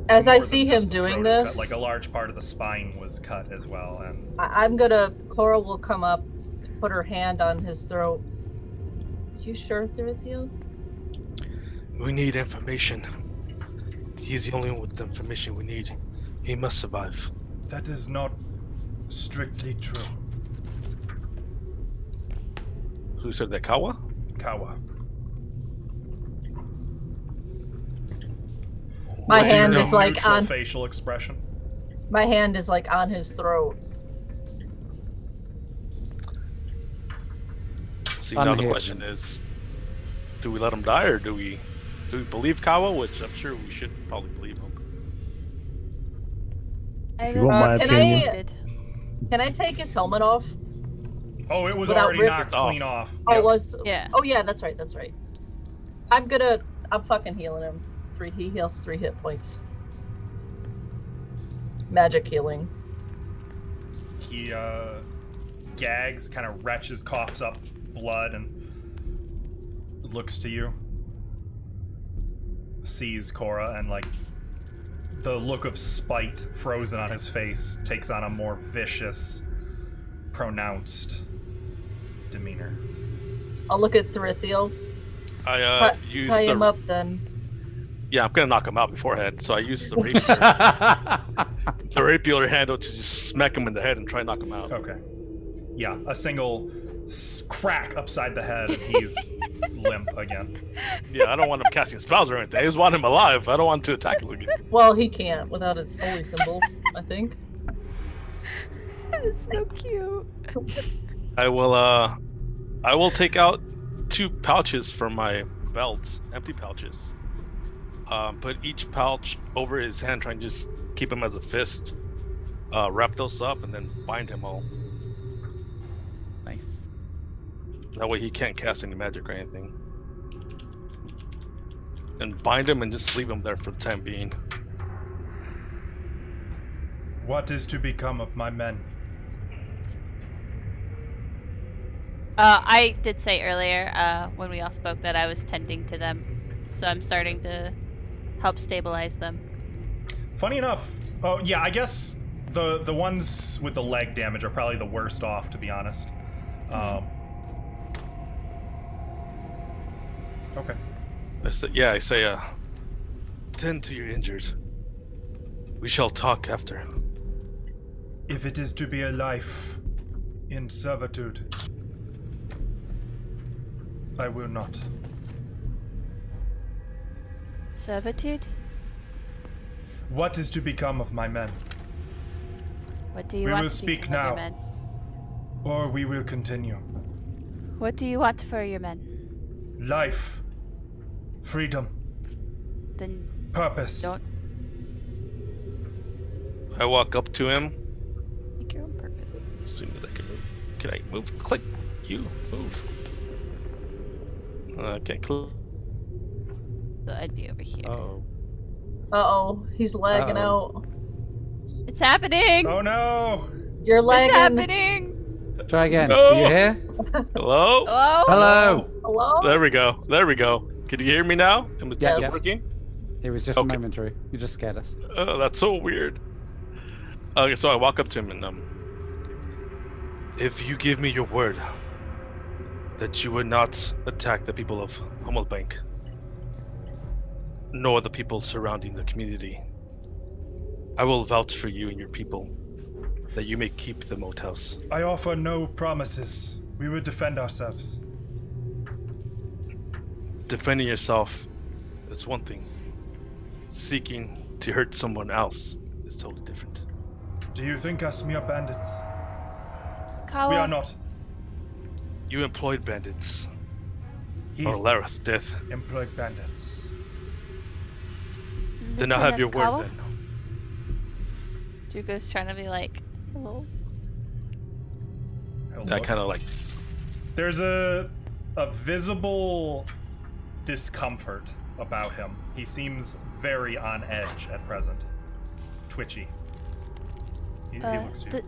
as I see him doing this, cut, like a large part of the spine was cut as well, and Cora will come up, put her hand on his throat. You sure, Thirithiel? We need information. He's the only one with the information we need. He must survive. That is not strictly true. Who said that? Kawa? Kawa. My hand is like on facial expression. My hand is like on his throat. See, now the question is, do we let him die, or do we believe Kawa? Which I'm sure we should probably believe him. If you want my opinion. Can I take his helmet off? Oh, it was already knocked clean off. Oh, it was? Yeah. Oh, yeah, that's right, that's right. I'm fucking healing him. He heals 3 hit points. Magic healing. He gags, kind of retches, coughs up blood, and looks to you. Sees Cora, and like the look of spite frozen on his face takes on a more vicious, pronounced demeanor. I'll look at Thirithiel. I use tie him up then. Yeah, I'm gonna knock him out beforehand, so I use the rapier, the rapier handle to just smack him in the head and try and knock him out. Okay. Yeah, a single crack upside the head, and he's limp again. Yeah, I don't want him casting spells or anything. I just want him alive. I don't want him to attack us again. Well, he can't without his holy symbol, I think. That's so cute. I will take out 2 pouches from my belt, empty pouches. Put each pouch over his hand, trying to just keep him as a fist. Wrap those up and then bind him all. Nice. That way he can't cast any magic or anything. And bind him and just leave him there for the time being. What is to become of my men? I did say earlier, when we all spoke, that I was tending to them. So I'm starting to help stabilize them. Funny enough, oh yeah, I guess the ones with the leg damage are probably the worst off, to be honest. Okay. I say, tend to your injuries. We shall talk after. If it is to be a life in servitude, I will not. Servitude? What is to become of my men? What do you We want will to speak become of your now. men? Or we will continue. What do you want for your men? Life. Freedom. Then Purpose. don't I walk up to him make your own purpose. as soon as I can move. Can I move? Click. You move. Okay. So I'd be over here. Oh. Uh-oh, he's lagging Uh-oh. out. It's happening! Oh no! You're It's lagging. happening! Try again. No. Are you here? Hello? Hello? Hello. Hello? There we go. There we go. Can you hear me now? Am I Yes. still working? It was just Okay. momentary. You just scared us. Oh, that's so weird. Okay, so I walk up to him and if you give me your word that you would not attack the people of Hummelbank, nor the people surrounding the community, I will vouch for you and your people that you may keep the moat house. I offer no promises. We will defend ourselves. Defending yourself is one thing. Seeking to hurt someone else is totally different. Do you think us mere bandits? Kawa, We are not. You employed bandits. He Or Lareth, death. employed bandits. Then I'll have your word Kawa? then. Jugo's trying to be like, hello? I kind of like, There's a visible discomfort about him. He seems very on edge at present. Twitchy. He looks to you.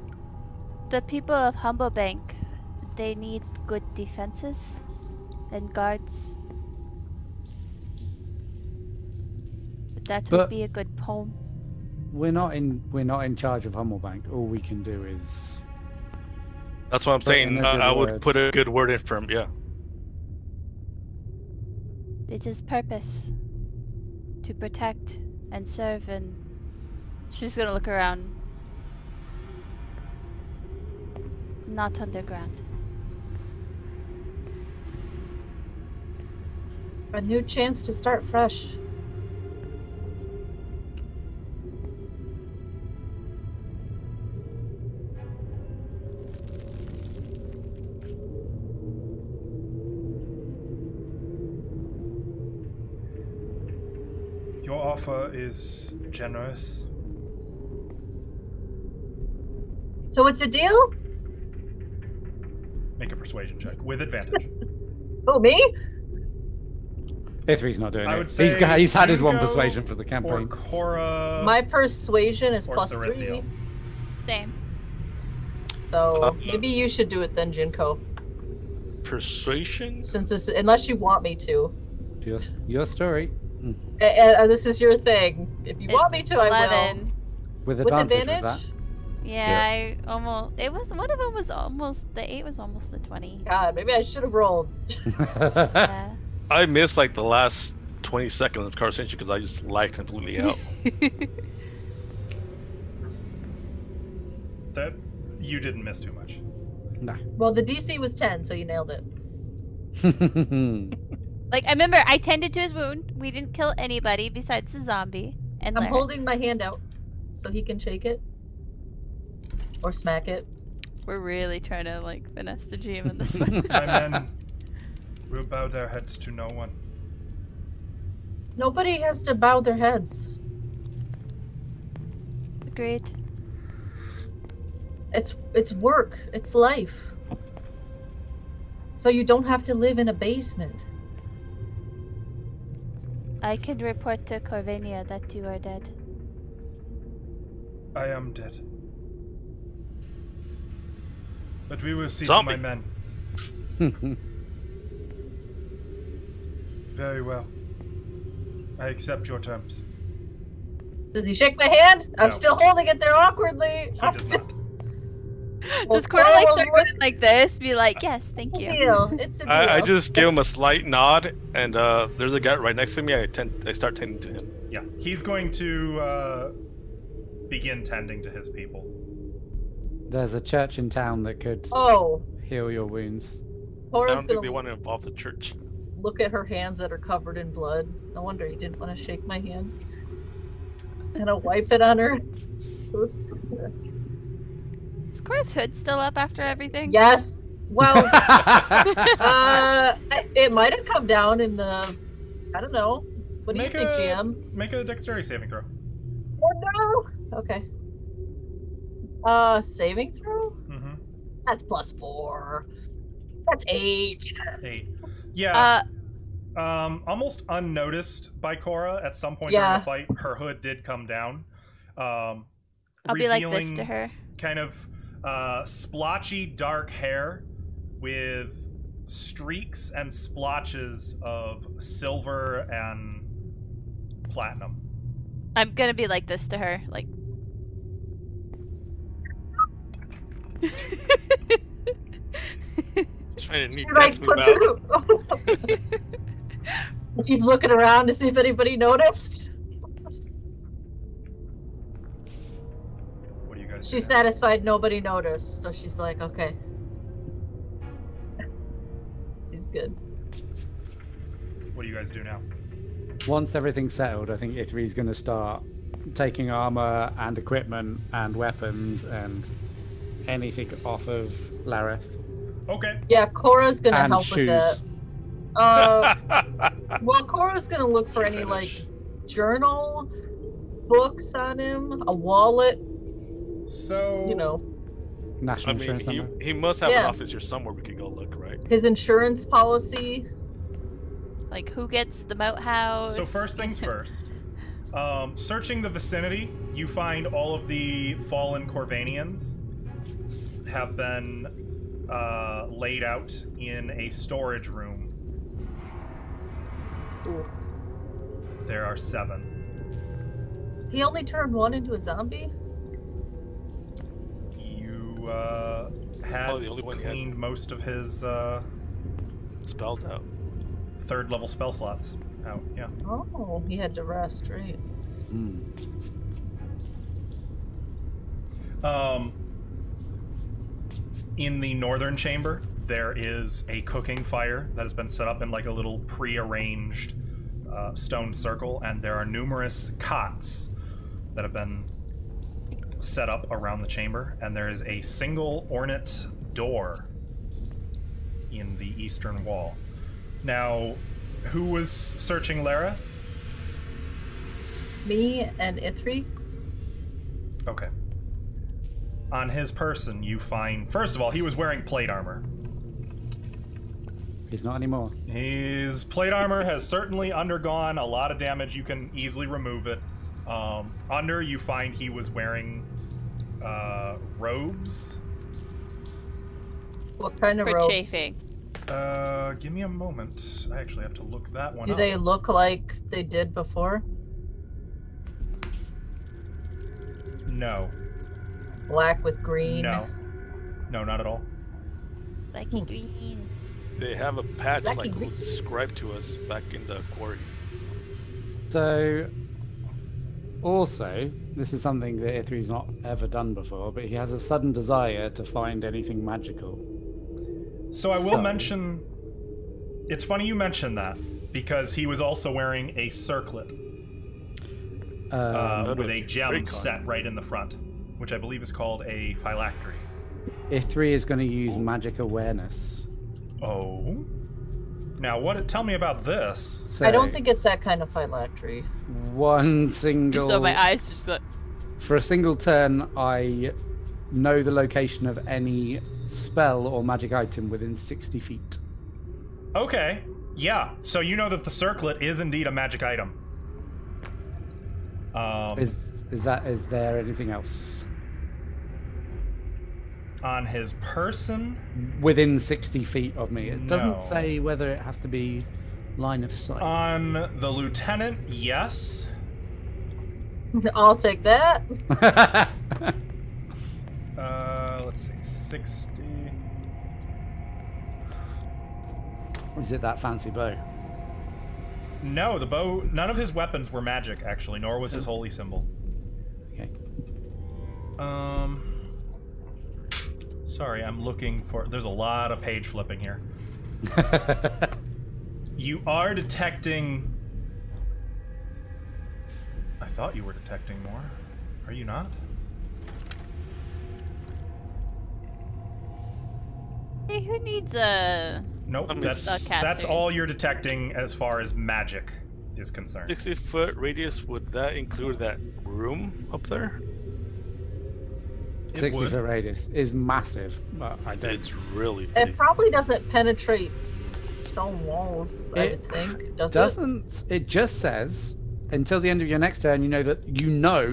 The people of Humblebank, they need good defenses and guards. That would But- be a good poem. We're not in charge of Hummelbank. All we can do is that's what I'm Put in saying. a good I would word. put a good word in for him, yeah. It is purpose to protect and serve, and she's gonna look around. Not underground. A new chance to start fresh. Your offer is generous. So it's a deal? Make a persuasion check with advantage. Oh, me? Ithri's not doing I it. would say He's had his one Hugo persuasion for the Or campaign. Cora. My persuasion is or plus Tharithiel. 3. Same. So maybe you should do it then, Jinko. Persuasion? Since this, unless you want me to. Your story. This is your thing. If you want me to, I will. 11. With With advantage, advantage? was that? Yeah, I almost. It was one of them was almost the 8 was almost the 20. God, maybe I should have rolled. Yeah. I missed like the last 20 seconds of conversation because I just lagged completely out. That you didn't miss too much. Nah. Well, the DC was 10, so you nailed it. Like I remember, I tended to his wound. We didn't kill anybody besides the zombie and I'm Larry. holding my hand out so he can shake it. Or smack it. We're really trying to like finesse the GM in this one. My men will bow their heads to no one. Nobody has to bow their heads. Agreed. It's work. It's life. So you don't have to live in a basement. I can report to Corvania that you are dead. I am dead. But we will see Zombie. to my men. Very well. I accept your terms. Does he shake my hand? I'm No. still holding it there awkwardly. He I'm does still... not. Does Cora like start going like this? Be like, yes, thank It's a you. deal. It's a deal. I just give him a slight nod, and there's a guy right next to me. I start tending to him. Yeah, he's going to begin tending to his people. There's a church in town that could Oh, heal your wounds. I Cora's don't think they gonna want to involve the church. look at her hands that are covered in blood. No wonder he didn't want to shake my hand. And I'll wipe it on her. Is Cora's hood still up after everything? Yes. Well, it might have come down in the. I don't know. What do you think, GM? Make a dexterity saving throw. Oh no. Okay. Saving throw? Mm-hmm. That's +4. That's 8. 8. Yeah. Almost unnoticed by Cora at some point during the fight, her hood did come down. I'll be like this to her. Kind of splotchy dark hair with streaks and splotches of silver and platinum. I'm gonna be like this to her, like. Trying to She neat like text me out. She's looking around to see if anybody noticed. What do you guys do She's now? satisfied nobody noticed, so she's like, okay. She's good. What do you guys do now? Once everything's settled, I think Ithri's going to start taking armor and equipment and weapons and anything off of Lareth. Okay. Yeah, Cora's gonna And help shoes. with that. Well, Cora's gonna look for any like journal, books on him, a wallet, So you know, National I mean, insurance number. he must have Yeah. an office here somewhere we could go look, right? his insurance policy. Like, who gets the moat house? So first things first. Searching the vicinity, you find all of the fallen Corvanians have been laid out in a storage room. Ooh. There are 7. He only turned one into a zombie? You had Oh, the only one he had. cleaned most of his Spells out. 3rd level spell slots out. Yeah. Oh, he had to rest, right? Hmm. In the northern chamber, there is a cooking fire that has been set up in like a little pre-arranged stone circle, and there are numerous cots that have been set up around the chamber, and there is a single ornate door in the eastern wall. Now, who was searching Lareth? Me and Ithri. Okay. On his person, you find... First of all, he was wearing plate armor. He's not anymore. His plate armor has certainly undergone a lot of damage. You can easily remove it. Under, you find he was wearing robes. What kind of For robes? chafing. Give me a moment. I actually have to look that one Do up. they look like they did before? No. Black with green? No. No, not at all. Lucky green. They have a patch Lucky like green. was described to us back in the quarry. So, also, this is something that Ithri's not ever done before, but he has a sudden desire to find anything magical. So I will So- mention... It's funny you mention that, because he was also wearing a circlet with a gem Recon. set right in the front, which I believe is called a phylactery. Ithri is going to use magic awareness. Oh? Now, tell me about this. So I don't think it's that kind of phylactery. one You single... saw my eyes just go. For a single turn, I know the location of any spell or magic item within 60 feet. Okay, yeah. So you know that the circlet is indeed a magic item. Is there anything else? On his person? Within 60 feet of me. It doesn't No. say whether it has to be line of sight. On the lieutenant, yes. I'll take that. Let's see, 60. Is it that fancy bow? No, the bow. None of his weapons were magic, actually, nor was his holy symbol. Okay. Sorry, I'm looking for. There's a lot of page flipping here. You are detecting. I thought you were detecting more. Are you not? Hey, who needs a? Nope. I mean, That's all you're detecting as far as magic is concerned. 60-foot radius, would that include that room up there? 60-foot radius is massive, but I don't. It's really big. It probably doesn't penetrate stone walls, I would think. Doesn't. It just says until the end of your next turn, you know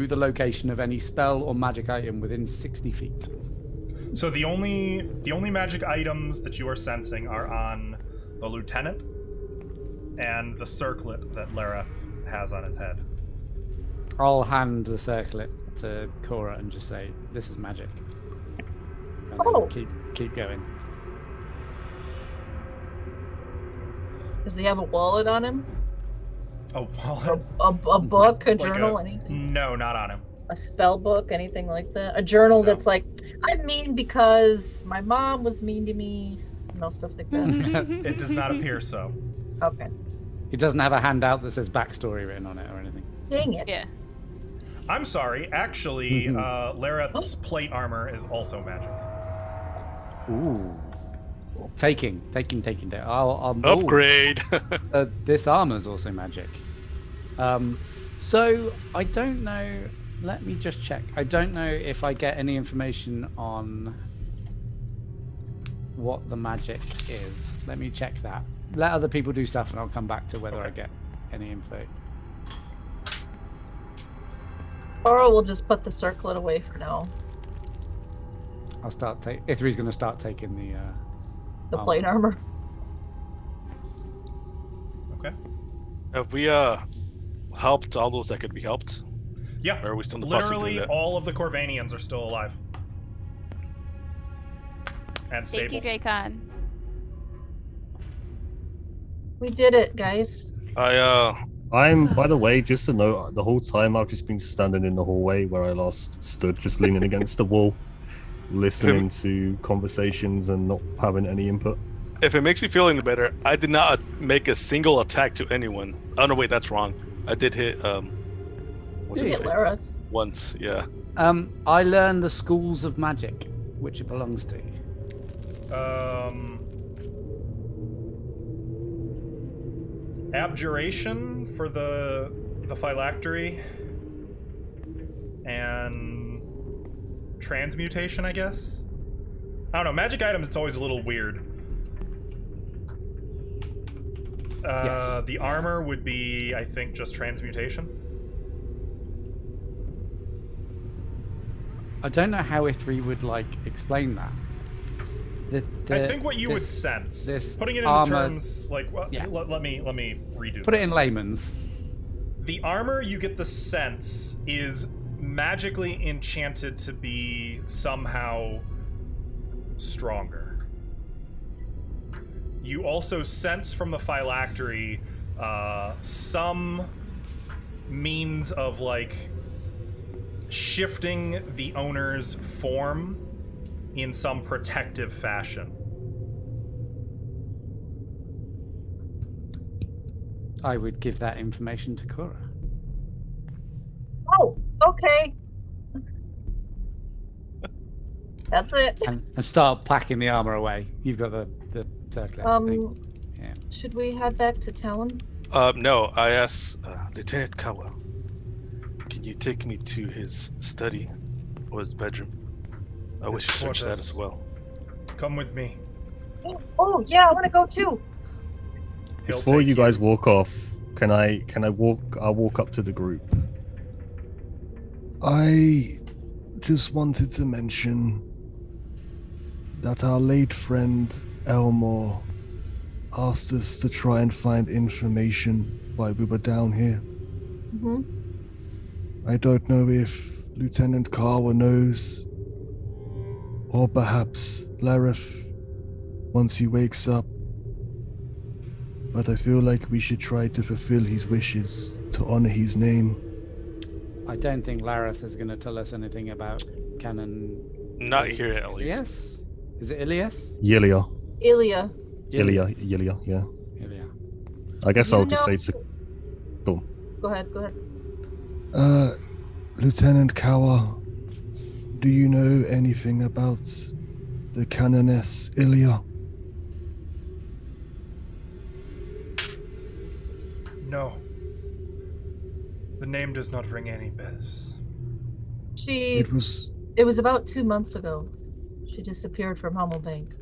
the location of any spell or magic item within 60 feet. So the only magic items that you are sensing are on the lieutenant and the circlet that Lareth has on his head. I'll hand the circlet to Cora and just say, "This is magic." And then keep going. Does he have a wallet on him? A wallet? A book, a journal, anything? No, not on him. A spell book, anything like that? A journal that's like, I'm mean because my mom was mean to me, stuff like that. It does not appear so. Okay. It doesn't have a handout that says backstory written on it or anything. Dang it. Yeah. I'm sorry. Actually, Lareth's plate armor is also magic. Ooh. Taking. I'll Upgrade. this armor's also magic. So I don't know. Let me just check. I don't know if I get any information on what the magic is. Let me check that. Let other people do stuff, and I'll come back to whether I get any info. Or we'll just put the circlet away for now. I'll start Ithri's going to start taking the plate armor. Okay. Have we helped all those that could be helped? Yeah. Or are we still in the process of doing literally that? all of the Corvanians are still alive. And stable. Thank you, Dracon. We did it, guys. I'm, by the way, just to note, the whole time I've just been standing in the hallway where I last stood, just leaning against the wall, listening to conversations and not having any input. If it makes you feel any better, I did not make a single attack to anyone. Oh no, wait, that's wrong. I did hit what's his name? Lareth. Once, yeah. I learned the schools of magic, which it belongs to. Abjuration for the phylactery, and transmutation, I guess. I don't know. Magic items, it's always a little weird. Yes. The armor would be, I think, just transmutation. I don't know how Ithri would explain that. I think what you would sense, putting it into armor, terms like, well, yeah. let me redo. Put it in layman's. The armor, you get the sense, is magically enchanted to be somehow stronger. You also sense from the phylactery some means of shifting the owner's form in some protective fashion. I would give that information to Cora. Oh, okay. That's it. And start packing the armor away. You've got the circlet. Yeah. Should we head back to town? No, I asked Lieutenant Kawa, can you take me to his study or his bedroom? I wish to search that as well. Come with me. Oh yeah, I want to go too. Before you guys walk off, can I walk? I'll walk up to the group. I just wanted to mention that our late friend Elmore asked us to try and find information while we were down here. Mm-hmm. I don't know if Lieutenant Kawa knows, or perhaps Lareth once he wakes up. But I feel like we should try to fulfill his wishes, to honor his name. I don't think Lareth is going to tell us anything about Canon. Not here, at least. Ilias? Is it Ilias? Yelia. Ilya. Yelia, yeah. Ilia. I guess You I'll just know- say to... Go on. Go ahead. Lieutenant Kawa, do you know anything about the Canoness Ilya? No. The name does not ring any bells. It was... It was about 2 months ago. She disappeared from Hummelbank.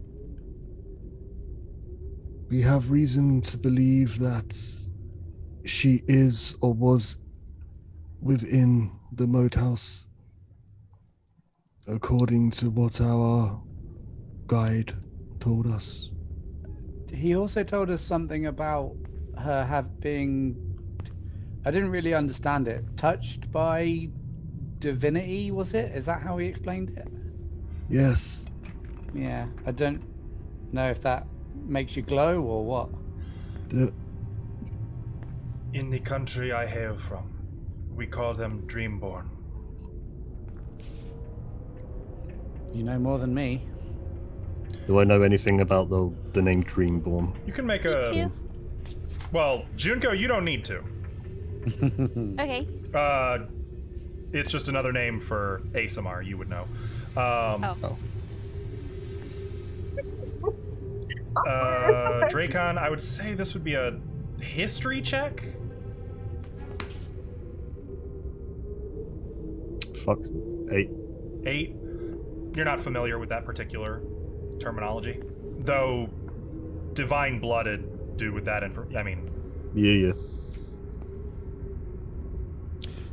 We have reason to believe that she is or was within the moat house, according to what our guide told us. He also told us something about her being, I didn't really understand it, touched by divinity, was it? Is that how he explained it? Yes, Yeah, I don't know if that makes you glow or what. the, In the country I hail from, we call them Dreamborn. You know more than me. do I know anything about the name Dreamborn? You can make Me a... too. Well, Junko, you don't need to. Okay. It's just another name for ASMR, you would know. Oh. Dracon, I would say this would be a history check? Fuck's 8. 8. You're not familiar with that particular terminology. Though divine blooded do with that I mean, Yeah.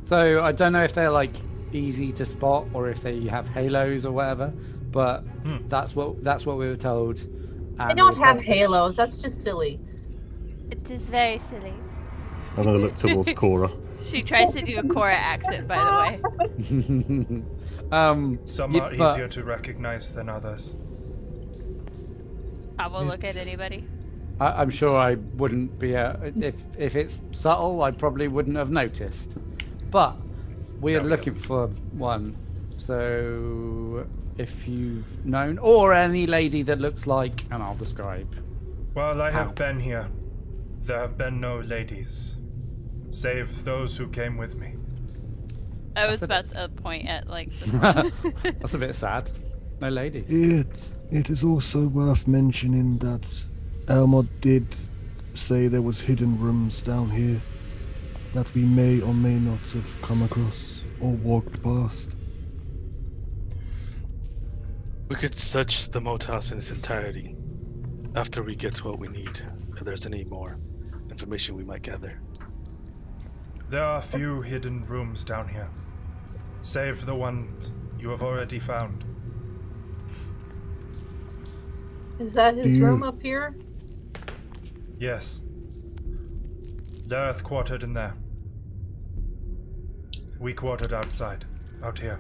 So I don't know if they're like easy to spot or if they have halos or whatever, but that's what we were told. They And don't we were have told- halos. That's just silly. It is very silly. I'm gonna look towards Cora. She tries to do a Cora accent, by the way. some yeah, are but- easier to recognize than others. I will look at It's- anybody. I'm sure I wouldn't be if it's subtle, I probably wouldn't have noticed. But we are No, it looking for one. So if you've known, or any lady that looks like, and I'll describe. While I How? have been here, there have been no ladies, save those who came with me. I was That's a about bit- to point at like the front. That's a bit sad. No ladies. It is also worth mentioning that Elmod did say there was hidden rooms down here that we may or may not have come across or walked past. We could search the moat house in its entirety after we get what we need. If there's any more information we might gather. There are few hidden rooms down here, save the ones you have already found. Is that his Do you- room up here? Yes. Lareth quartered in there. We quartered outside, out here.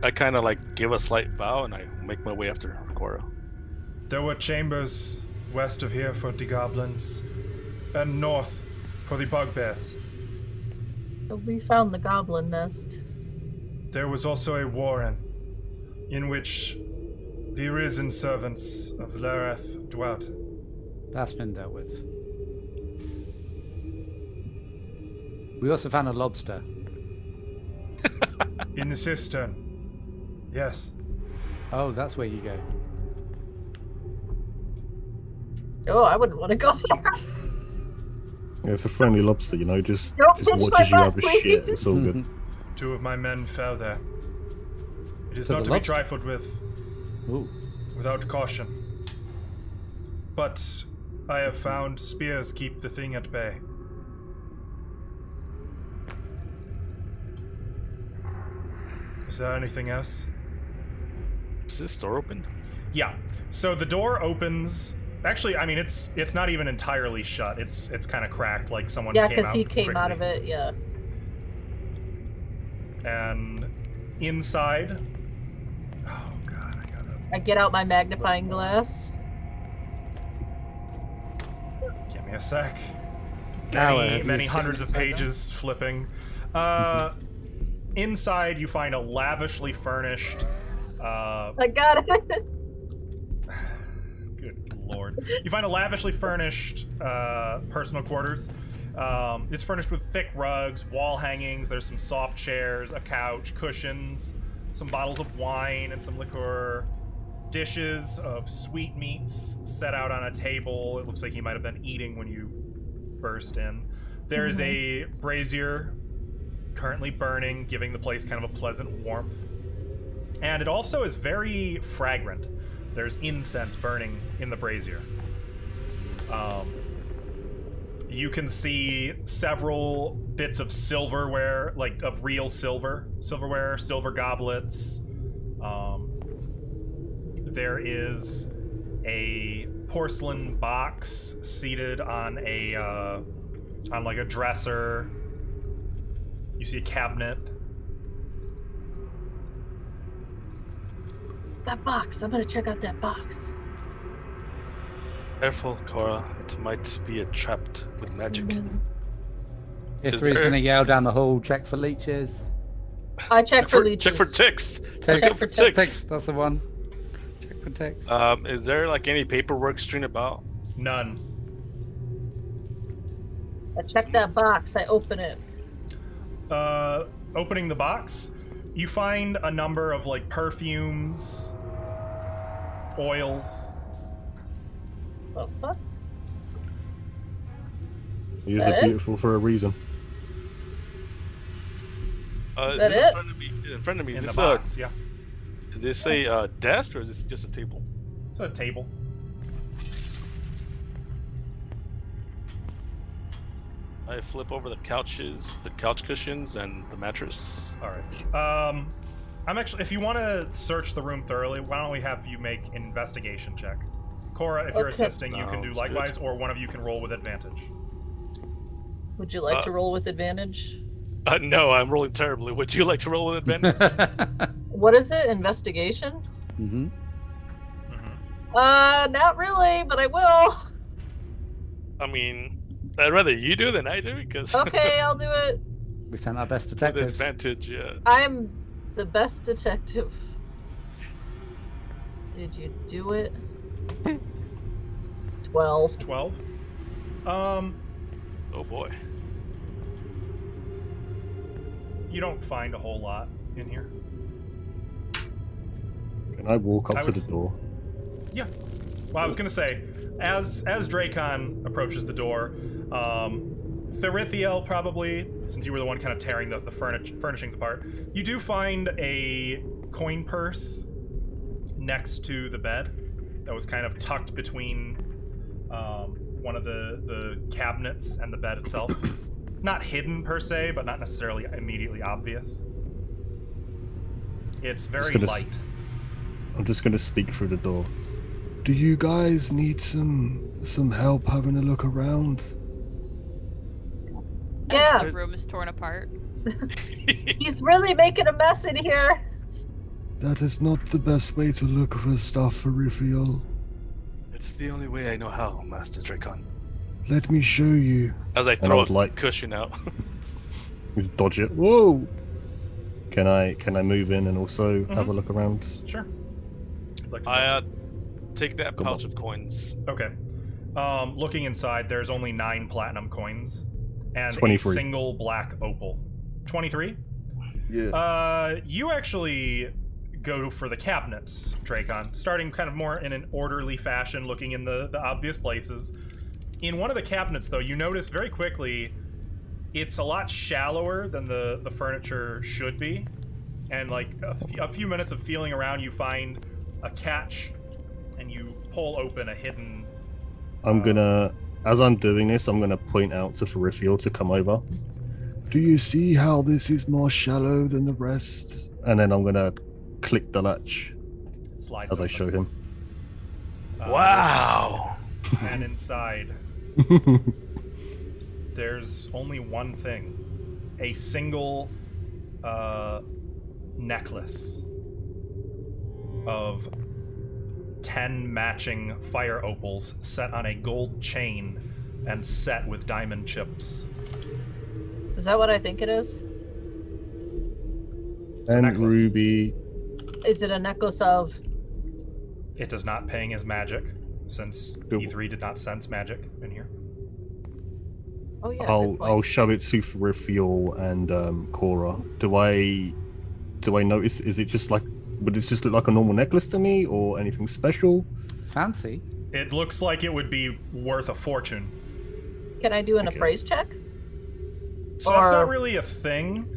I kind of like give a slight bow and I make my way after Cora. There were chambers west of here for the goblins, and north for the bugbears. So we found the goblin nest. There was also a warren, in which the risen servants of Lareth dwelt. That's been dealt with. We also found a lobster. In the cistern. Yes. Oh, that's where you go. Oh, I wouldn't want to go there. Yeah, it's a friendly lobster, you know, just Don't pinch my watches you butt, have a please. shit. It's all good. 2 of my men fell there. It is So not the to be lobster- trifled with Ooh. without caution. But I have found spears keep the thing at bay. Is there anything else? Is this door open? Yeah. So the door opens. Actually, I mean it's not even entirely shut. It's kind of cracked, like someone Yeah, came because out he came out of quickly. it. Yeah. And inside... Oh, God, I gotta... I get out my magnifying glass. Give me a sec. Tower, have you Many seen hundreds this of program? pages flipping. Inside, you find a lavishly furnished... I got it. Good lord. You find a lavishly furnished personal quarters. It's furnished with thick rugs, wall hangings, there's some soft chairs, a couch, cushions, some bottles of wine and some liqueur, dishes of sweetmeats set out on a table. It looks like he might have been eating when you burst in. There's a brazier currently burning, giving the place kind of a pleasant warmth. And it also is very fragrant. There's incense burning in the brazier. You can see several bits of silverware, like of real silverware, silver goblets. There is a porcelain box seated on like a dresser. You see a cabinet. That box. I'm gonna check out that box. Careful, Cora. It might be trapped with magic. If Is Drew's there- going to yell down the hall, check for leeches. I check for leeches. Check for ticks. Check for ticks. That's the one. Check for ticks. Is there like any paperwork strewn about? None. I check that box. I open it. Opening the box, you find a number of like perfumes, oils. Oh, fuck. He is That it? beautiful for a reason. Is that this it? in front of me? In front of me. In Is the this box, yeah. is this a desk or is this just a table? It's a table. I flip over the couches, the couch cushions, and the mattress. All right. I'm actually, if you want to search the room thoroughly, why don't we have you make an investigation check? Cora, if you're Okay. assisting, you can do Sounds likewise, or one of you can roll with advantage. Would you like to roll with advantage? No, I'm rolling terribly. Would you like to roll with advantage? What is it? Investigation? Mm-hmm. Not really, but I will. I mean, I'd rather you do than I do because Okay, I'll do it. We sent our best with detectives. advantage. Yeah. I'm the best detective. Did you do it? 12. 12. Oh boy. You don't find a whole lot in here. Can I walk up I to would the s- door? Yeah. Well, I was gonna say, as Dracon approaches the door, Therithiel probably, since you were the one kind of tearing the furnishings apart, you do find a coin purse next to the bed that was kind of tucked between one of the cabinets and the bed itself. Not hidden per se, but not necessarily immediately obvious. It's very gonna light. I'm just gonna speak through the door. Do you guys need some help having a look around? Yeah, The room is torn apart. he's really making a mess in here. That is not the best way to look for stuff for Riphiol. It's the only way I know how, Master Dracon. Let me show you. As I I throw would a like- cushion out. Just dodge it. Whoa! Can I move in and also have a look around? Sure. You'd like to I take that Come pouch on. of coins. Okay. Looking inside, there's only 9 platinum coins and 23. a single black opal. 23? Yeah. You actually go for the cabinets, Dracon, starting kind of more in an orderly fashion, looking in the obvious places. In one of the cabinets, though, you notice very quickly it's a lot shallower than the furniture should be. And like a few minutes of feeling around, you find a catch, and you pull open a hidden... I'm gonna, as I'm doing this, I'm gonna point out to Ferrifiel to come over. Do you see how this is more shallow than the rest? And then I'm gonna click the latch slides as I open. show him. Wow! And inside, there's only one thing. A single necklace of 10 matching fire opals set on a gold chain and set with diamond chips. Is that what I think it is? It's a And necklace. ruby. Is it a necklace of? It does not ping as magic, since E3 did not sense magic in here. Oh yeah. I'll good point. I'll show it to Rifiol and Cora. Do I notice? Is it just like? Would it just look like a normal necklace to me, or anything special? Fancy. It looks like it would be worth a fortune. Can I do an Okay. appraise check? So that's not Or- really a thing.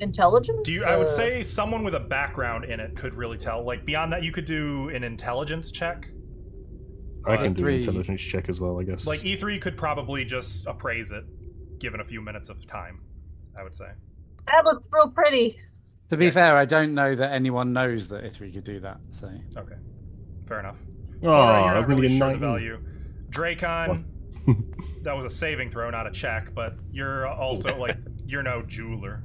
Intelligence? I would say someone with a background in it could really tell. Like, beyond that, you could do an intelligence check. I can do an E3. intelligence check as well, I guess. Like, E3 could probably just appraise it, given a few minutes of time, I would say. That looks real pretty. To be fair, I don't know that anyone knows that Ithri could do that. So Okay, fair enough. oh, You're I was not really really sure getting the 19. value. Dracon, that was a saving throw, not a check, but you're also, like, you're no jeweler.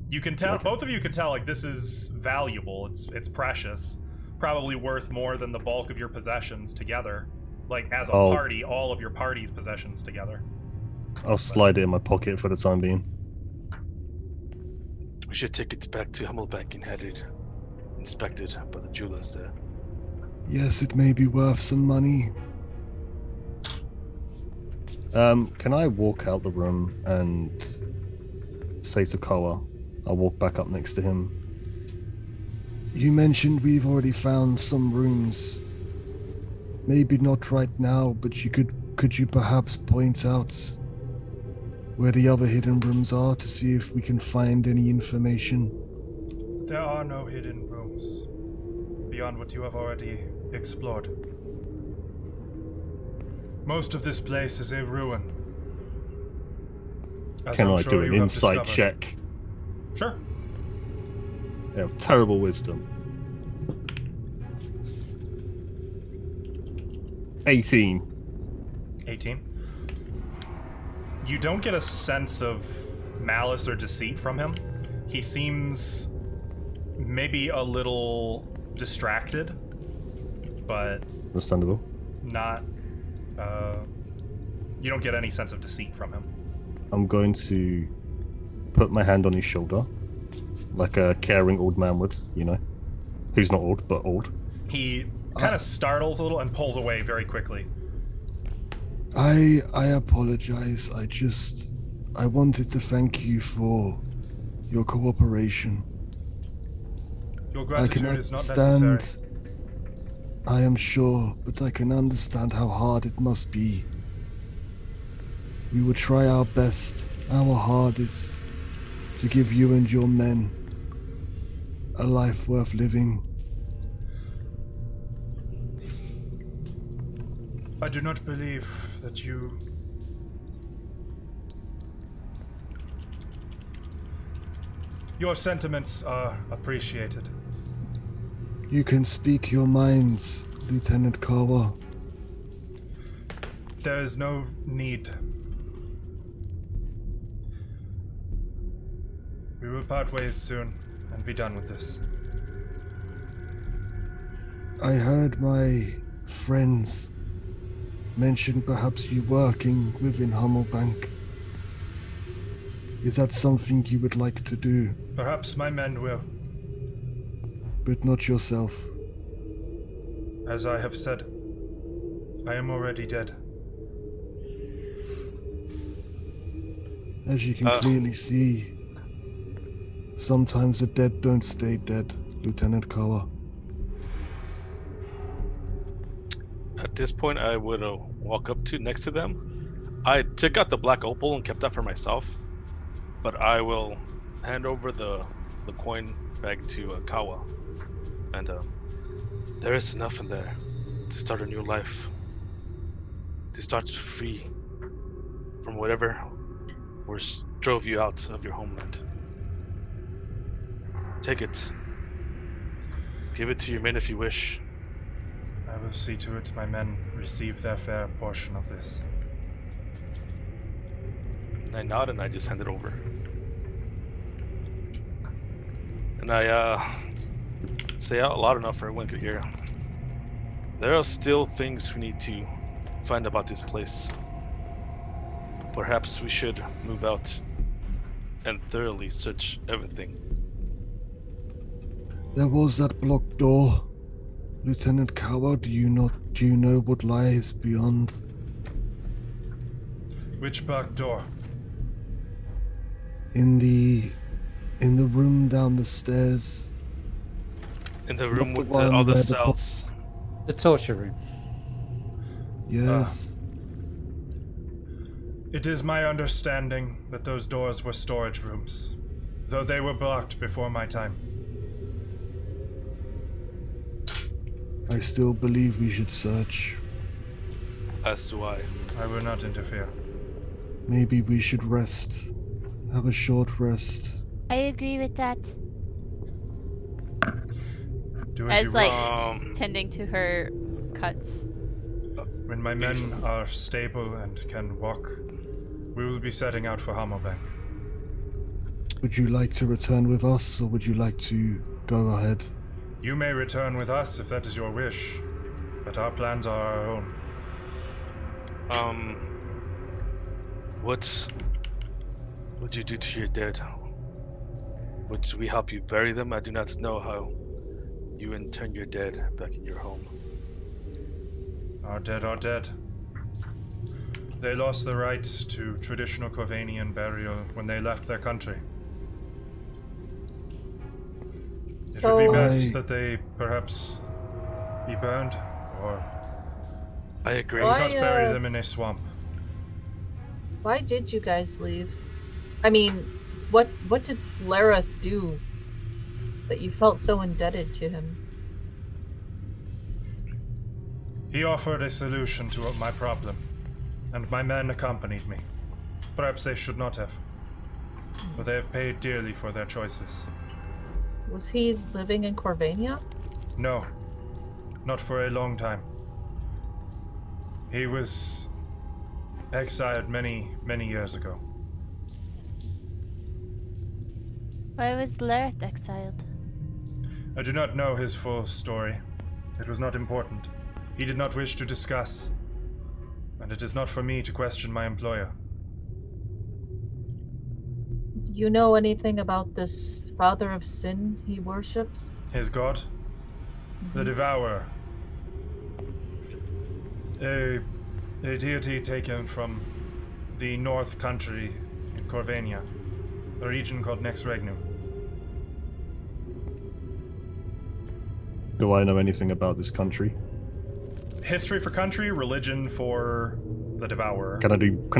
You can tell, Okay. both of you can tell, like, this is valuable, it's precious. Probably worth more than the bulk of your possessions together. Like, as a Oh. party, all of your party's possessions together. I'll slide it in my pocket for the time being. We should take it back to Hummelbank and have it inspected by the jewelers there. Yes, it may be worth some money. Can I walk out the room and say to Koa? I'll walk back up next to him. You mentioned we've already found some rooms. Maybe not right now, but could you perhaps point out where the other hidden rooms are to see if we can find any information? There are no hidden rooms beyond what you have already explored. Most of this place is a ruin. As Can I'm I sure do an you have insight discovered. check? Sure. I have terrible wisdom. 18. 18. You don't get a sense of malice or deceit from him. He seems maybe a little distracted, but Understandable. not. You don't get any sense of deceit from him. I'm going to put my hand on his shoulder, like a caring old man would, you know. Who's not old, but old. He kind of startles a little and pulls away very quickly. I apologize. I wanted to thank you for your cooperation. Your I can gratitude is not necessary. understand. I am sure, but I can understand how hard it must be. We will try our best, our hardest, to give you and your men a life worth living. I do not believe that you... Your sentiments are appreciated. You can speak your minds, Lieutenant Kawa. There is no need. We will part ways soon and be done with this. I heard my friends mention perhaps you working within Hummelbank. Is that something you would like to do, Perhaps my men will. but not yourself? As I have said, I am already dead. As you can clearly see, sometimes the dead don't stay dead, Lieutenant Kawa. At this point, I would walk up to next to them. I took out the black opal and kept that for myself, but I will hand over the coin bag to Kawa, and there is enough in there to start a new life, to start free from whatever drove you out of your homeland. Take it. Give it to your men if you wish. I will see to it my men receive their fair portion of this. And I nod and I just hand it over. And I say out loud enough for everyone to hear. There are still things we need to find about this place. Perhaps we should move out and thoroughly search everything. There was that blocked door. Lieutenant Kawa, do you know what lies beyond? Which back door? In the room down the stairs. In the room Not the with the one other where the cells. The torture room. Yes. It is my understanding that those doors were storage rooms, though they were blocked before my time. I still believe we should search. As do I. I will not interfere. Maybe we should rest. Have a short rest. I agree with that. Do as As you like wish. tending to her cuts. When my men are stable and can walk, we will be setting out for Hammerbank. Would you like to return with us, or would you like to go ahead? You may return with us if that is your wish, but our plans are our own. What would you do to your dead? Would we help you bury them? I do not know how you intern your dead back in your home. Our dead are dead. They lost the rights to traditional Corvanian burial when they left their country. It So- would be best that they perhaps be burned, or I agree. we Why, not bury them in a swamp. Why did you guys leave? I mean, what did Lareth do that you felt so indebted to him? He offered a solution to my problem, and my men accompanied me. Perhaps they should not have, but they have paid dearly for their choices. Was he living in Corvania? No, not for a long time. He was exiled many, many years ago. Why was Lareth exiled? I do not know his full story. It was not important. He did not wish to discuss, and it is not for me to question my employer. Do you know anything about this father of sin he worships? His god? The Devourer. A deity taken from the North Country in Corvania, a region called Nex Regnum. Do I know anything about this country? History for country, religion for the Devourer. Can I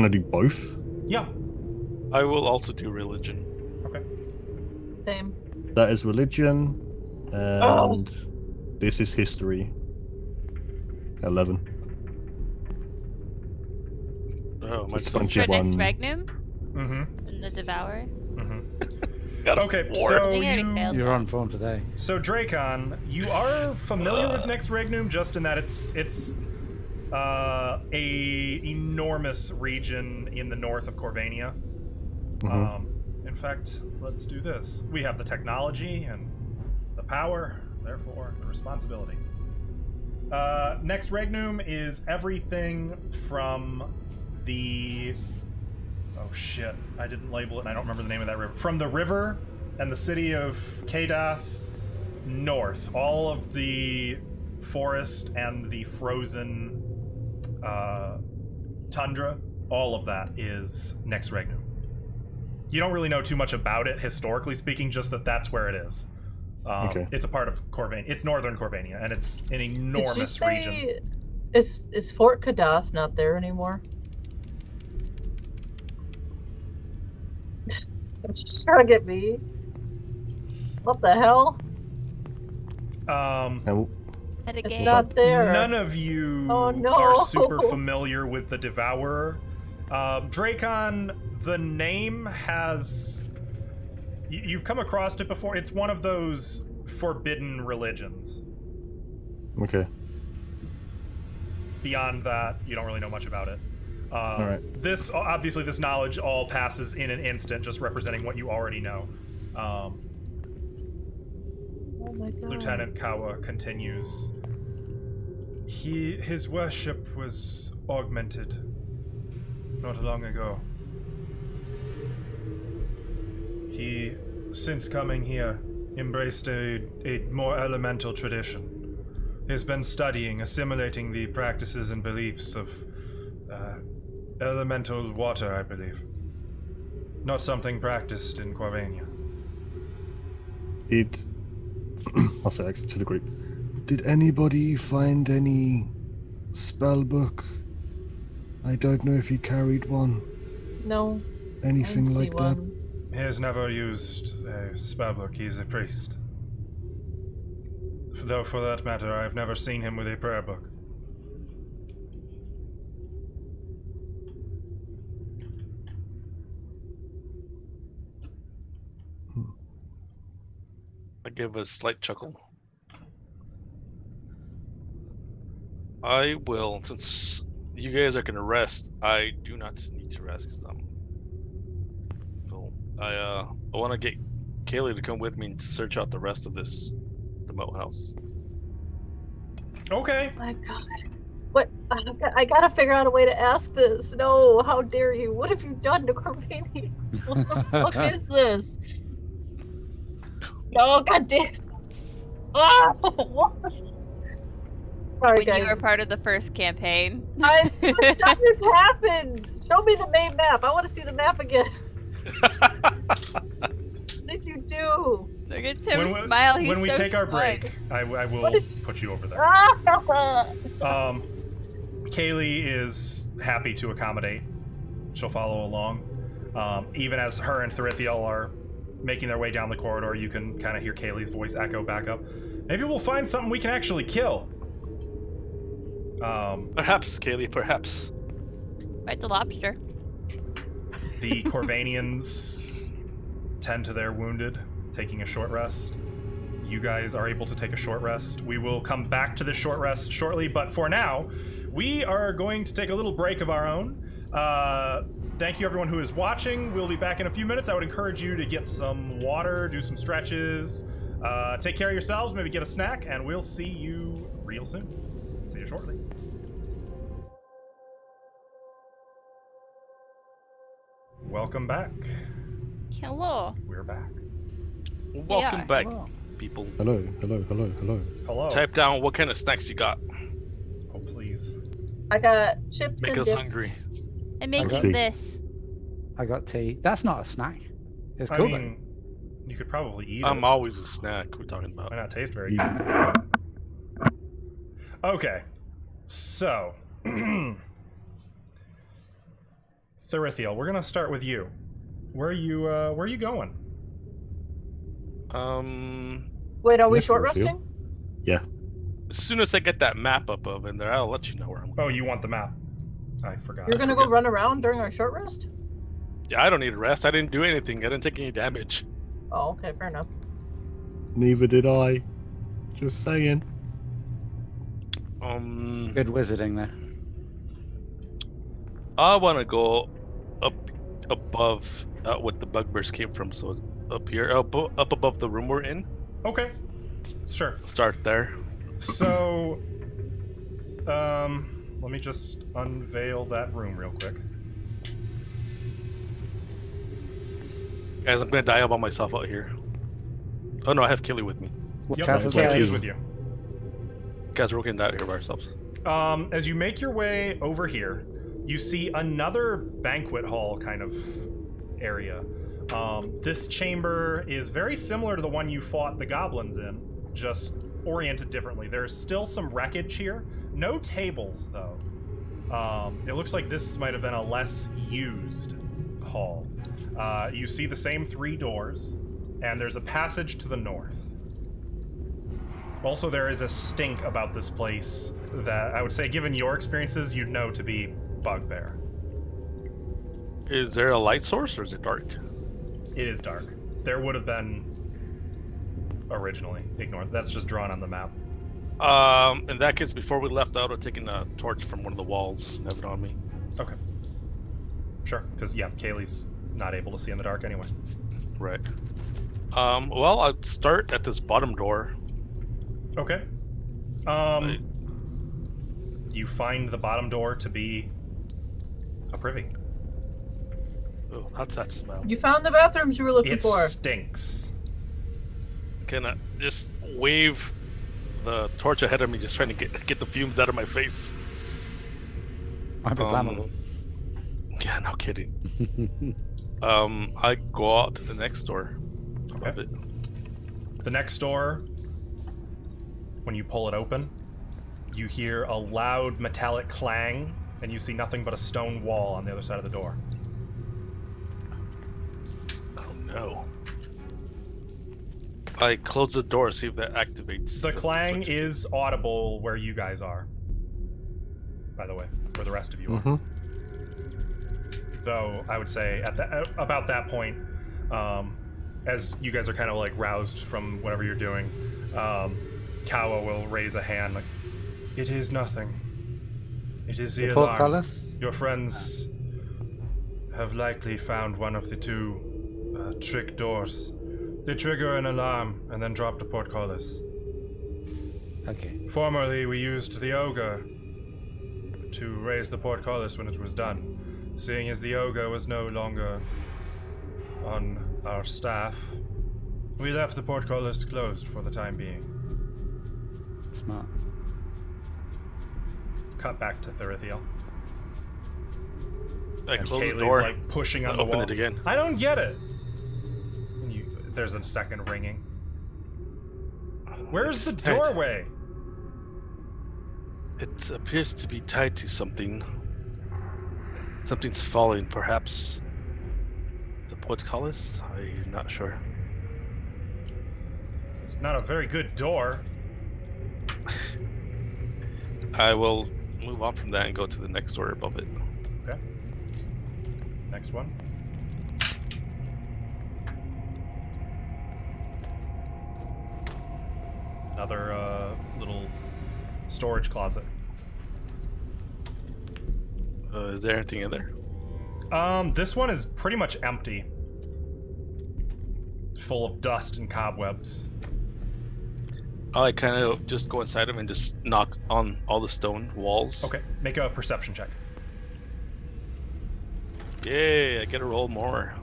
do both? Yeah. I will also do religion. Okay. Same. That is religion, and this is history. 11. Oh, my It's son's For Nex 21. Regnum Mm-hmm. and the Devourer. got a Okay, four. so I think I already failed. You're on form today. So Dracon, you are familiar with Nex Regnum, just in that it's a enormous region in the north of Corvania. In fact, let's do this. We have the technology and the power, therefore the responsibility. Nex Regnum is everything from the... Oh shit, I didn't label it and I don't remember the name of that river. From the river and the city of Kadath north, all of the forest and the frozen tundra, all of that is Nex Regnum. You don't really know too much about it, historically speaking, just that that's where it is. Okay. It's a part of Corvania. It's northern Corvania, and it's an enormous Did you region. say, is Fort Kadath not there anymore? She's trying to get me. What the hell? And At a It's game. not there. None of you Oh, no. are super familiar with the Devourer. Dracon, the name has... You've come across it before. It's one of those forbidden religions. okay. Beyond that, you don't really know much about it. All right. This knowledge all passes in an instant, just representing what you already know. Oh my god. Lieutenant Kawa continues. His worship was augmented not long ago. He, since coming here, embraced a more elemental tradition. He has been studying, assimilating the practices and beliefs of elemental water, I believe. Not something practiced in Corvania. I'll say actually to the group. Did anybody find any spell book? I don't know if he carried one. No. Anything I like see that? one. He has never used a spellbook. He's a priest. Though, for that matter, I have never seen him with a prayer book. I give a slight chuckle. I will, since you guys are gonna rest, I do not need to rest because I'm full. I want to get Kaylee to come with me and search out the rest of the moat house. Okay. My god. What? I gotta figure out a way to ask this. No, how dare you? What have you done to Corvania? What the fuck is this? No, god damn. Ah, what? Sorry, When guys. you were part of the first campaign. How much time has happened? Show me the main map. I want to see the map again. What did you do? Look at Tim smile. He's when we so take our smart. break, I will What is- put you over there. Ah! Kaylee is happy to accommodate. She'll follow along. Even as her and Therithiel are making their way down the corridor, you can kind of hear Kaylee's voice echo back up. Maybe we'll find something we can actually kill. Perhaps, Kaylee, perhaps. Fight the lobster. The Corvanians tend to their wounded, taking a short rest. You guys are able to take a short rest. We will come back to this short rest shortly, but for now, we are going to take a little break of our own. Thank you everyone who is watching. We'll be back in a few minutes. I would encourage you to get some water, do some stretches, take care of yourselves, maybe get a snack, and we'll see you real soon. See you shortly. Welcome back. Hello. We're back. Welcome are. back, Hello. people. Hello, hello, hello, hello. Hello. Type down what kind of snacks you got. Oh, please. I got chips Make and us dips. hungry. I'm making Okay. this. I got tea. That's not a snack. It's I cool mean, you could probably eat I'm it. always a snack. We're talking about. Might not taste very You- good. Okay. So. Therithiel, we're gonna start with you. Where are you going? Wait, are we Yeah, short for sure. resting? Yeah. As soon as I get that map up of in there, I'll let you know where I'm going. Oh, you want the map. I forgot. You're gonna go run around during our short rest? Yeah, I don't need a rest. I didn't do anything. I didn't take any damage. Oh, okay, fair enough. Neither did I. Just saying. Good wizarding there. I want to go up above what the bugbears came from. So up here, up above the room we're in. Okay. Sure. Start there. So, let me just unveil that room real quick. Guys, I'm gonna die all by myself out here. Oh no, I have Killy with me. Watch Yep, out for Kaylee is bears. with you. Guys, we're gonna die out here by ourselves. As you make your way over here, you see another banquet hall kind of area. This chamber is very similar to the one you fought the goblins in, just oriented differently. There's still some wreckage here. No tables, though. It looks like this might have been a less used hall. You see the same 3 doors, and there's a passage to the north. Also, there is a stink about this place that I would say, given your experiences, you'd know to be bugbear. Is there a light source or is it dark? It is dark. There would have been originally. Ignore that's just drawn on the map. In that case, before we left, I would have taken a torch from one of the walls and have it on me. Okay. Sure, because yeah, Kaylee's not able to see in the dark anyway. Right. Well, I'd start at this bottom door. Okay. You find the bottom door to be a privy. Oh, how's that smell? You found the bathrooms you were looking It for. stinks. Can I just wave the torch ahead of me, just trying to get the fumes out of my face? Might be flammable. Yeah, no kidding. I go out to the next door. Okay. Love it. The next door, when you pull it open, you hear a loud metallic clang, and you see nothing but a stone wall on the other side of the door. Oh no. I close the door, see if that activates. The clang switch. is audible where you guys are, by the way, where the rest of you are. So I would say at about that point, as you guys are kind of like roused from whatever you're doing, Kawa will raise a hand like, "It is nothing. It is the alarm. Portcullis? Your friends have likely found one of the two trick doors. They trigger an alarm and then drop the portcullis. Okay. Formerly, we used the ogre to raise the portcullis when it was done. Seeing as the ogre was no longer on our staff, we left the portcullis closed for the time being." Smart. Cut back to Therithiel. I And close the Kaylee's door. like pushing on the Open wall. it again. I don't get it. And there's a second ringing. Where's It's the tight. doorway? It appears to be tied to something. Something's falling, perhaps the portcullis? I'm not sure. It's not a very good door. I will move on from that and go to the next door above it. Okay. Next one. Another little storage closet. Is there anything in there? This one is pretty much empty. It's full of dust and cobwebs. I kind of just go inside them and just knock on all the stone walls. Okay, make a perception check. Yay, I get to roll more.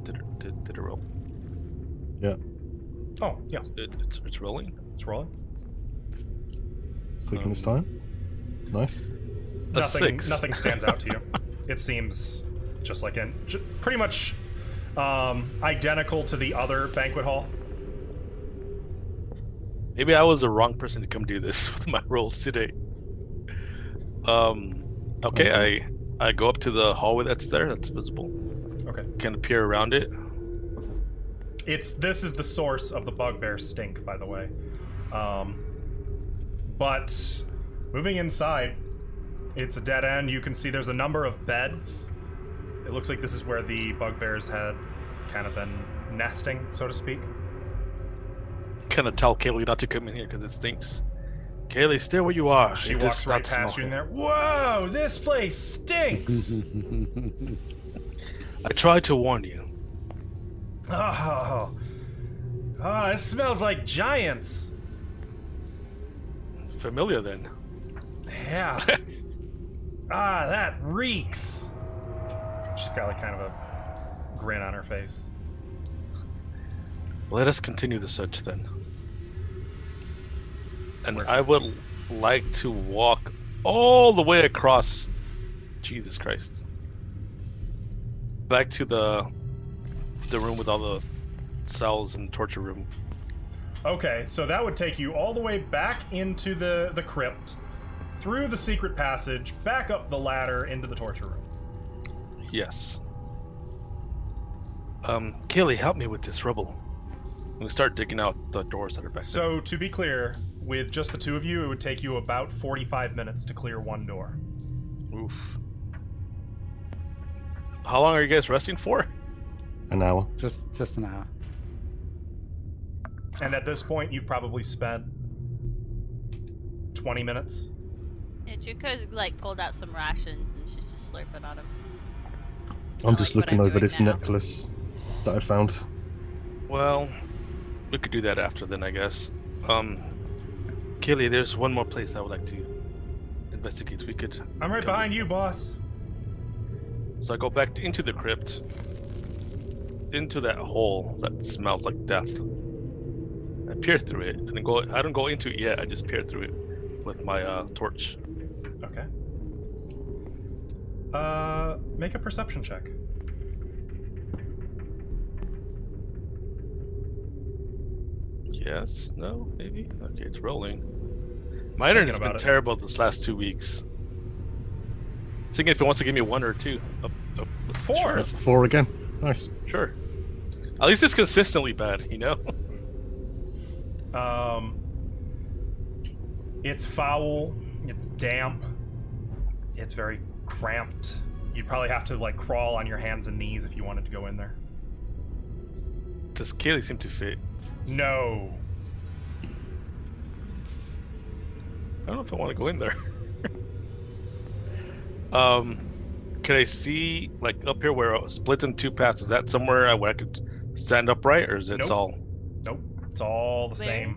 Did it roll? Yeah. Oh, yeah, It's rolling? it's rolling. Taking its time. Nice. A 6. Nothing stands out to you. It seems just like pretty much identical to the other banquet hall. Maybe I was the wrong person to come do this with my rolls today. Okay, I go up to the hallway that's there, that's visible. Okay. Can peer around it. This is the source of the bugbear stink, by the way. But moving inside, it's a dead end. You can see there's a number of beds. It looks like this is where the bugbears had kind of been nesting, so to speak. Kind of tell Kaylee not to come in here because it stinks. Kaylee, stay where you are. She It walks just right not past you in smelling. there. Whoa, this place stinks! I tried to warn you. Oh, it smells like giants. Familiar then. Yeah. That reeks. She's got like kind of a grin on her face. Let us continue the search then. And Where? I would like to walk all the way across. Jesus Christ. Back to the room with all the cells and torture room. Okay, so that would take you all the way back into the crypt, through the secret passage, back up the ladder into the torture room. Yes. Kaylee, help me with this rubble. We start digging out the doors that are back there. So, to be clear, with just the two of you, it would take you about 45 minutes to clear one door. Oof. How long are you guys resting for? An hour. Just an hour. And at this point, you've probably spent 20 minutes. Yeah, Juko's like pulled out some rations and she's just slurping on them. I'm Not just like what looking I'm over doing this now. necklace. that I found. Well, we could do that after then, I guess. Kelly, there's one more place I would like to investigate. We could. I'm right behind you, boss. So I go back into the crypt, into that hole that smells like death. I peer through it, and I don't go into it yet. I just peer through it with my torch. Okay. Make a perception check. Yes, no, maybe. Okay, it's rolling. My internet's been terrible this last 2 weeks. Thinking if it wants to give me 1 or 2. Four. Sure. 4 again. Nice. Sure. At least it's consistently bad, you know? It's foul, it's damp, it's very cramped. You'd probably have to like crawl on your hands and knees if you wanted to go in there. Does Kaylee seem to fit? No. I don't know if I want to go in there. Can I see, like, up here where it splits in 2 paths? Is that somewhere where I could stand upright, or is it all? Nope. It's all the Where? same.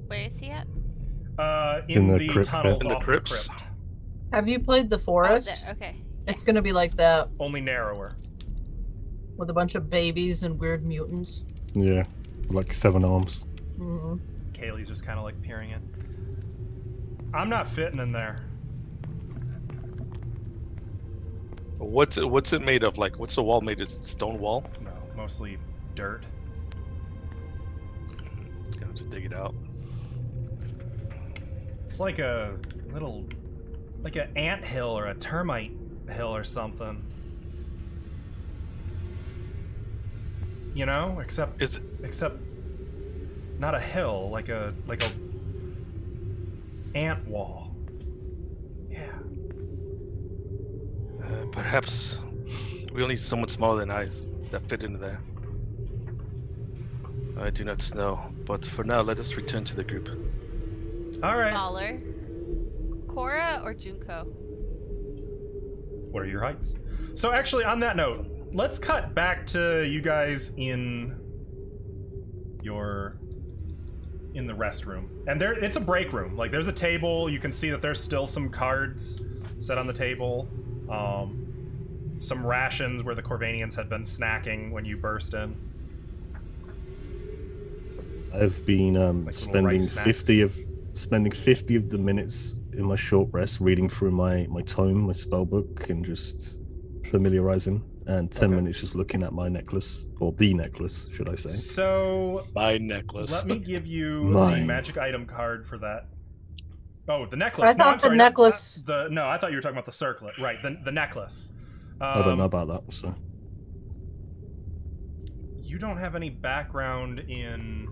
Where is he at? In the crypt. tunnels In the off crypts? the crypt. Have you played the Oh, forest? there. Okay. It's gonna be like that Only narrower. with a bunch of babies and weird mutants. Yeah, like 7 arms. hmm Kaylee's just kind of like peering in. I'm not fitting in there. What's it made of? Like, what's the wall made of? Is it stone wall? No, mostly dirt. Gonna have to dig it out. It's like a little, like an ant hill or a termite hill or something. You know, except not a hill, like a ant wall. Yeah. Perhaps we'll need someone smaller than us that fit into there. I do not know, but for now, let us return to the group. All right. Smaller. Korra or Junko? What are your heights? So actually, on that note, let's cut back to you guys in the restroom. And it's a break room. Like, there's a table. You can see that there's still some cards set on the table. Some rations where the Corvanians had been snacking when you burst in. I've been Like spending rice 50 of the minutes in my short rest reading through my tome, my spell book, and just familiarizing, and 10 minutes just looking at my necklace, or the necklace, should I say. So My necklace. let me give you the Mine. magic item card for that. Oh, the necklace. I thought I'm sorry, necklace. No, I thought you were talking about the circlet. Right, the necklace. I don't know about that, so. You don't have any background in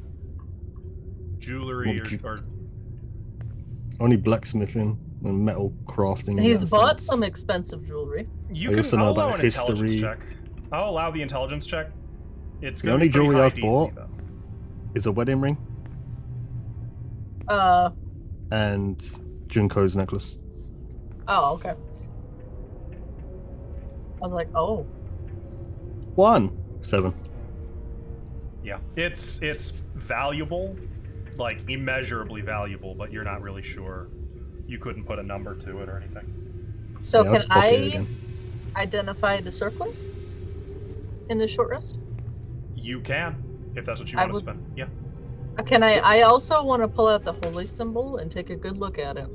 jewelry or Only blacksmithing and metal crafting. in He's that bought sense. some expensive jewelry. you I also know I'll about allow an intelligence history. check. I'll allow the intelligence check. It's The going to only be pretty jewelry high I've DC, bought though. is a wedding ring Oh, and Junko's necklace. okay. I was like, oh. 7. Yeah, it's valuable, like immeasurably valuable, but you're not really sure. You couldn't put a number to it or anything. So Yeah, I'll can just copy it I again. identify the circlet in the short rest? You can, if that's what you I want to would- spend. Yeah. Can I also want to pull out the holy symbol and take a good look at it.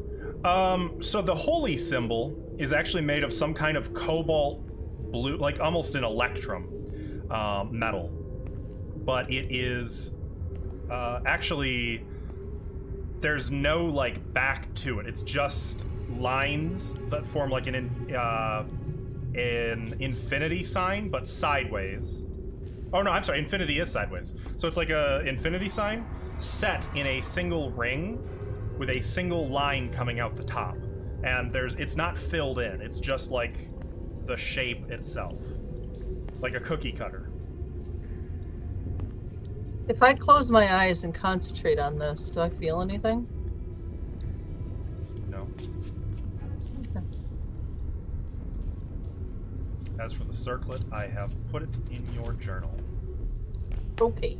So the holy symbol is actually made of some kind of cobalt blue, like almost an electrum metal, but it is actually there's no like back to it. It's just lines that form like an infinity sign, but sideways. Oh no, I'm sorry. Infinity is sideways. So it's like a infinity sign set in a single ring with a single line coming out the top. And it's not filled in. It's just like the shape itself. Like a cookie cutter. If I close my eyes and concentrate on this, do I feel anything? No. As for the circlet, I have put it in your journal. Okay.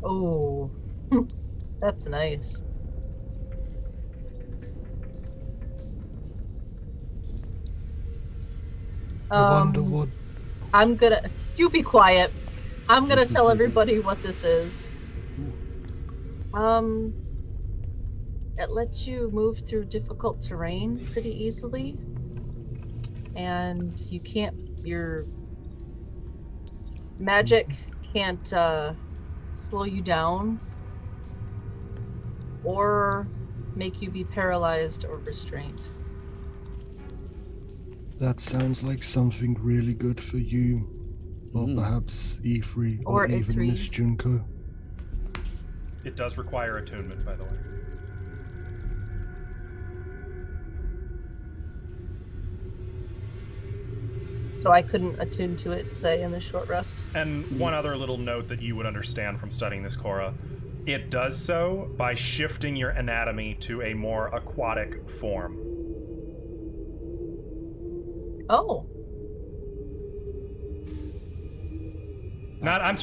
Oh, that's nice. I wonder what. You be quiet. I'm gonna tell everybody what this is. It lets you move through difficult terrain pretty easily. And your magic can't slow you down or make you be paralyzed or restrained. That sounds like something really good for you. Or perhaps E3 or even E3. Miss Junko. It does require attunement, by the way. So I couldn't attune to it, say, in the short rest. And one other little note that you would understand from studying this, Cora. It does so by shifting your anatomy to a more aquatic form. Oh. Not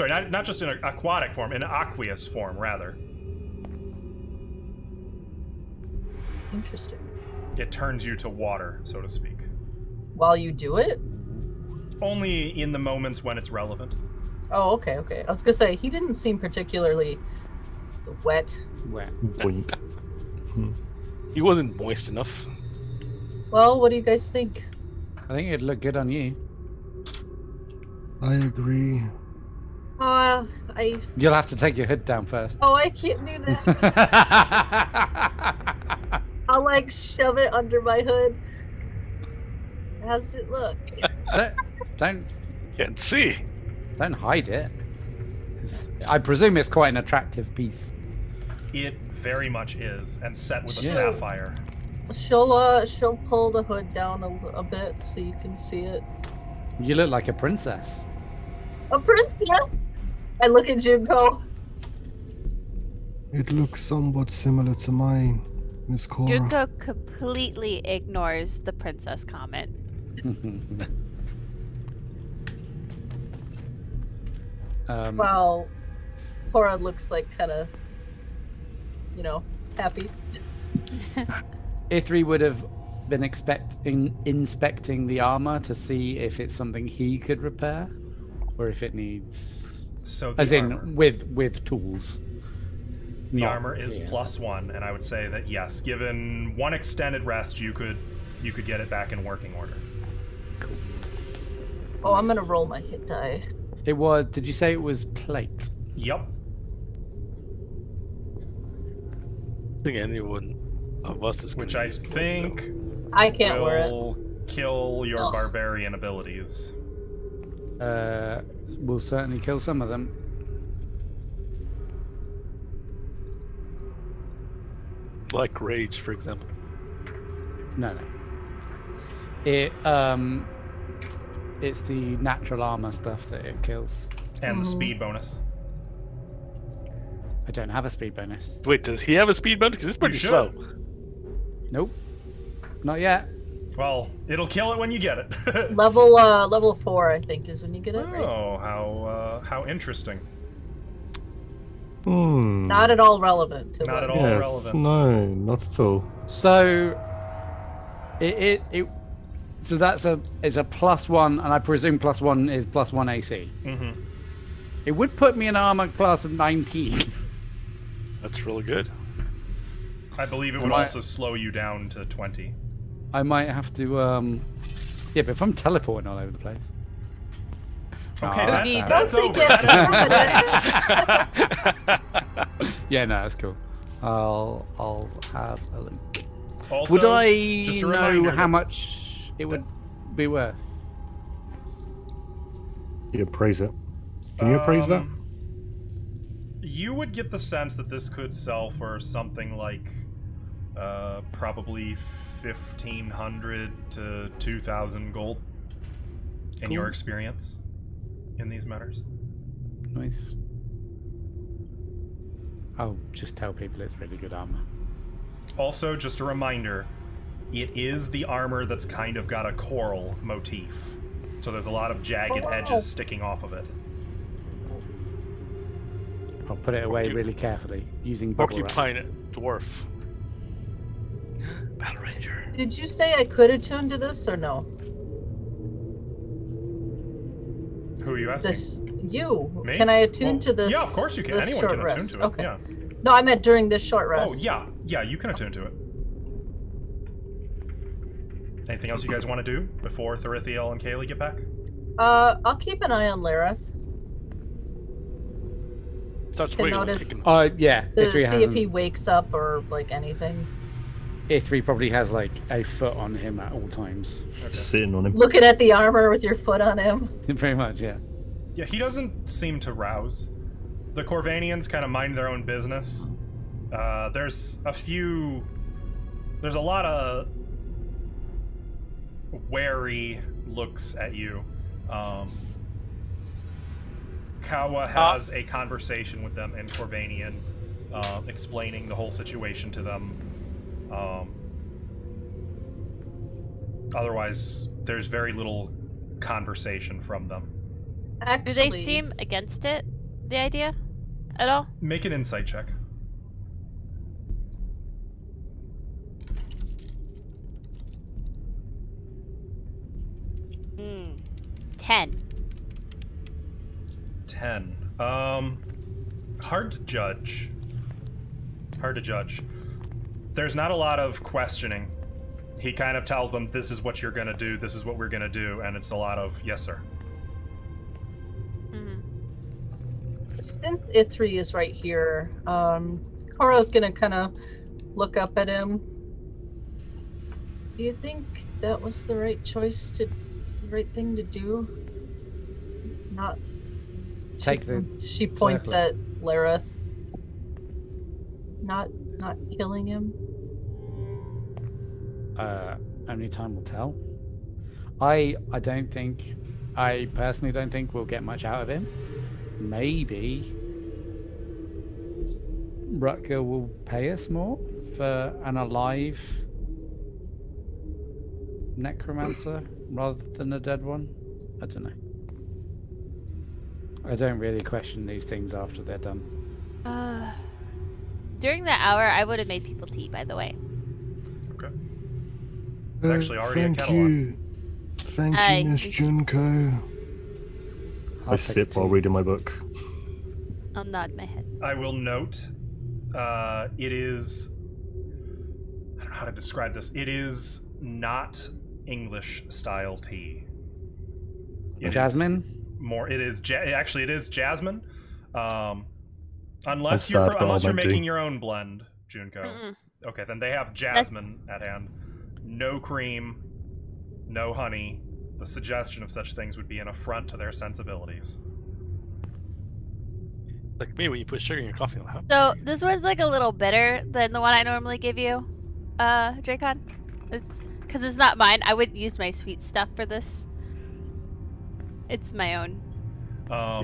just in an aquatic form, in an aqueous form, rather. Interesting. It turns you to water, so to speak. While you do it? Only in the moments when it's relevant. Oh, okay. I was gonna say, he didn't seem particularly wet. Boink. He wasn't moist enough. Well, what do you guys think? I think it'd look good on you. I agree. You'll have to take your hood down first. Oh, I can't do this. I'll like shove it under my hood. How's it look? Don't Can't see. hide it. I presume it's quite an attractive piece. It very much is, and set with a Yeah. sapphire. She'll pull the hood down a bit so you can see it. You look like a princess. A princess! I look at Junko. It looks somewhat similar to mine, Miss Cora. Junko completely ignores the princess comment. Well, Cora looks like kind of, happy. Ithri would have been inspecting the armor to see if it's something he could repair, or if it needs, So as armor. in with tools. The Not armor is here. +1, and I would say that yes, given one extended rest, you could get it back in working order. Oh, I'm gonna roll my hit die. It was. Did you say it was plate? Yep. I think anyone of us is. Which gonna I use gold, think I can't wear it. will kill your Ugh. barbarian abilities. Will certainly kill some of them. though. Like rage, for example. No. It's the natural armor stuff that it kills. And the speed bonus. I don't have a speed bonus. Wait, does he have a speed bonus? Because it's pretty should. slow. Nope. Not yet. Well, it'll kill it when you get it. Level 4, I think, is when you get it, right? Oh, how interesting. Not at all relevant to Not what- at all Yes, relevant. no, not at all. So so that's a +1, and I presume +1 is +1 AC. Mm-hmm. It would put me in armor class of 19. That's really good. I believe it would also slow you down to 20. I might have to yeah, but if I'm teleporting all over the place. Okay, Oh, that's Don't over. think it's Yeah, no, that's cool. I'll have a look. Also, Would I just a know reminder how that- much it would be worth? You appraise it. Can you appraise that? You would get the sense that this could sell for something like probably 1,500 to 2,000 gold in your Cool. experience in these matters. Nice. I'll just tell people it's really good armor. Also, just a reminder, it is the armor that's kind of got a coral motif. So there's a lot of jagged edges sticking off of it. I'll put it away really carefully using bubble wrap. Porcupine dwarf. Battle Ranger. Did you say I could attune to this or no? Who are you asking? You. Me? Can I attune to this? Yeah, of course you can. this Anyone short can attune rest? to it. Okay. Yeah. No, I meant during this short rest. Oh, yeah. Yeah, you can attune to it. Anything else you guys want to do before Therithiel and Kaylee get back? I'll keep an eye on Lareth Starts to wiggling. notice- Yeah. to Ithri see if hasn't. he wakes up or like anything. Ithri probably has like a foot on him at all times. Sitting on him. Looking at the armor with your foot on him. Pretty much, yeah. Yeah, he doesn't seem to rouse. The Corvanians kind of mind their own business. There's a lot of wary looks at you. Kawa has a conversation with them in Corvanian, explaining the whole situation to them. Otherwise, there's very little conversation from them. Actually, Do they seem against it, the idea, at all? Make an insight check. Hmm. 10. 10. Hard to judge. Hard to judge. There's not a lot of questioning. He kind of tells them, this is what you're gonna do, this is what we're gonna do, and it's a lot of, yes, sir. since Ithri is right here, Koro's gonna kind of look up at him. Do you think that was the right choice the right thing to do? Not. Take the. She points circle. at Lareth. Not killing him. Only time will tell. I personally don't think we'll get much out of him. Maybe Rutger will pay us more for an alive necromancer rather than a dead one. I don't know. I don't really question these things after they're done. During that hour, I would have made people tea, by the way. Okay. There's actually already a thank kettle you. Thank you, Miss Junko. I I'll sip take while tea. reading my book. I'll nod my head. I will note, it is, I don't know how to describe this. It is not English style tea. It is Jasmine? more. It is actually it is jasmine. Unless I'm you're sad, but unless I'll you're make making tea. your own blend, Junko. Mm-mm. Okay, then they have jasmine at hand. No cream, no honey. The suggestion of such things would be an affront to their sensibilities. Like me when you put sugar in your coffee. Huh? So this one's like a little bitter than the one I normally give you, Dracon. It's because it's not mine. I wouldn't use my sweet stuff for this. It's my own.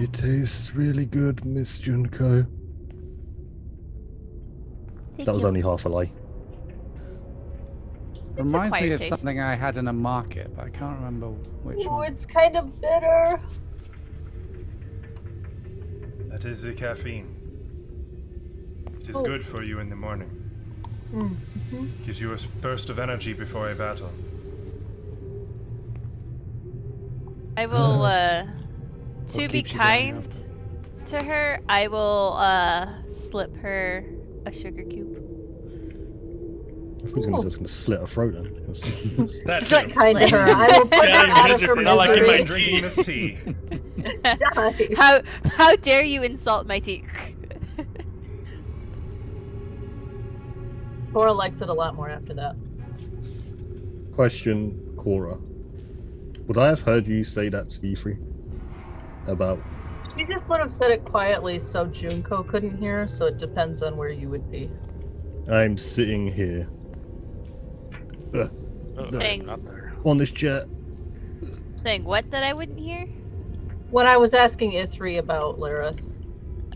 It tastes really good, Miss Junko. Thank That was you. only half a lie. It's Reminds me acquired of taste. something I had in a market, but I can't remember which Ooh, one. it's kind of bitter. That is the caffeine. It is Oh. good for you in the morning. Mm-hmm. Gives you a burst of energy before a battle. I will, to be keeps you going kind to her, I will, slip her a sugar cube. I thought he was just going to slit her throat then. That It's not too. Kind to her. I will put Yeah, her you're out of miserable. her Not like you misery. might Drinking this tea. Die. How dare you insult my tea? Cora likes it a lot more after that. Question, Cora. Would I have heard you say that to Geoffrey? About... She just would have said it quietly so Junko couldn't hear, so it depends on where you would be. I'm sitting here. Oh, Dang. not there. On this jet. Saying what that I wouldn't hear? When I was asking Ithri about Lareth,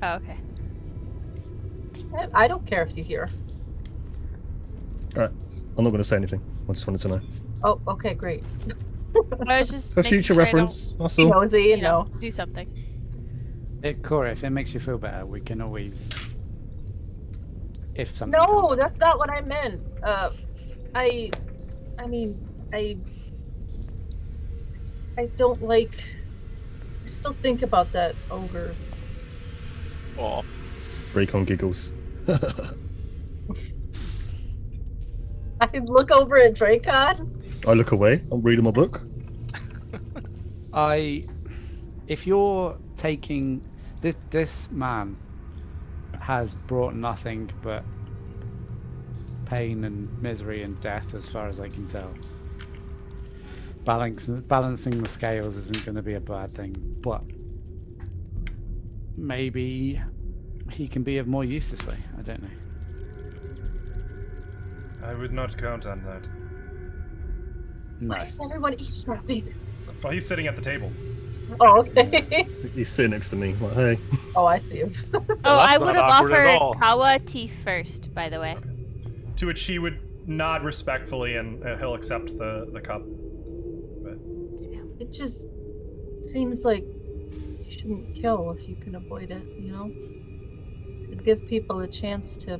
Oh, okay. I don't care if you hear. Alright, I'm not going to say anything. I just wanted to know. Oh, okay, great. I was just For making future sure I don't, reference, that's all. Nosy, you know, do something. Cora, if it makes you feel better, we can always. If something. No, comes up. that's not what I meant. I mean, I don't like. I still think about that ogre. Oh, Raycon giggles. I look over at Dracon. I look away. I'm reading my book. If you're taking this man has brought nothing but pain and misery and death, as far as I can tell. Balancing the scales isn't going to be a bad thing, but maybe he can be of more use this way. I don't know. I would not count on that. No. Why is everyone eavesdropping? Well, he's sitting at the table. Oh, okay. He's sitting next to me. Like, hey. Oh, I see him. Oh, that's I not would have awkward at offered all. Kawa tea first, by the way. To which he would nod respectfully, and he'll accept the cup. But It just seems like you shouldn't kill if you can avoid it, you know? It'd give people a chance to.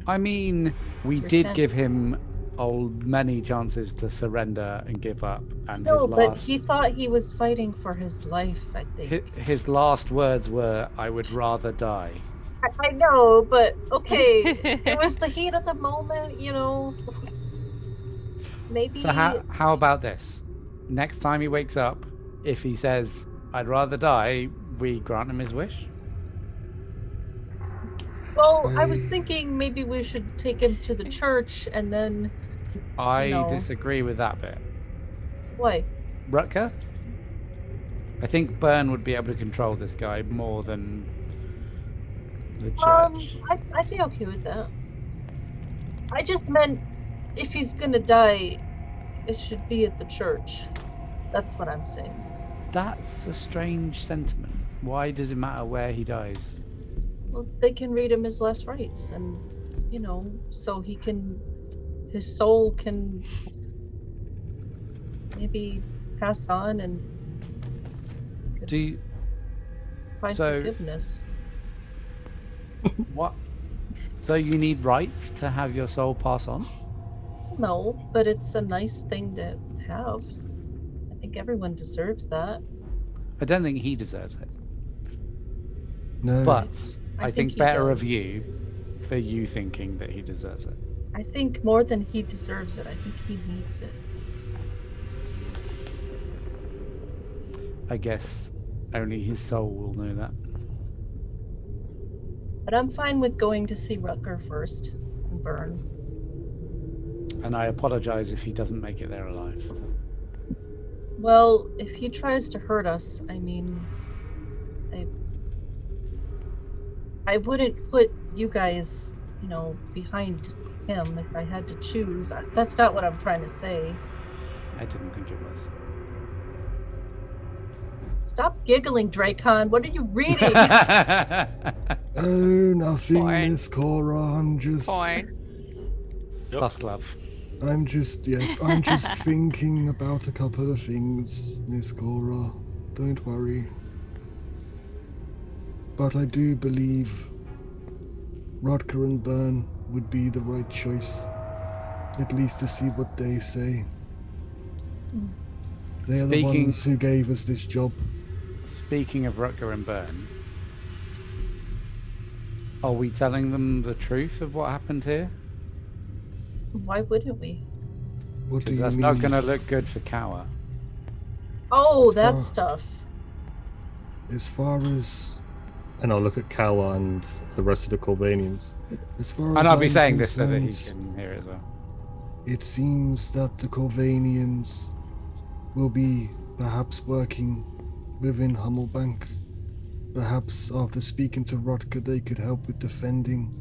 I mean, we did Repent. give him many chances to surrender and give up, and No, his but last he thought he was fighting for his life, I think. his last words were, "I would rather die." I know, but okay. It was the heat of the moment, you know? Maybe. So how about this? Next time he wakes up, if he says, "I'd rather die," we grant him his wish. Well, I was thinking maybe we should take him to the church and then. I No. disagree with that bit. Why? Rutger? I think Byrne would be able to control this guy more than the church. I'd be okay with that. I just meant if he's gonna die, it should be at the church. That's what I'm saying. That's a strange sentiment. Why does it matter where he dies? Well, they can read him his last rites, and you know, so his soul can maybe pass on and Do you, find so- forgiveness. what? So you need rights to have your soul pass on? No, but it's a nice thing to have. I think everyone deserves that. I don't think he deserves it, No. but I think think he better of does. you for you thinking that he deserves it. I think more than he deserves it. I think he needs it. I guess only his soul will know that. But I'm fine with going to see Rutger first and Byrne. And I apologize if he doesn't make it there alive. Well, if he tries to hurt us, I mean, I wouldn't put you guys, you know, behind him if I had to choose. That's not what I'm trying to say. I didn't think it was. Stop giggling, Dracon. What are you reading? Oh, nothing, Porn. Miss Cora. I'm just. Porn. Yep. Plus glove. I'm just thinking about a couple of things, Miss Cora. Don't worry. But I do believe Rutger and Byrne would be the right choice. At least to see what they say. They're the Speaking- ones who gave us this job. Speaking of Rutger and Byrne, are we telling them the truth of what happened here? Why wouldn't we? What do Because you that's mean? not going to look good for Kawa. Oh, As that far- stuff. As far as... And I'll look at Kawa and the rest of the Corvanians. As far And as I'll be I'm saying this so that he concerned, can hear it as well. it seems that the Corvanians will be perhaps working within Hummelbank. Perhaps after speaking to Rutger they could help with defending.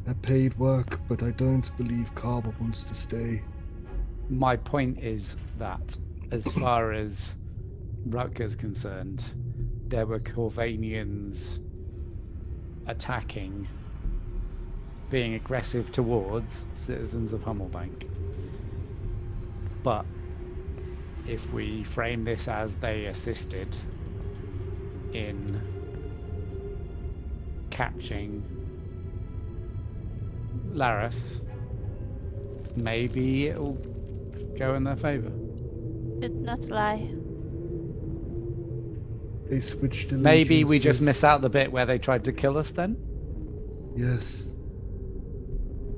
A paid work, but I don't believe Carver wants to stay. My point is that, as far as Rutger's concerned, there were Corvanians attacking being aggressive towards citizens of Hummelbank. But if we frame this as they assisted in catching Lareth, maybe it'll go in their favor. Did not lie. They switched allegiances. Maybe we just miss out the bit where they tried to kill us then? Yes.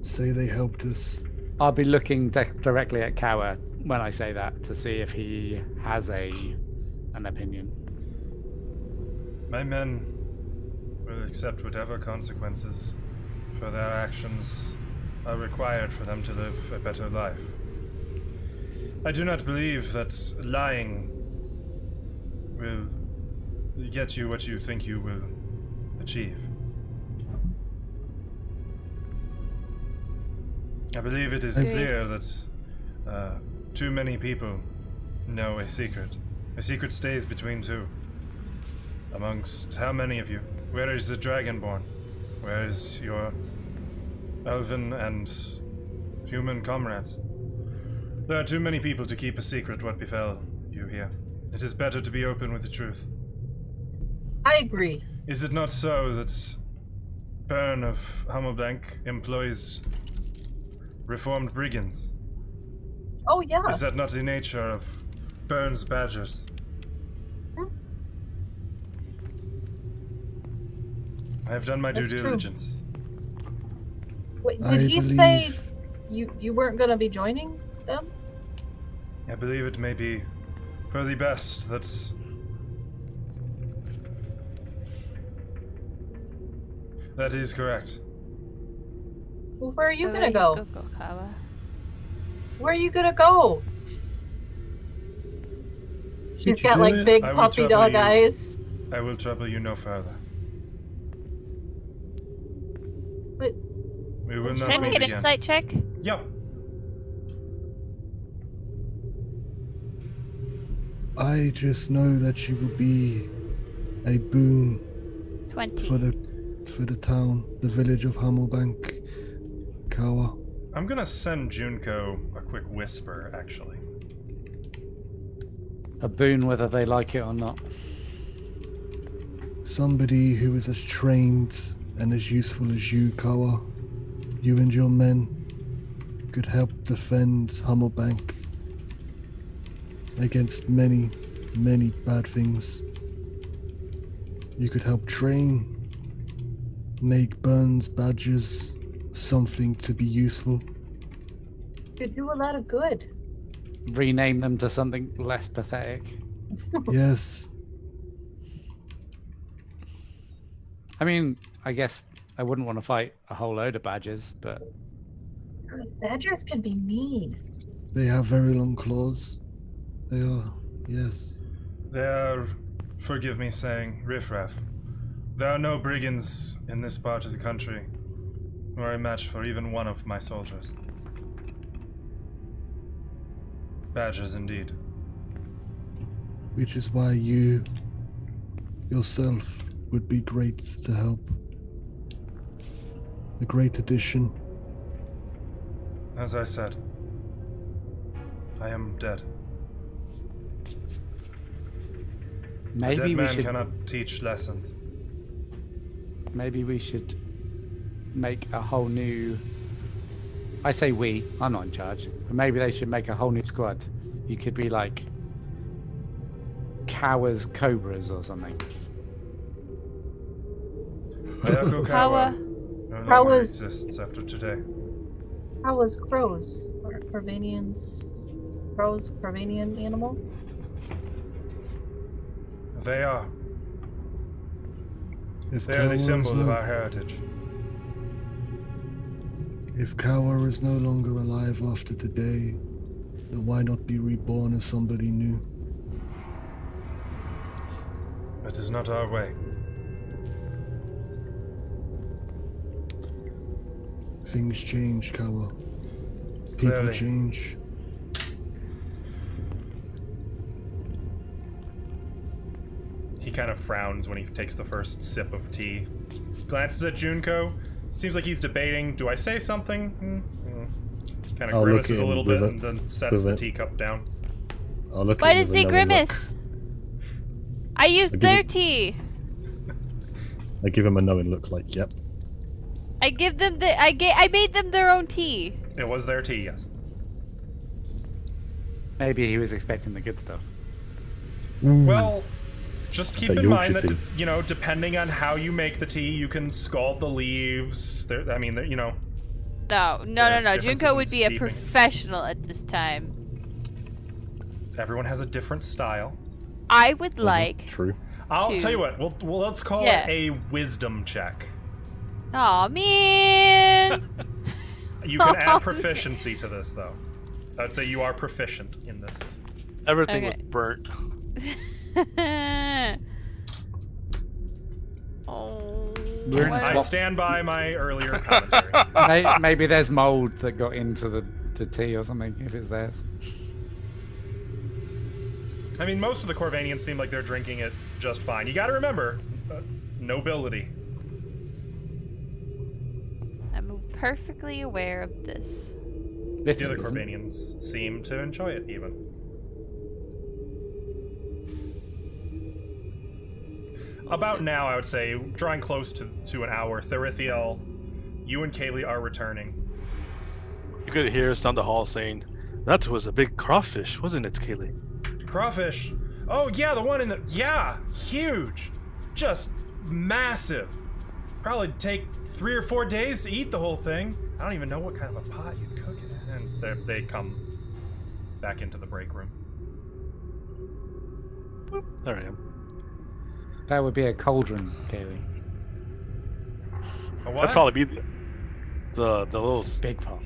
Say they helped us. I'll be looking directly at Kawa when I say that to see if he has an opinion. My men will accept whatever consequences for their actions are required for them to live a better life. I do not believe that lying will get you what you think you will achieve. I believe it is clear that too many people know a secret. A secret stays between two. Amongst how many of you? Where is the Dragonborn? Where is your elven and human comrades? There are too many people to keep a secret what befell you here. It is better to be open with the truth. I agree. Is it not so that Byrne of Hummelbank employs reformed brigands? Oh, yeah. Is that not the nature of Byrne's badgers? I have done my due That's diligence. Wait, did he say you weren't going to be joining them? I believe it may be for the best that that is correct. Well, where are you Where going to go? Go, Kawa. Where are you going to go? She's Did you got do like it? big I will puppy trouble dog you. eyes. I will trouble you no further. But We will not Can I meet make an again. insight check? Yeah. I just know that she will be a boon 20. for the town, the village of Hummelbank, Kawa. I'm gonna send Junko a quick whisper, actually. A boon whether they like it or not. Somebody who is as trained and as useful as you, Kawa. You and your men could help defend Hummelbank against many, many bad things. You could help train, make Burns badges something to be useful. could do a lot of good. Rename them to something less pathetic. Yes. I mean, I guess I wouldn't want to fight a whole load of badgers, but Badgers can be mean. They have very long claws. They are, yes. They are, forgive me saying, riffraff. There are no brigands in this part of the country who are a match for even one of my soldiers. Badgers indeed. Which is why you yourself would be great to help. A great addition. As I said, I am dead. A maybe dead we man should cannot teach lessons. maybe we should make a whole new. I say we. I'm not in charge. But maybe they should make a whole new squad. You could be like Kawa's Cobras or something. Ayako Kawa. Kawa no longer Kawa's- exists after today. How was crows? Or Corvanians? Crows, Corvanian animal? They are. If They are the Kawa is symbol of no- our heritage. If Kawa is no longer alive after today, then why not be reborn as somebody new? That is not our way. Things change, Kawa. People Clearly. change. He kind of frowns when he takes the first sip of tea. Glances at Junko, Seems like he's debating. Do I say something? Kind of I'll look grimaces at a him little with bit it- and then sets with the it. teacup down. I'll look Why at you does with a he knowing look. grimace? I used give their it- tea. I give him a knowing look, like, yep. I give them I made them their own tea. It was their tea, yes. Maybe he was expecting the good stuff. Well, just keep That in mind Yorkshire that, tea. you know, depending on how you make the tea, you can scald the leaves. I mean, you know, No. There's differences Junko in would be a steeping. professional at this time. everyone has a different style. I would like. True. I'll tell you what, let's call Yeah. it a wisdom check. Aw, man. You can add proficiency to this, though. I'd say you are proficient in this. Everything Okay. was burnt. Oh. We're in what- I Swap. stand by my earlier commentary. Maybe there's mold that got into the tea or something, if it's theirs. I mean, most of the Corvanians seem like they're drinking it just fine. You gotta remember, nobility. I'm perfectly aware of this. The other Corvanians seem to enjoy it, even. About now, I would say, drawing close to an hour, Therithiel, you and Kaylee are returning. You could hear us down the hall saying, "That was a big crawfish, wasn't it, Kaylee?" Crawfish. Oh, yeah, the one in the... Yeah, huge. Just massive. Probably take 3 or 4 days to eat the whole thing. I don't even know what kind of a pot you'd cook it in. And they come back into the break room. Boop, there I am. That would be a cauldron, Kaylee. A what? That'd probably be the little. Big pot.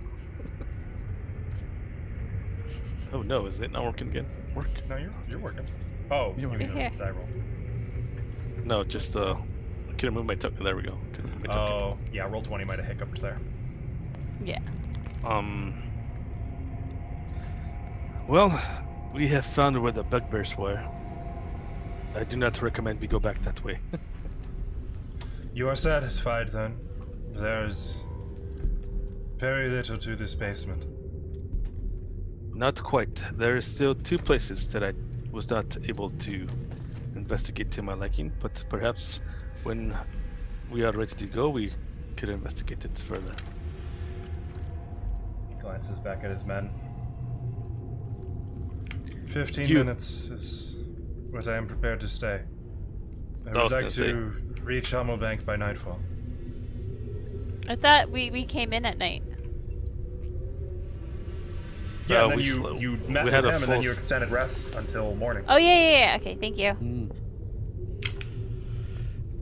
Oh no, is it not working again? Work? No, you're working. Oh, You're you mean working. the die roll. No, just I couldn't move my token. There we go. Couldn't move my token. Oh, yeah, roll 20 might have hiccuped there. Yeah. Well, we have found where the bugbears were. I do not recommend we go back that way. You are satisfied, then? There's very little to this basement. Not quite. There is still 2 places that I was not able to investigate to my liking, but perhaps when we are ready to go, we could investigate it further. He glances back at his men. 15 You- minutes is what I am prepared to stay. I I would was like gonna to reach Hammelbank by nightfall. I thought we came in at night. Yeah, and then we you slept- met we with had him, a and then full you s- extended rest until morning. Oh yeah. Okay, thank you.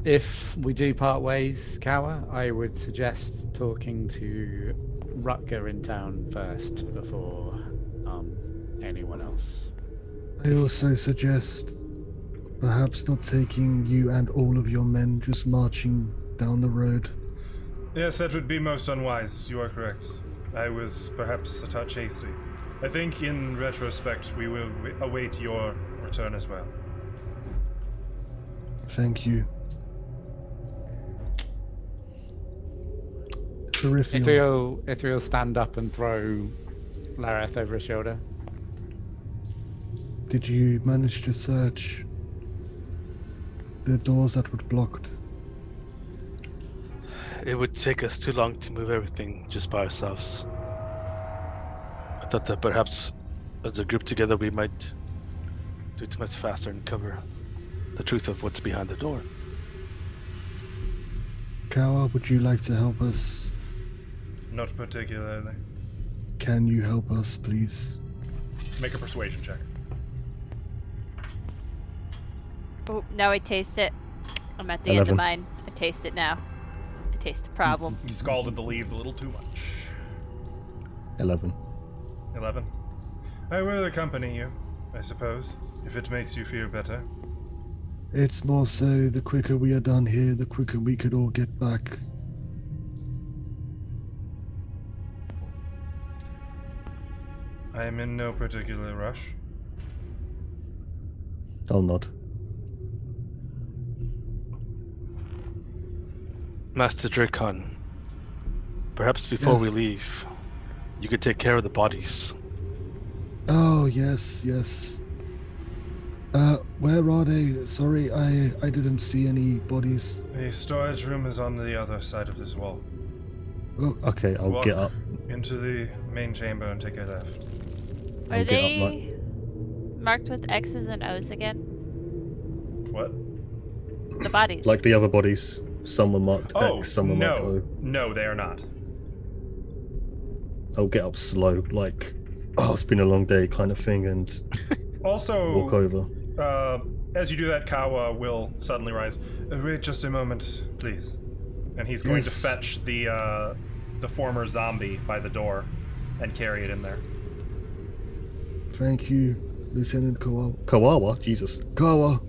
If we do part ways, Kawa, I would suggest talking to Rutger in town first before anyone else. I also suggest perhaps not taking you and all of your men, just marching down the road. Yes, that would be most unwise. You are correct. I was perhaps a touch hasty. I think in retrospect we will await your return as well. Thank you. Terrific. Ithriel stand up and throw Lareth over his shoulder. Did you manage to search the doors that were blocked? It would take us too long to move everything just by ourselves. I thought that perhaps as a group together we might do it much faster and cover the truth of what's behind the door. Kawa, would you like to help us? Not particularly. Can you help us, please? Make a persuasion check. Oh, now I taste it. I'm at the end of 11. mine. I taste it now. I taste the problem. You scalded the leaves a little too much. 11. 11. I will accompany you, I suppose, if it makes you feel better. It's more so the quicker we are done here, the quicker we could all get back. I am in no particular rush. I'll nod. Master Dracon, Perhaps before we Yes. leave, you could take care of the bodies. Oh, yes, yes. Where are they? Sorry, I didn't see any bodies. The storage room is on the other side of this wall. Oh, Okay, I'll Walk get up. into the main chamber and take a left. Are I'll get up. they marked with X's and O's again? What? The bodies. Like the other bodies. Some were marked Oh, X, some were marked no. O. No, they are not. I'll get up slow, like, oh, it's been a long day kind of thing, and Also, walk over. as you do that, Kawa will suddenly rise. Wait just a moment, please. And he's going to Yes. fetch the former zombie by the door and carry it in there. thank you, Lieutenant Kawawa. Kawawa? Jesus. Kawa.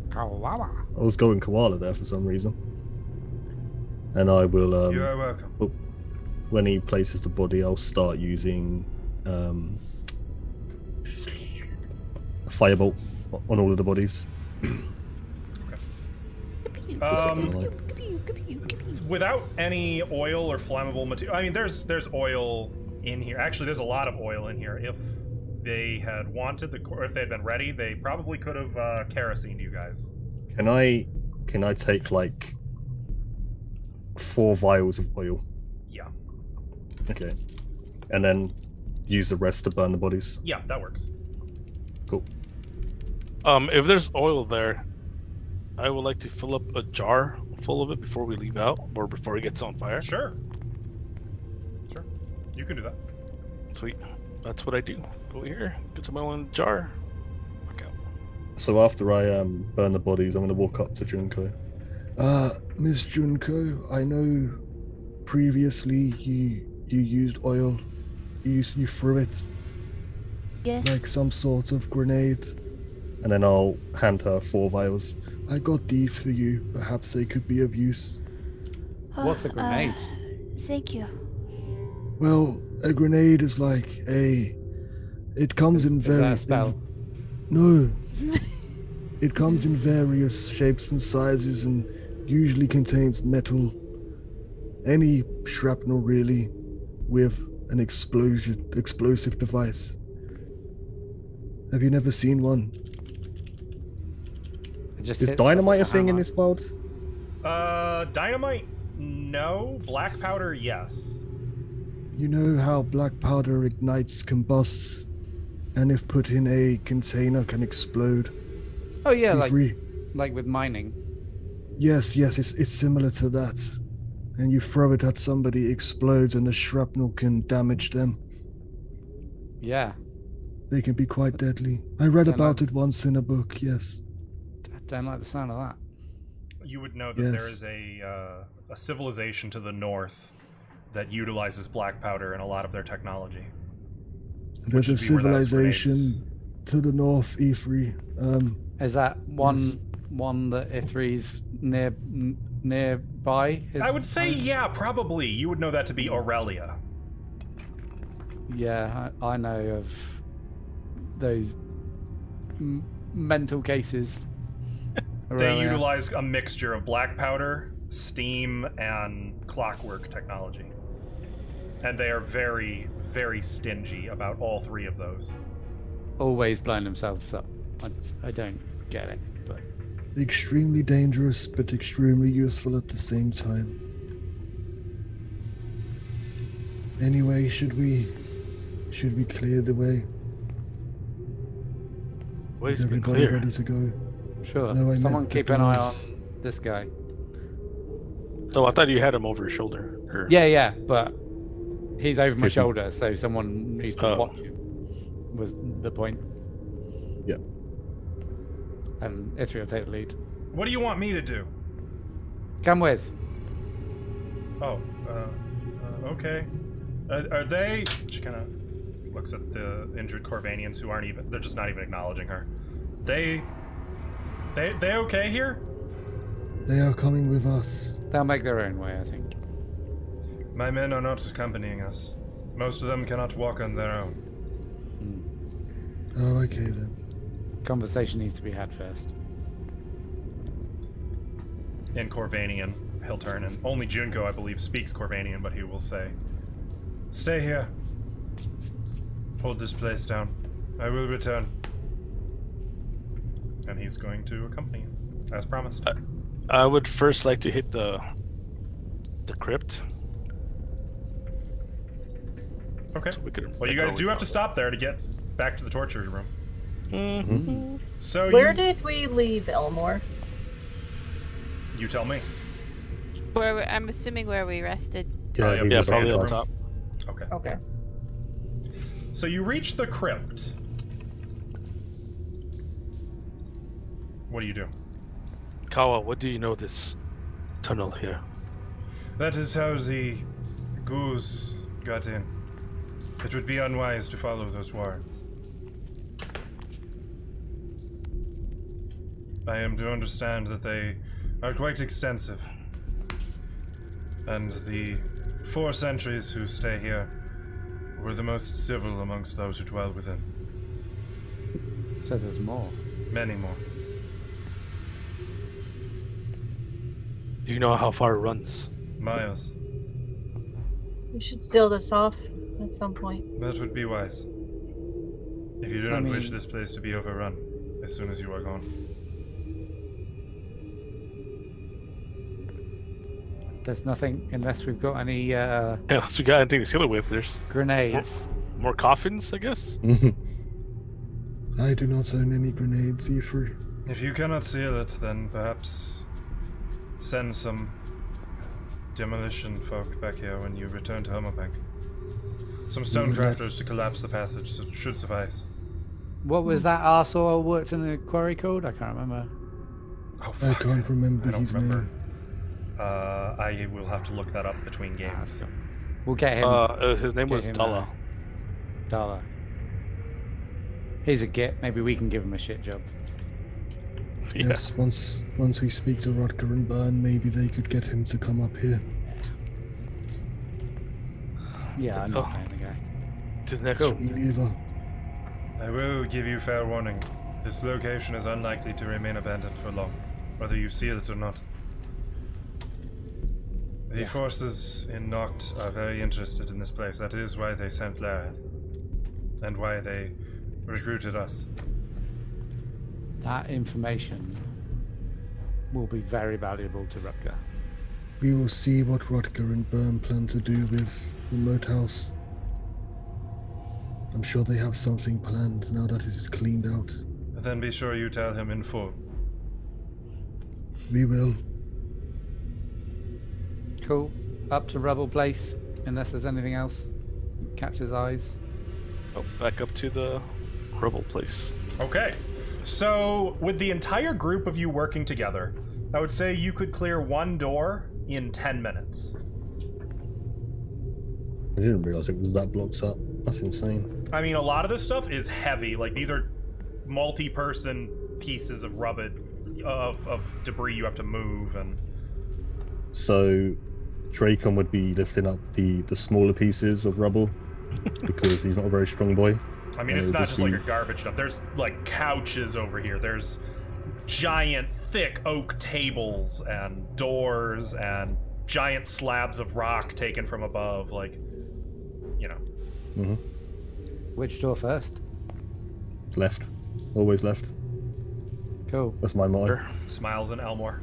Kawawa. I was going koala there for some reason. And I will, You are welcome. when he places the body, I'll start using a firebolt on all of the bodies. Just so you know. Without any oil or flammable material, I mean, there's oil in here. Actually, there's a lot of oil in here. If they had wanted or if they had been ready, they probably could have kerosened you guys. Can I take like 4 vials of oil? Yeah, Okay. And then use the rest to burn the bodies. yeah, that works. Cool. If there's oil there, I would like to fill up a jar full of it before we leave out, or before it gets on fire. Sure. Sure. You can do that. Sweet. That's what I do. Go here, get some oil in the jar. Back out. So after I burn the bodies, I'm gonna walk up to Junko. Miss Junko, I know previously you used oil. You threw it Yes. like some sort of grenade. And then I'll hand her 4 vials. I got these for you. Perhaps they could be of use. What's a grenade? Thank you. Well, a grenade is like it comes in Is that a various spell? No. It comes in various shapes and sizes and usually contains metal. Any shrapnel really with an explosive device. Have you never seen one? It just Is hits stuff dynamite a with thing in hammer. this world? Dynamite, no. Black powder, yes. You know how black powder ignites, combusts, and if put in a container can explode? Oh yeah, You've like with mining. Yes, it's similar to that. And you throw it at somebody, it explodes, and the shrapnel can damage them. Yeah. They can be quite deadly. I read Don't about like- it once in a book, yes. I don't like the sound of that. You would know that Yes. there is a civilization to the north that utilizes black powder in a lot of their technology. There's a would be where those civilization grenades- to the north, Ifri. Is that one Yes. one that Ithri's nearby? His I would say, home? yeah, probably. You would know that to be Aurelia. Yeah, I know of those mental cases. They Aurelia. utilize a mixture of black powder, steam, and clockwork technology. And they are very, very stingy about all 3 of those. always blowing themselves up. I don't get it, but Extremely dangerous, but extremely useful at the same time. Anyway, should we clear the way? Way's Is been everybody clear. ready to go? sure. No, I meant Someone the keep an eye on guards. this guy. Oh, I thought you had him over your shoulder. Or... Yeah, but he's over my Could you- shoulder, so someone needs to Oh. watch him. Was the point? Yeah. And Ithri will take the lead. What do you want me to do? Come with. Oh, okay. Are they... She kind of looks at the injured Corvanians who aren't even... They're just not even acknowledging her. They okay here? They are coming with us. They'll make their own way, I think. My men are not accompanying us. Most of them cannot walk on their own. Oh, okay then. Conversation needs to be had first. In Corvanian. he'll turn, and only Junko, I believe, speaks Corvanian, but he will say, "Stay here. Hold this place down. I will return." And he's going to accompany you, as promised. I would first like to hit the crypt. Okay. So we could Well, you guys do have to stop there to get back to the torture room. Mm-hmm. So Where did we leave Elmore? You tell me. I'm assuming where we rested. Yeah, he Yeah, was probably up up top. top. Okay. Okay. So you reach the crypt. What do you do? Kawa, what do you know this tunnel here? That is how the ghouls got in. It would be unwise to follow those warrants. I am to understand that they are quite extensive. And the 4 sentries who stay here were the most civil amongst those who dwell within. So there's more. Many more. Do you know how far it runs? Miles. We should seal this off at some point. That would be wise. If you do I not wish mean- this place to be overrun as soon as you are gone. There's nothing unless we've got any Yeah, unless we got anything to seal it with. There's grenades. more coffins, I guess. I do not own any grenades, Ephraim. If you cannot seal it, then perhaps send some demolition folk back here when you return to Homobank. Some stonecrafters to collapse the passage should suffice. What was that arsehole who worked in the quarry called? I can't remember. Oh, I fuck. can't remember I don't his remember. name. I will have to look that up between games. We'll get him. His name Get was him Dala. Dollar. He's a git. Maybe we can give him a shit job. Yeah. Yes, once we speak to Rutger and Byrne, maybe they could get him to come up here. Yeah, I'm not Oh. playing the guy. To the next Cool. one. Lever. I will give you fair warning. This location is unlikely to remain abandoned for long, whether you seal it or not. The forces in Noct are very interested in this place. That is why they sent Lareth. And why they recruited us. That information will be very valuable to Rutger. We will see what Rutger and Byrne plan to do with the moat house. I'm sure they have something planned now that it is cleaned out. Then be sure you tell him in full. We will. Cool. Up to Rubble Place, unless there's anything else catches eyes. Oh, back up to the rubble place. Okay. So, with the entire group of you working together, I would say you could clear one door in 10 minutes. I didn't realize it was that blocked up. That's insane. I mean, a lot of this stuff is heavy. Like, these are multi-person pieces of rubble, of debris you have to move, and... So, Dracon would be lifting up the smaller pieces of rubble because he's not a very strong boy. I mean, And it's it would not just like be- a garbage dump. There's, like, couches over here. There's giant, thick oak tables and doors and giant slabs of rock taken from above. Like, you know. Mm-hmm. Which door first? Left. Always left. Cool. That's my motto. Sure. Smiles and Elmore.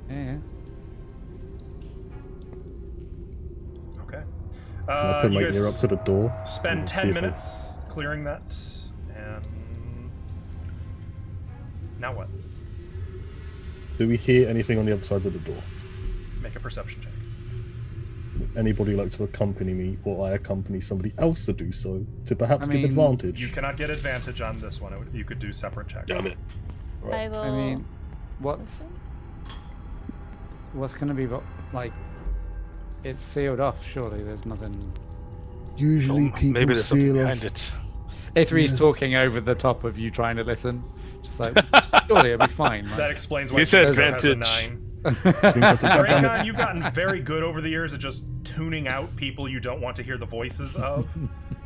Yeah. Okay. I put You my guys ear up to the door. spend and see 10 if I- minutes clearing that, and now what? Do we hear anything on the other side of the door? Make a perception check. Anybody like to accompany me, or I accompany somebody else to do so, to perhaps I give mean, advantage? You cannot get advantage on this one. You could do separate checks. Damn it. I will. I mean, what's going to be like? It's sealed off. Surely there's nothing. Usually people Maybe there's something seal behind off. it. Ithri's Yes. talking over the top of you trying to listen. Just like, surely it'll be fine. That Like, explains why He said Jinzo has a advantage. 9. Damn it. Dracon, you've gotten very good over the years at just tuning out people you don't want to hear the voices of.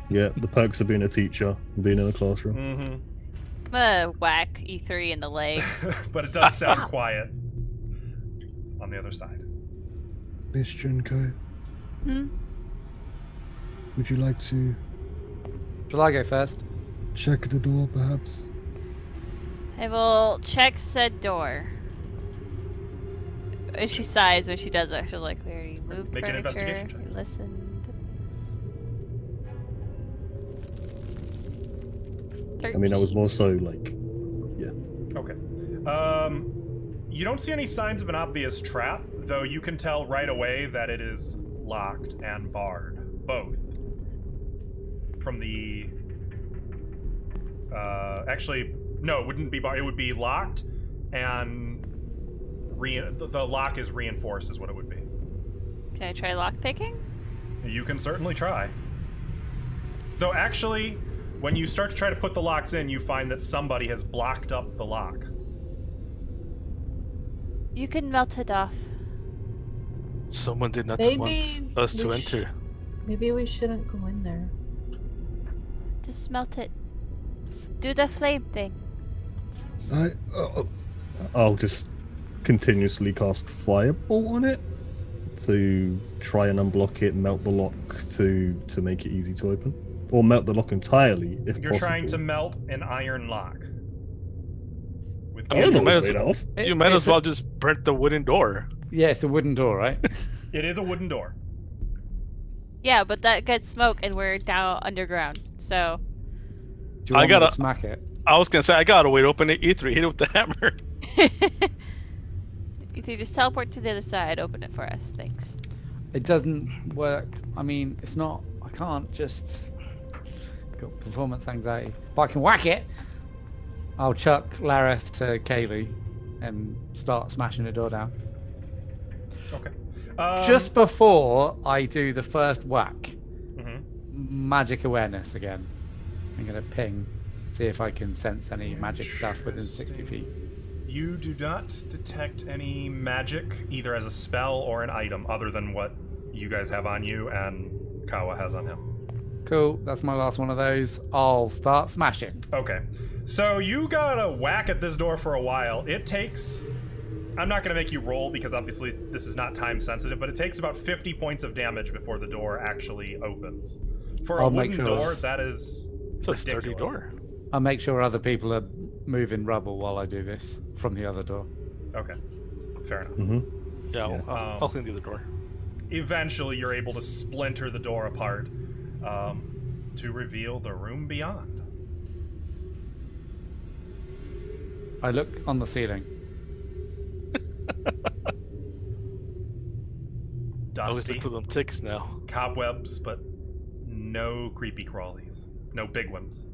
Yeah, the perks of being a teacher and being in a classroom. Mm-hmm. I'm gonna whack E3 in the leg. But it does sound quiet on the other side. Miss Junko, Hmm? would you like to Shall I go first? check the door, perhaps? I will check said door. And she sighs when she does it. She's like, we already moved Make an furniture. investigation check. We listened. 13. I mean, I was more so like, Okay. You don't see any signs of an obvious trap, though you can tell right away that it is locked and barred, both. From the... actually, no, it wouldn't be barred. It would be locked, and the lock is reinforced, is what it would be. Can I try lockpicking? You can certainly try. Though actually, when you start to try to put the locks in, you find that somebody has blocked up the lock. You can melt it off. Someone did not Maybe want us to we enter. Maybe we shouldn't go in there. Just melt it. Do the flame thing. I'll just continuously cast Firebolt on it to try and unblock it, melt the lock to make it easy to open, or melt the lock entirely if You're possible. trying to melt an iron lock. With I mean, know you what might it's as, made of. you might It's as well just burnt the wooden door. Yeah, it's a wooden door, right? It is a wooden door. Yeah, but that gets smoke and we're down underground. So Do you I want me to gotta- smack it? I was gonna say I got a way to open it. E3 hit it with the hammer. either just teleport to the other side, open it for us. Thanks. It doesn't work. I mean, it's not. I can't just. Got performance anxiety. But I can whack it. I'll chuck Lareth to Kaylee and start smashing the door down. Okay. Just before I do the first whack, Mhm. magic awareness again. I'm gonna ping, see if I can sense any magic stuff within 60 feet. You do not detect any magic, either as a spell or an item, other than what you guys have on you and Kawa has on him. Cool, that's my last one of those. I'll start smashing. Okay. So you gotta whack at this door for a while. It takes... I'm not gonna make you roll because obviously this is not time sensitive, but it takes about 50 points of damage before the door actually opens. For a I'll make wooden sure. door, that is It's a sturdy ridiculous. door. I'll make sure other people are moving rubble while I do this from the other door. Okay. Fair enough. Mm-hmm. Yeah, Yeah. I'll clean the other door. Eventually, you're able to splinter the door apart to reveal the room beyond. I look on the ceiling. I always Dusty, look for them ticks now. cobwebs, but no creepy crawlies. No big ones.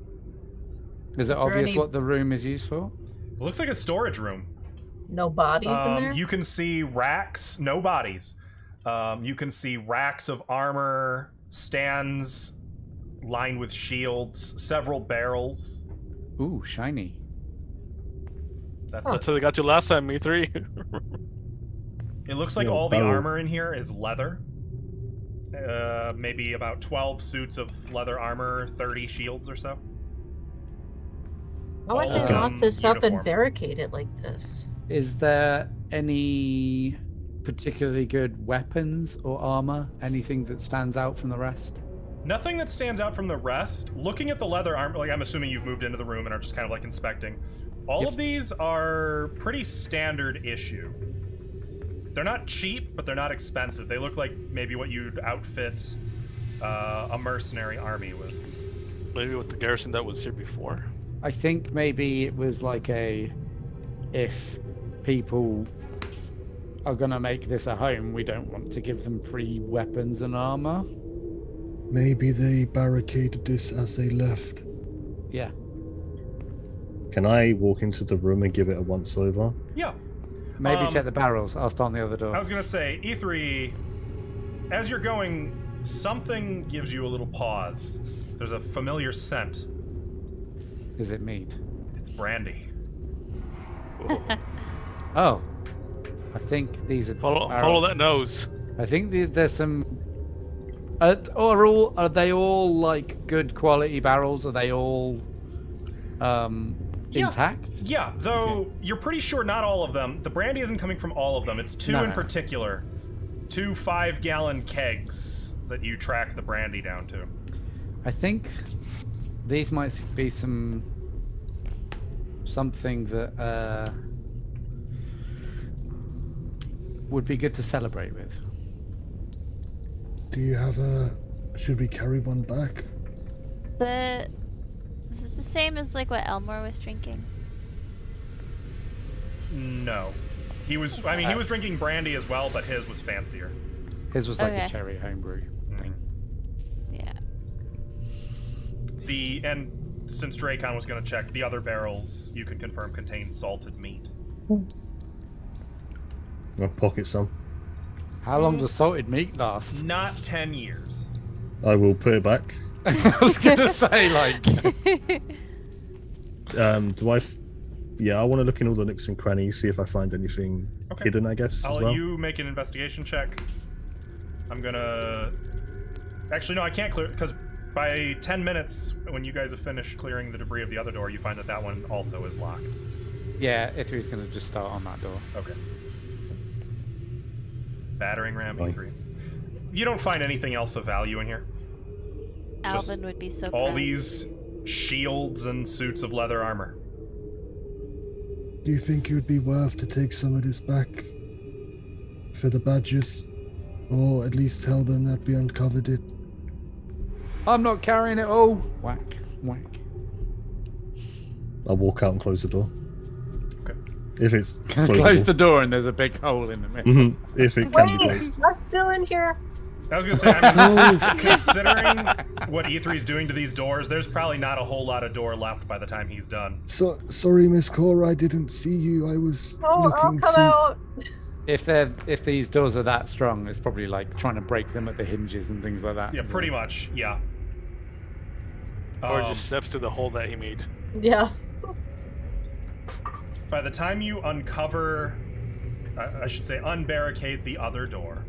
Is it there obvious any- what the room is used for? It looks like a storage room. No bodies in there? You can see racks, no bodies. You can see racks of armor, stands lined with shields, several barrels. Ooh, shiny. That's That's how they got you last time, E3. It looks like Yeah, all the barrel. armor in here is leather. Maybe about 12 suits of leather armor, 30 shields or so. Why would all they of lock them this up and uniform. barricade it like this? Is there any particularly good weapons or armor? Anything that stands out from the rest? Nothing that stands out from the rest. Looking at the leather armor, like I'm assuming you've moved into the room and are just kind of like inspecting. All Yep. of these are pretty standard issue. They're not cheap, but they're not expensive. They look like maybe what you'd outfit a mercenary army with. Maybe with the garrison that was here before. I think maybe it was like if people are gonna make this a home, we don't want to give them free weapons and armor. Maybe they barricaded this as they left. Yeah. Can I walk into the room and give it a once over? Yeah. Maybe check the barrels. I'll start on the other door. I was gonna say, E3, as you're going, something gives you a little pause. There's a familiar scent. Is it meat? It's brandy. Oh. I think these are Follow barrels. that nose. I think there's some. Are they all like good quality barrels? Are they all Yeah. intact? Yeah, though you're pretty sure not all of them. The brandy isn't coming from all of them. It's two No, in no. particular 2 5-gallon kegs that you track the brandy down to. I think these might be something that would be good to celebrate with. Do you have a... Should we carry one back? Is it the same as like what Elmore was drinking? No. He was, I mean, he was drinking brandy as well, but his was fancier. His was like Okay. a cherry homebrew thing. Yeah. And since Dracon was going to check, the other barrels you can confirm contain salted meat. I'll pocket some. How long does salted meat last? Not 10 years. I will put it back. I was gonna say like. Yeah, I want to look in all the nooks and crannies, see if I find anything hidden, I guess, I'll as let well. you make an investigation check. I'm gonna... Actually, no, I can't clear... Because by 10 minutes, when you guys have finished clearing the debris of the other door, you find that that one also is locked. Yeah, Ithri's gonna just start on that door. Okay. Battering ram Fine. E3. You don't find anything else of value in here. Alvin would be so All proud. these shields and suits of leather armor. Do you think it would be worth to take some of this back for the badgers? Or at least tell them that we uncovered it? I'm not carrying it all. Whack, whack. I'll walk out and close the door. Okay. If it's Close the door and there's a big hole in the middle. If it can be Wait, closed. I'm still in here. I was gonna say, I mean, considering what E3's doing to these doors, there's probably not a whole lot of door left by the time he's done. So sorry, Miss Cora, I didn't see you. I was Oh, I'll looking come to... out. If these doors are that strong, it's probably like trying to break them at the hinges and things like that. Yeah, isn't pretty it? much, yeah. Or just steps to the hole that he made. Yeah. By the time you uncover, I should say unbarricade the other door,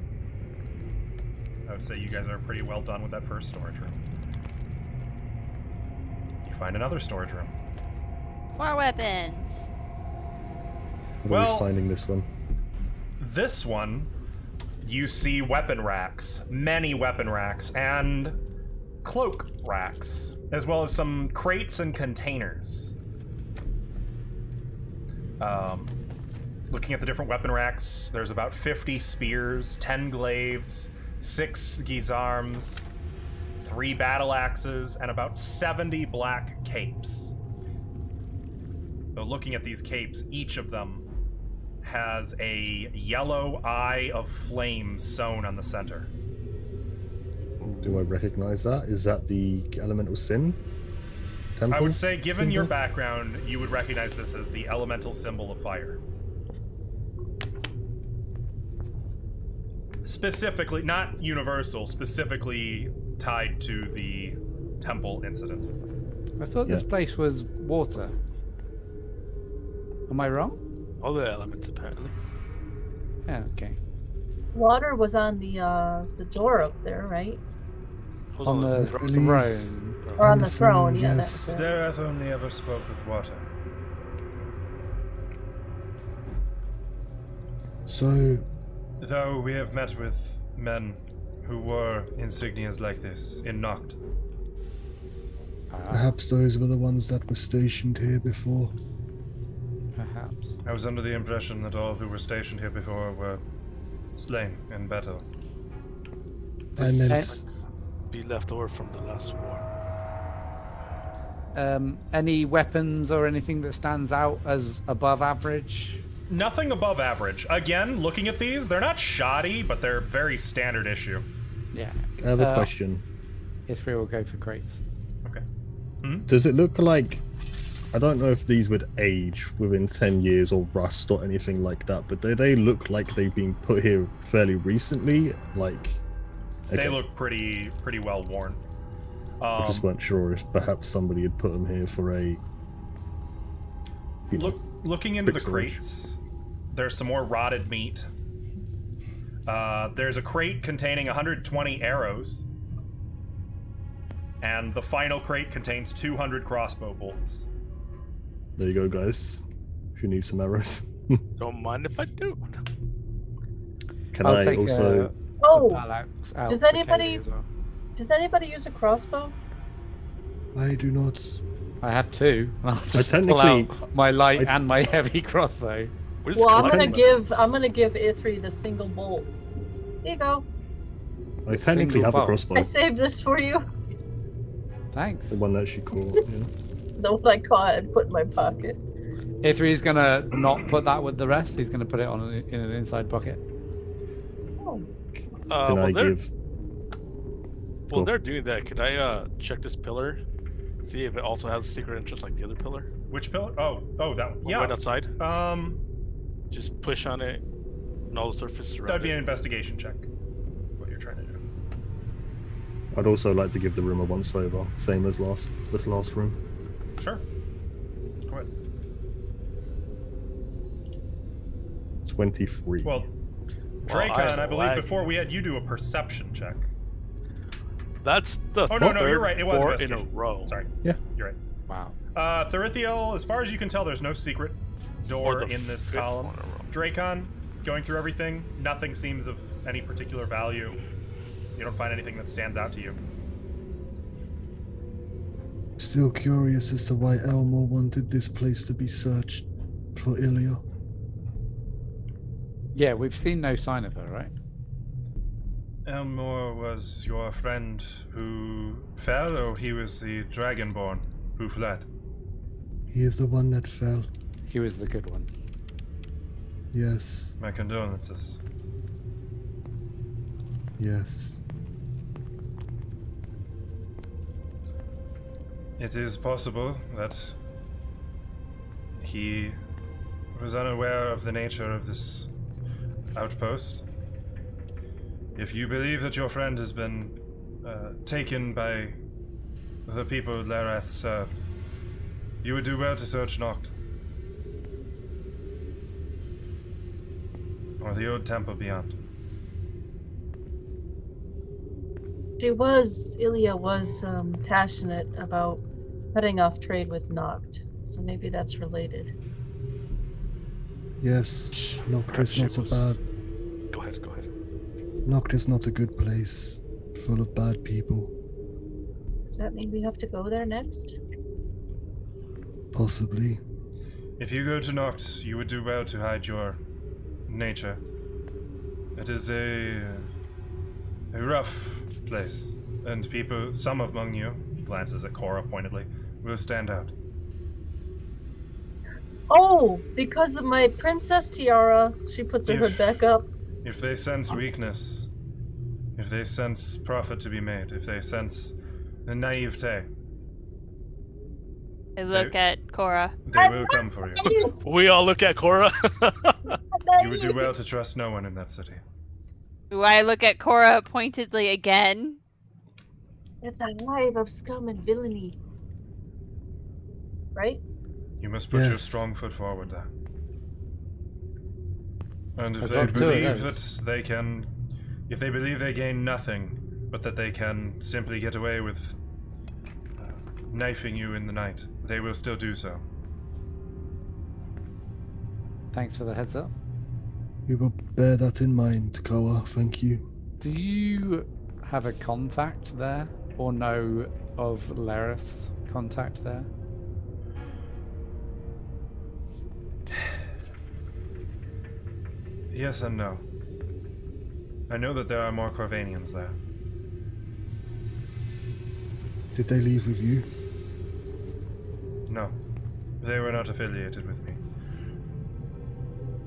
I would say you guys are pretty well done with that first storage room. You find another storage room. More weapons. What are Well- we finding this one? This one, you see weapon racks, many weapon racks, and cloak racks, as well as some crates and containers. Looking at the different weapon racks, there's about 50 spears, 10 glaives, 6 guisarmes, 3 battle axes, and about 70 black capes. So looking at these capes, each of them has a yellow eye of flame sewn on the center. Do I recognize that? Is that the elemental sin temple? I would say, given your symbol? background, you would recognize this as the elemental symbol of fire. Specifically, not universal, specifically tied to the temple incident. I thought this Yeah. place was water. Am I wrong? All the elements, apparently. Yeah, okay. Water was on the door up there, right? Hold On the throne. Believe- throne. Or on On the the throne, throne, yeah, yes. that's it. Dareth only ever spoke of water. So, Though we have met with men who wore insignias like this in Noct. perhaps those were the ones that were stationed here before. Perhaps. I was under the impression that all who were stationed here before were slain in battle. And then This- Be left over from the last war. Any weapons or anything that stands out as above average? Nothing above average. Again, looking at these, they're not shoddy, but they're very standard issue. Yeah. I have a question. Ithri will go for crates. Okay. Does it look like... I don't know if these would age within 10 years or rust or anything like that, but do they look like they've been put here fairly recently? Like... They okay. look pretty well worn. I just weren't sure if perhaps somebody had put them here for a... you know, Looking into the quick storage. crates, there's some more rotted meat. There's a crate containing 120 arrows. And the final crate contains 200 crossbow bolts. There you go, guys. If you need some arrows. Don't mind if I do. Can I'll I take also? a Oh, phalanx out does for anybody- Kaylee as well. does anybody use a crossbow? I do not. I have two. And I'll just pull technically- out my light I- and my heavy crossbow. What is Well, I'm cooking? gonna give Ithri the single bolt. Here you go. I technically Single have a bolt. crossbow. I saved this for you. Thanks. The one that she caught. Yeah. The one I caught and put in my pocket. Ithri's gonna not put that with the rest. He's gonna put it on in an inside pocket. Oh, Can While I they're, give? while they're doing that, can I check this pillar? See if it also has a secret entrance like the other pillar? Which pillar? Oh, that one. Right Yeah. outside? Just push on it and all the surfaces around That'd be it. an investigation check. What you're trying to do. I'd also like to give the room a once over, same as this last room. Sure. Go ahead. 23. Well, I Dracon, am I believe lagging. before we had you do a perception check. That's the Oh, no, third you're right, it was four in a investigation. row. Sorry. Yeah. You're right. Wow. Therithiel, as far as you can tell, there's no secret Or door the in this fifth column. one in a row. Dracon, going through everything, nothing seems of any particular value. You don't find anything that stands out to you. Still curious as to why Elmore wanted this place to be searched for Ilya. Yeah, we've seen no sign of her, right? Elmore was your friend who fell, or he was the Dragonborn who fled? He is the one that fell. He was the good one. Yes, My condolences. yes. It is possible that he was unaware of the nature of this outpost. If you believe that your friend has been taken by the people Larath served, you would do well to search Noct. Or the old temple beyond. Ilya was passionate about cutting off trade with Noct, so maybe that's related. Yes, Noct is not a bad. Go ahead, go ahead. Noct is not a good place, full of bad people. Does that mean we have to go there next? Possibly. If you go to Noct, you would do well to hide your nature. It is a rough place, and people, some among you, he glances at Cora pointedly, will stand out. Oh, because of my princess tiara, she puts her hood back up. If they sense weakness, if they sense profit to be made, if they sense the naivete, I look at Cora. they will come for you. We all look at Cora. You would do well to trust no one in that city. Do I look at Cora pointedly again? It's a hive of scum and villainy. Right? You must put your Yes. strong foot forward there. And if I've they got two of believe those. that they can, if they believe they gain nothing, but that they can simply get away with knifing you in the night, they will still do so. Thanks for the heads up. We will bear that in mind, Koa. Thank you. Do you have a contact there, or know of Lareth's contact there? Yes and no. I know that there are more Corvanians there. Did they leave with you? No, they were not affiliated with me.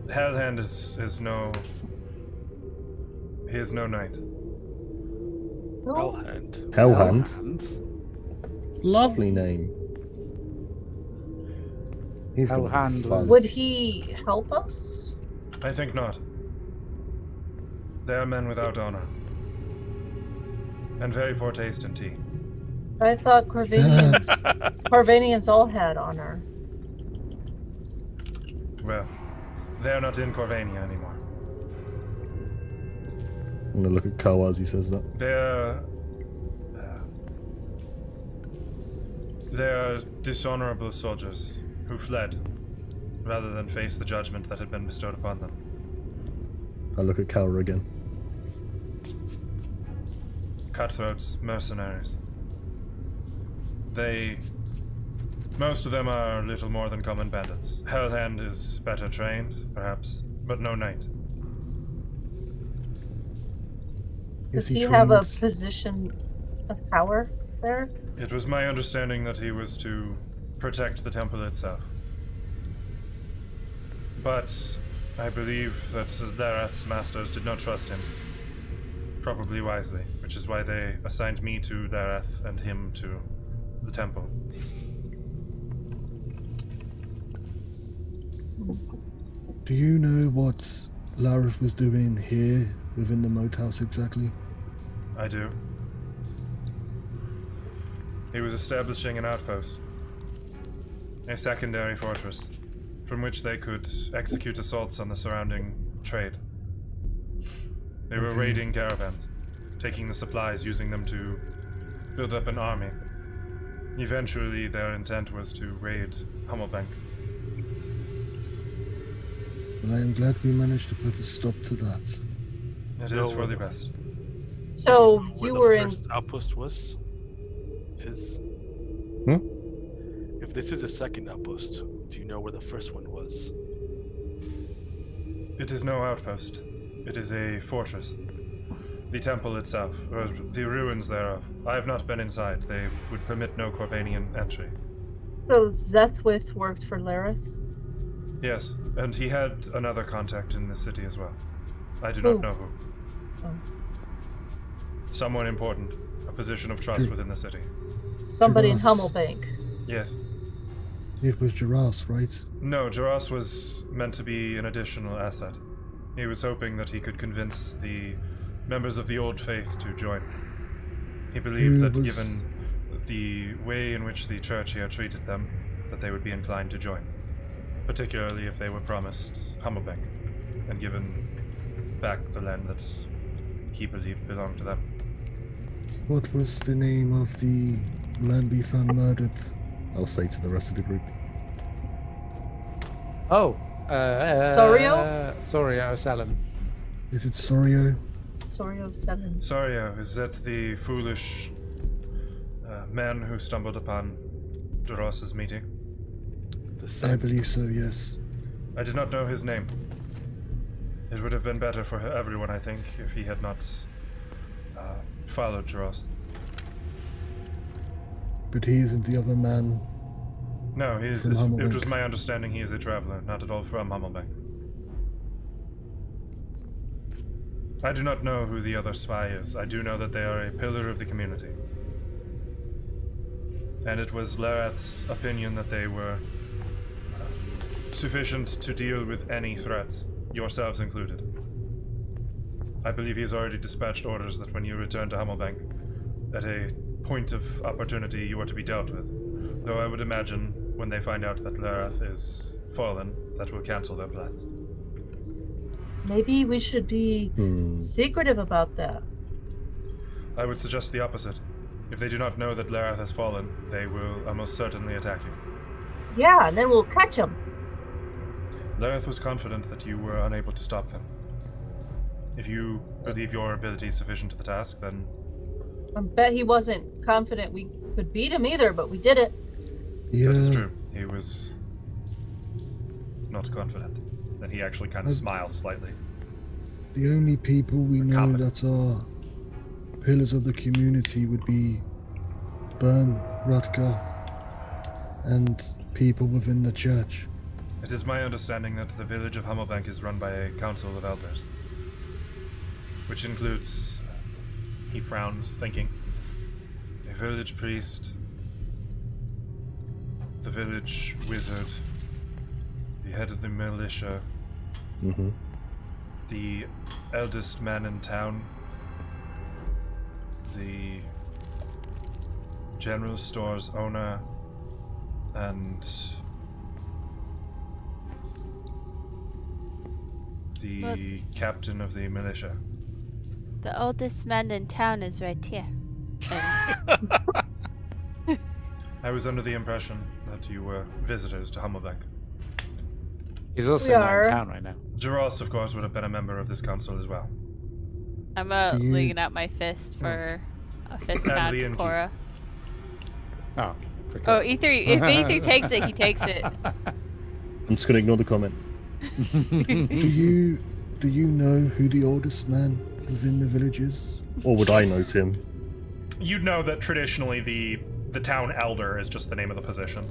Hellhand is no. He is no knight. No. Hellhand. Hellhand. Hellhand? Lovely name. He's gonna be Hellhand fun. was- Would he help us? I think not. They are men without honor. And very poor taste in tea. I thought Corvanians all had honor. Well, they are not in Corvania anymore. I'm gonna look at Koa as he says that. They are dishonorable soldiers who fled rather than face the judgment that had been bestowed upon them. I look at Kara again. Cutthroats, mercenaries. Most of them are little more than common bandits. Hellhand is better trained, perhaps, but no knight. Does Is he have a trained? position of power there? It was my understanding that he was to protect the temple itself. But I believe that Larath's masters did not trust him. Probably wisely, which is why they assigned me to Larath and him to the temple. Do you know what Larath was doing here within the moat house exactly? I do. He was establishing an outpost. A secondary fortress, from which they could execute assaults on the surrounding trade. They were raiding caravans, taking the supplies, using them to build up an army. Eventually, their intent was to raid Hummelbank. Well, I am glad we managed to put a stop to that. It is for the best. So Where you the were in. first outpost was? Is. If this is the second outpost, do you know where the first one was? It is no outpost. It is a fortress. The temple itself, or the ruins thereof. I have not been inside. They would permit no Corvanian entry. So Zethwith worked for Lareth? Yes, and he had another contact in the city as well. I do not know who. Oh. Someone important. A position of trust within the city. Somebody in Duras. Hummelbank. Yes. It was Giras, right? No, Jaras was meant to be an additional asset. He was hoping that he could convince the members of the Old Faith to join. He believed that given the way in which the church here treated them, that they would be inclined to join. Particularly if they were promised Hummelbank, and given back the land that he believed belonged to them. What was the name of the man we found murdered? I'll say to the rest of the group. Oh. Sorio? Sorio Salem. Is it Sorio? Sorio 7. Sorio, is that the foolish man who stumbled upon Jaros's meeting? The I second. believe so, yes. I did not know his name. It would have been better for everyone, I think, if he had not followed Jaros. But he isn't the other man. No, From it was Hummelbank. my understanding he is a traveler, not at all from Hummelbank. I do not know who the other spy is. I do know that they are a pillar of the community. And it was Larath's opinion that they were sufficient to deal with any threats, yourselves included. I believe he has already dispatched orders that when you return to Hummelbank, at a point of opportunity, you are to be dealt with. Though I would imagine, when they find out that Larath is fallen, that will cancel their plans. Maybe we should be secretive about that. I would suggest the opposite. If they do not know that Larath has fallen, they will almost certainly attack you. Yeah, and then we'll catch him. Larath was confident that you were unable to stop them. If you believe your ability is sufficient to the task, then I bet he wasn't confident we could beat him either, but we did it. Yeah. that is true. He was not confident. And he actually kind of smiles slightly. The only people we know Competent. that are pillars of the community would be Bern, Rutger, and people within the church. It is my understanding that the village of Hummelbank is run by a council of elders, which includes, he frowns, thinking, a village priest, the village wizard, the head of the militia, Mm-hmm. the eldest man in town, the general store's owner, and the captain of the militia. The oldest man in town is right here. I was under the impression that you were visitors to Hummelbank. He's also We not are. in town right now. Jaros, of course, would have been a member of this council as well. I'm Do you- leaning out my fist for a fist And pound the to innkeep. Cora. Oh. Oh, Ether! If Ether takes it, he takes it. I'm just gonna ignore the comment. Do you know who the oldest man within the village is? Or would I know Tim? You'd know that traditionally the town elder is just the name of the position.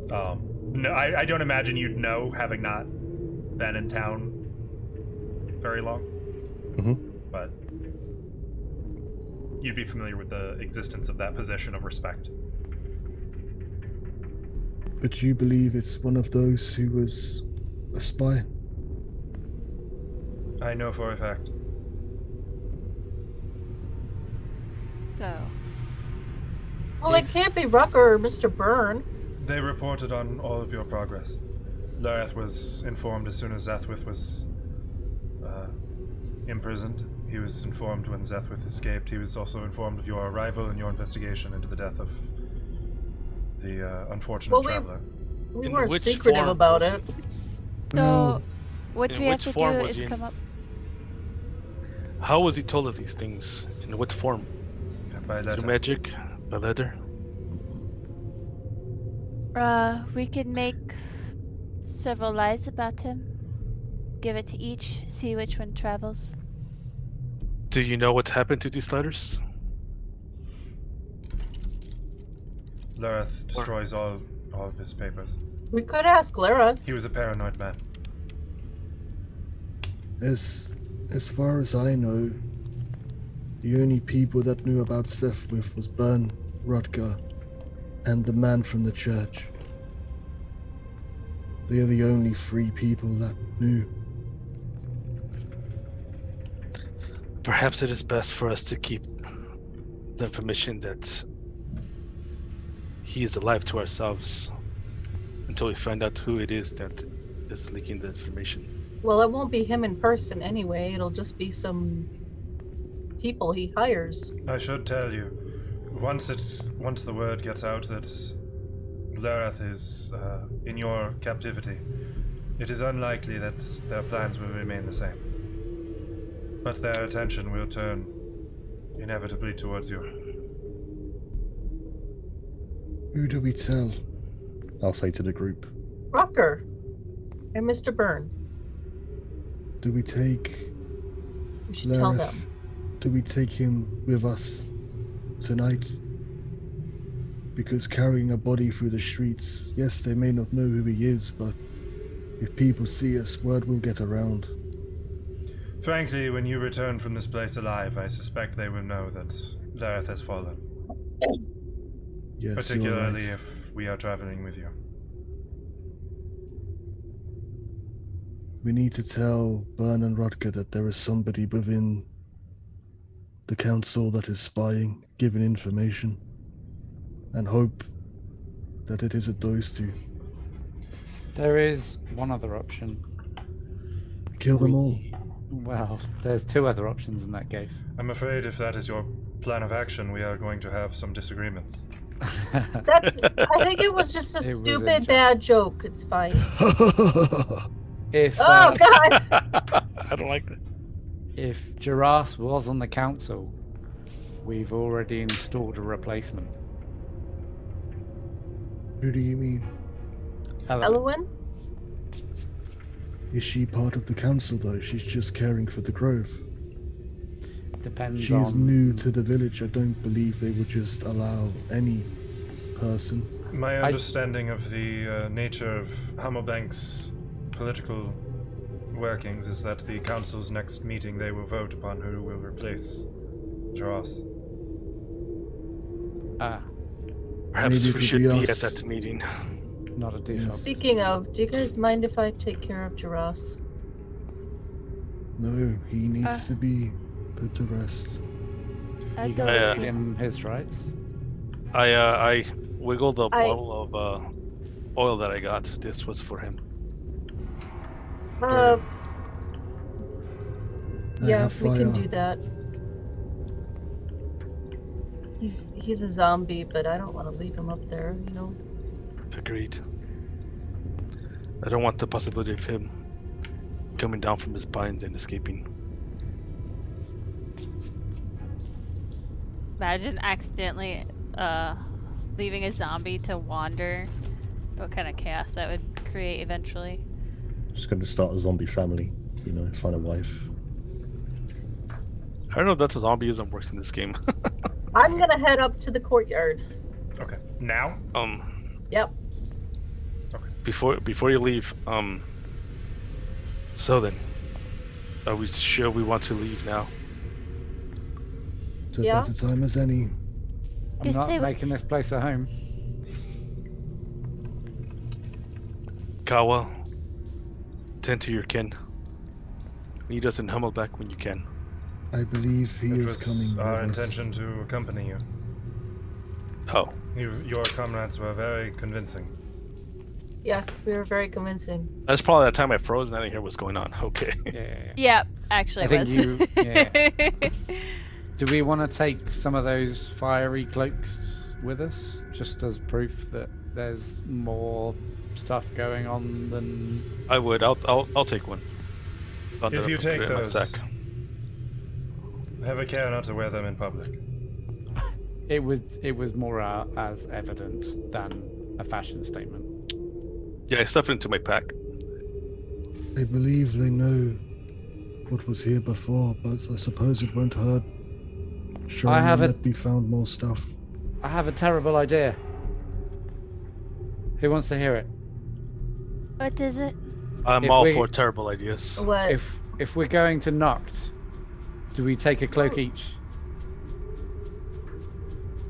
No, I don't imagine you'd know, having not been in town very long. But you'd be familiar with the existence of that position of respect. But you believe it's one of those who was a spy? I know for a fact. So, Well, it can't be Rucker or Mr. Byrne. They reported on all of your progress. Lareth was informed as soon as Zethwith was imprisoned. He was informed when Zethwith escaped. He was also informed of your arrival and your investigation into the death of the unfortunate traveler. We In weren't which secretive form about was it. so what In we have which to form do was is he in? come up. How was he told of these things? In what form? By letter. Through magic? By letter? We could make several lies about him. Give it to each, see which one travels. Do you know what happened to these letters? Lareth destroys all of his papers. We could ask Lara. He was a paranoid man. As far as I know, the only people that knew about Sethwith was Byrne, Rutger, and the man from the church. They are the only 3 people that knew. Perhaps it is best for us to keep the information that he is alive to ourselves until we find out who it is that is leaking the information. Well, it won't be him in person anyway. It'll just be some people he hires. I should tell you, once the word gets out that Lareth is in your captivity, it is unlikely that their plans will remain the same. But their attention will turn inevitably towards you. Who do we tell? I'll say to the group. Rucker and Mr. Byrne. Do we take We should tell Lareth? them. Do we take him with us tonight? Because carrying a body through the streets, yes, they may not know who he is, but if people see us, word will get around. Frankly, when you return from this place alive, I suspect they will know that Lareth has fallen. Yes, Particularly you're right. if we are traveling with you. We need to tell Byrne and Rutger that there is somebody within the council that is spying, giving information, and hope that it isn't those 2. There is one other option. Kill them all. Well, there's 2 other options in that case. I'm afraid if that is your plan of action, we are going to have some disagreements. That's. I think it was just a It was stupid interesting. bad joke. It's fine. If Oh God! I don't like that. if Jaras was on the council, we've already installed a replacement. Who do you mean? Elwyn? Is she part of the council though? She's just caring for the grove. Depends She on. is new to the village. I don't believe they would just allow any person. My understanding of the nature of Hammelbank's political workings is that the council's next meeting they will vote upon who will replace Jaros. Ah, Perhaps Maybe we it'll should be be at us. that meeting. not a default. Yes. Speaking of, do you guys mind if I take care of Jaros? No, he needs to be put to rest. I You go can Yeah. with give you. him his rights. I wiggled the I- bottle of oil that I got. This was for him. Uh, I yeah, have we can fire. do that. He's a zombie, but I don't want to leave him up there, you know. Agreed. I don't want the possibility of him coming down from his pines and escaping. Imagine accidentally leaving a zombie to wander. What kind of chaos that would create eventually. Just going to start a zombie family, find a wife. I don't know if that's a zombieism works in this game. I'm gonna head up to the courtyard. Okay. Now? Yep. Okay. Before you leave, so then, are we sure we want to leave now? It's a Yeah. better time as any. I'm not making this place a home. Kawa, tend to your kin. Meet us in Hummelback when you can. I believe he It is was coming. our with us. intention to accompany you. Oh, Your comrades were very convincing. Yes, we were very convincing. that's probably that time I froze and I didn't hear what's going on. Okay. Yeah. Yep, actually I it think was. you- Do we want to take some of those fiery cloaks with us, just as proof that there's more stuff going on than? I would. I'll take one. I'll If you put it take in my those, sack. have a care not to wear them in public. It was more as evidence than a fashion statement. Yeah, I stuffed it into my pack. I believe they know what was here before, but I suppose it won't hurt. Showing have them a- that we found more stuff. I have a terrible idea. Who wants to hear it? What is it? I'm If all we- for terrible ideas. What? If we're going to Noct, do we take a cloak each?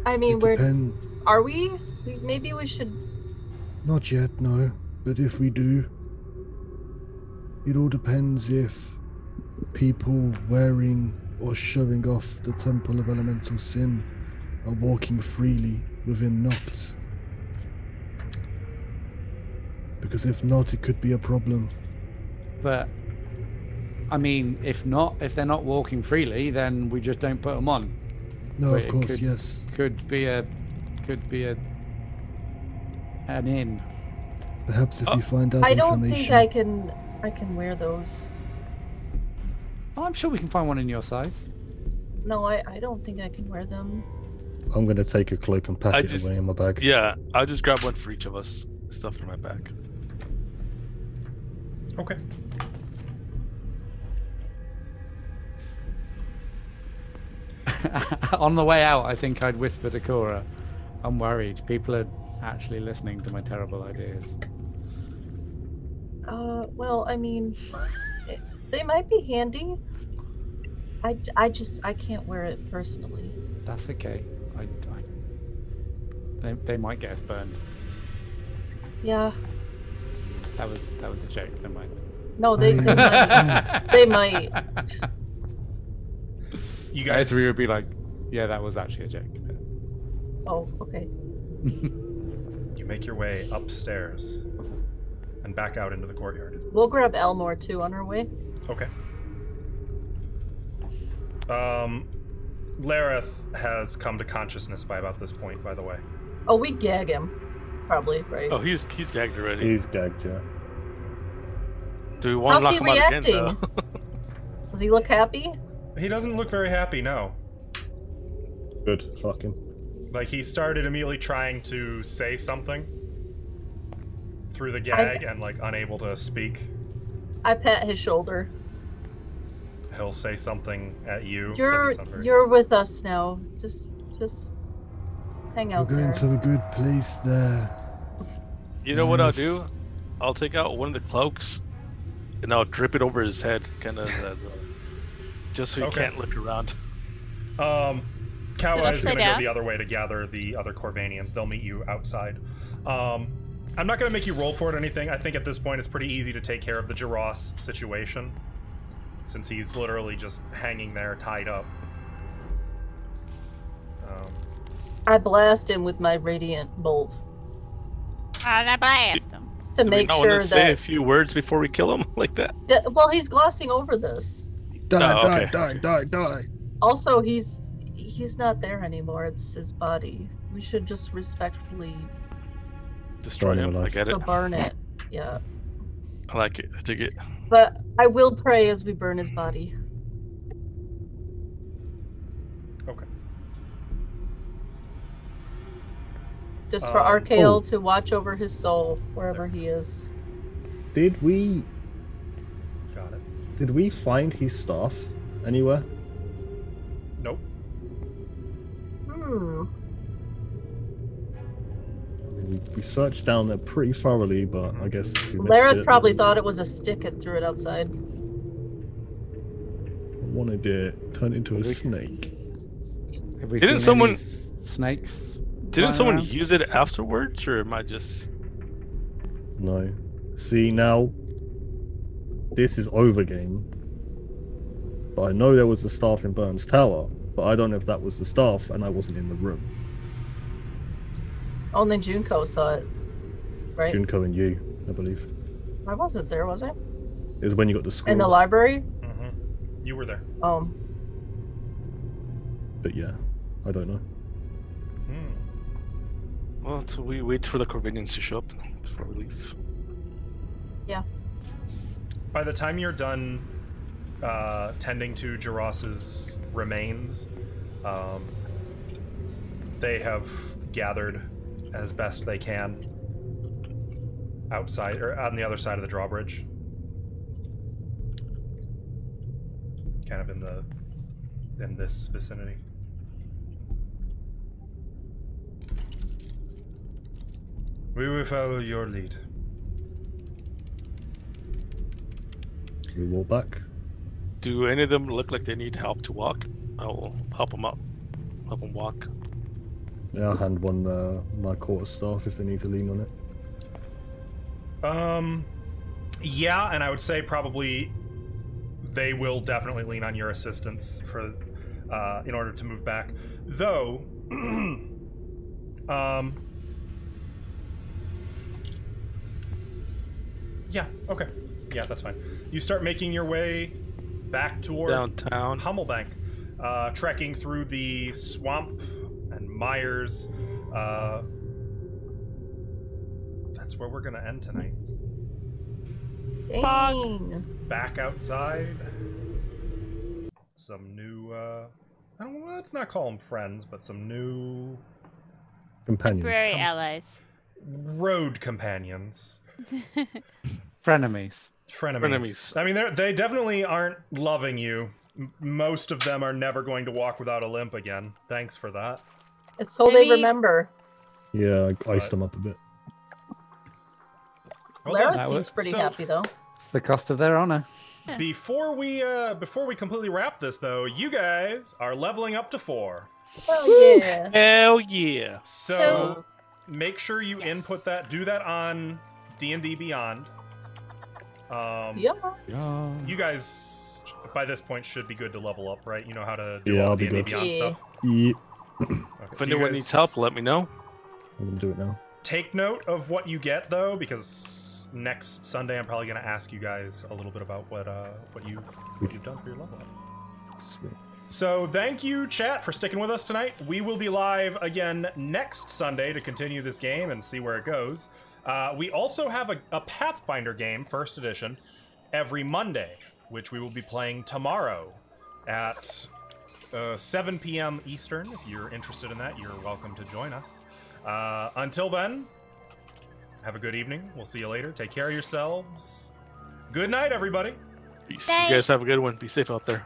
I mean, It depend. are we? Maybe we should. Not yet, no. But if we do, it all depends if people wearing or showing off the Temple of Elemental Sin are walking freely within Noct. Because if not, it could be a problem. But I mean, if they're not walking freely, then we just don't put them on. No, But of it course, could- yes. Could be an inn. Perhaps if Oh. you find out I don't information. think I can wear those. Oh, I'm sure we can find one in your size. No, I don't think I can wear them. I'm going to take a cloak and pack I it just- away in my bag. Yeah, I'll just grab one for each of us. Stuff in my bag. Okay. On the way out, I think I'd whisper to Cora, I'm worried. People are actually listening to my terrible ideas. Well, I mean, they might be handy. I can't wear it personally. That's okay. They might get us burned. Yeah. That was a joke. Never mind. No, they might. They might. You guys. Three would be like, yeah, that was actually a joke. Oh, okay. You make your way upstairs and back out into the courtyard. We'll grab Elmore too on our way. Okay. Lareth has come to consciousness by about this point, by the way. Oh, we gag him. Probably, right? Oh, he's gagged already. He's gagged, yeah. Do we want How's to he lock him out again, reacting? though? Does he look happy? He doesn't look very happy, no. Good, fuck him. Like, he started immediately trying to say something through the gag and, like, unable to speak. I pat his shoulder. He'll say something at you. You're Doesn't sound very- you're with us now. Just hang We're out going there. to a good place there. You know what I'll do? I'll take out one of the cloaks and I'll drip it over his head, kind of as a, just so he Okay. can't look around. Kawa is upside going to go down? the other way to gather the other Corvanians. They'll meet you outside. I'm not going to make you roll for it or anything. I think at this point it's pretty easy to take care of the Jaros situation, since he's literally just hanging there, tied up. I blast him with my radiant bolt And I blast him. to Do we make not sure want to say a that. few words before we kill him like that? Well, he's glossing over this. Die, Oh, die, okay. die, die, die. Also, he's not there anymore. It's his body. We should just respectfully Destroy Burn him him. I alive. get it. burn it. Yeah. I like it. I dig it. But I will pray as we burn his body. Okay. Just for Archael to watch over his soul wherever he is. Did we Got it. did we find his staff anywhere? Nope. We searched down there pretty thoroughly, but I guess we missed Lareth it. probably thought it was a stick and threw it outside. I wanted it turned into a snake. Have we Didn't seen someone- any snakes? Didn't flying someone around? use it afterwards, or am I just? No. See, now this is over game. But I know there was a staff in Burns Tower, but I don't know if that was the staff and I wasn't in the room. Only Junko saw it, right? Junko and you, I believe. I wasn't there, was I? It was when you got the scrolls. In the library? You were there. But yeah, I don't know. Well, so we wait for the Corvinians to show up before we leave. Yeah. By the time you're done tending to Jaros's remains, they have gathered as best they can outside or on the other side of the drawbridge, kind of in this vicinity. We will follow your lead. We walk back. Do any of them look like they need help to walk? I will help them up. Help them walk. Yeah, I'll hand one my quarter staff if they need to lean on it. Yeah, and I would say probably they will definitely lean on your assistance for in order to move back. Though, yeah, okay. Yeah, that's fine. You start making your way back toward Downtown. Hummelbank, trekking through the swamp and mires. That's where we're gonna end tonight. Dang. Back outside. Some new, I don't know, let's not call them friends, but some new Companions. Temporary allies. road companions. Frenemies. Frenemies. I mean, they definitely aren't loving you. Most of them are never going to walk without a limp again. Thanks for that. It's so they Maybe- remember. Yeah, I iced But- them up a bit. Well, Lareth that seems works. pretty So- happy though. It's the cost of their honor. before we completely wrap this, though, you guys are leveling up to 4. Oh yeah. Hell yeah! So make sure you Yes. input that. Do that on D&D Beyond. Yeah. Yeah. You guys, by this point, should be good to level up, right? You know how to do Yeah, all I'll be D&D good. Beyond Yeah. stuff. Yeah, Okay. If Do you anyone guys needs help, let me know. I'm gonna do it now. take note of what you get, though, because next Sunday I'm probably going to ask you guys a little bit about what you've done for your level up. Sweet. So thank you, chat, for sticking with us tonight. We will be live again next Sunday to continue this game and see where it goes. We also have a Pathfinder game, first edition, every Monday, which we will be playing tomorrow at 7 p.m. Eastern. If you're interested in that, you're welcome to join us. Until then, have a good evening. We'll see you later. Take care of yourselves. Good night, everybody. Peace. Thanks. You guys have a good one. Be safe out there.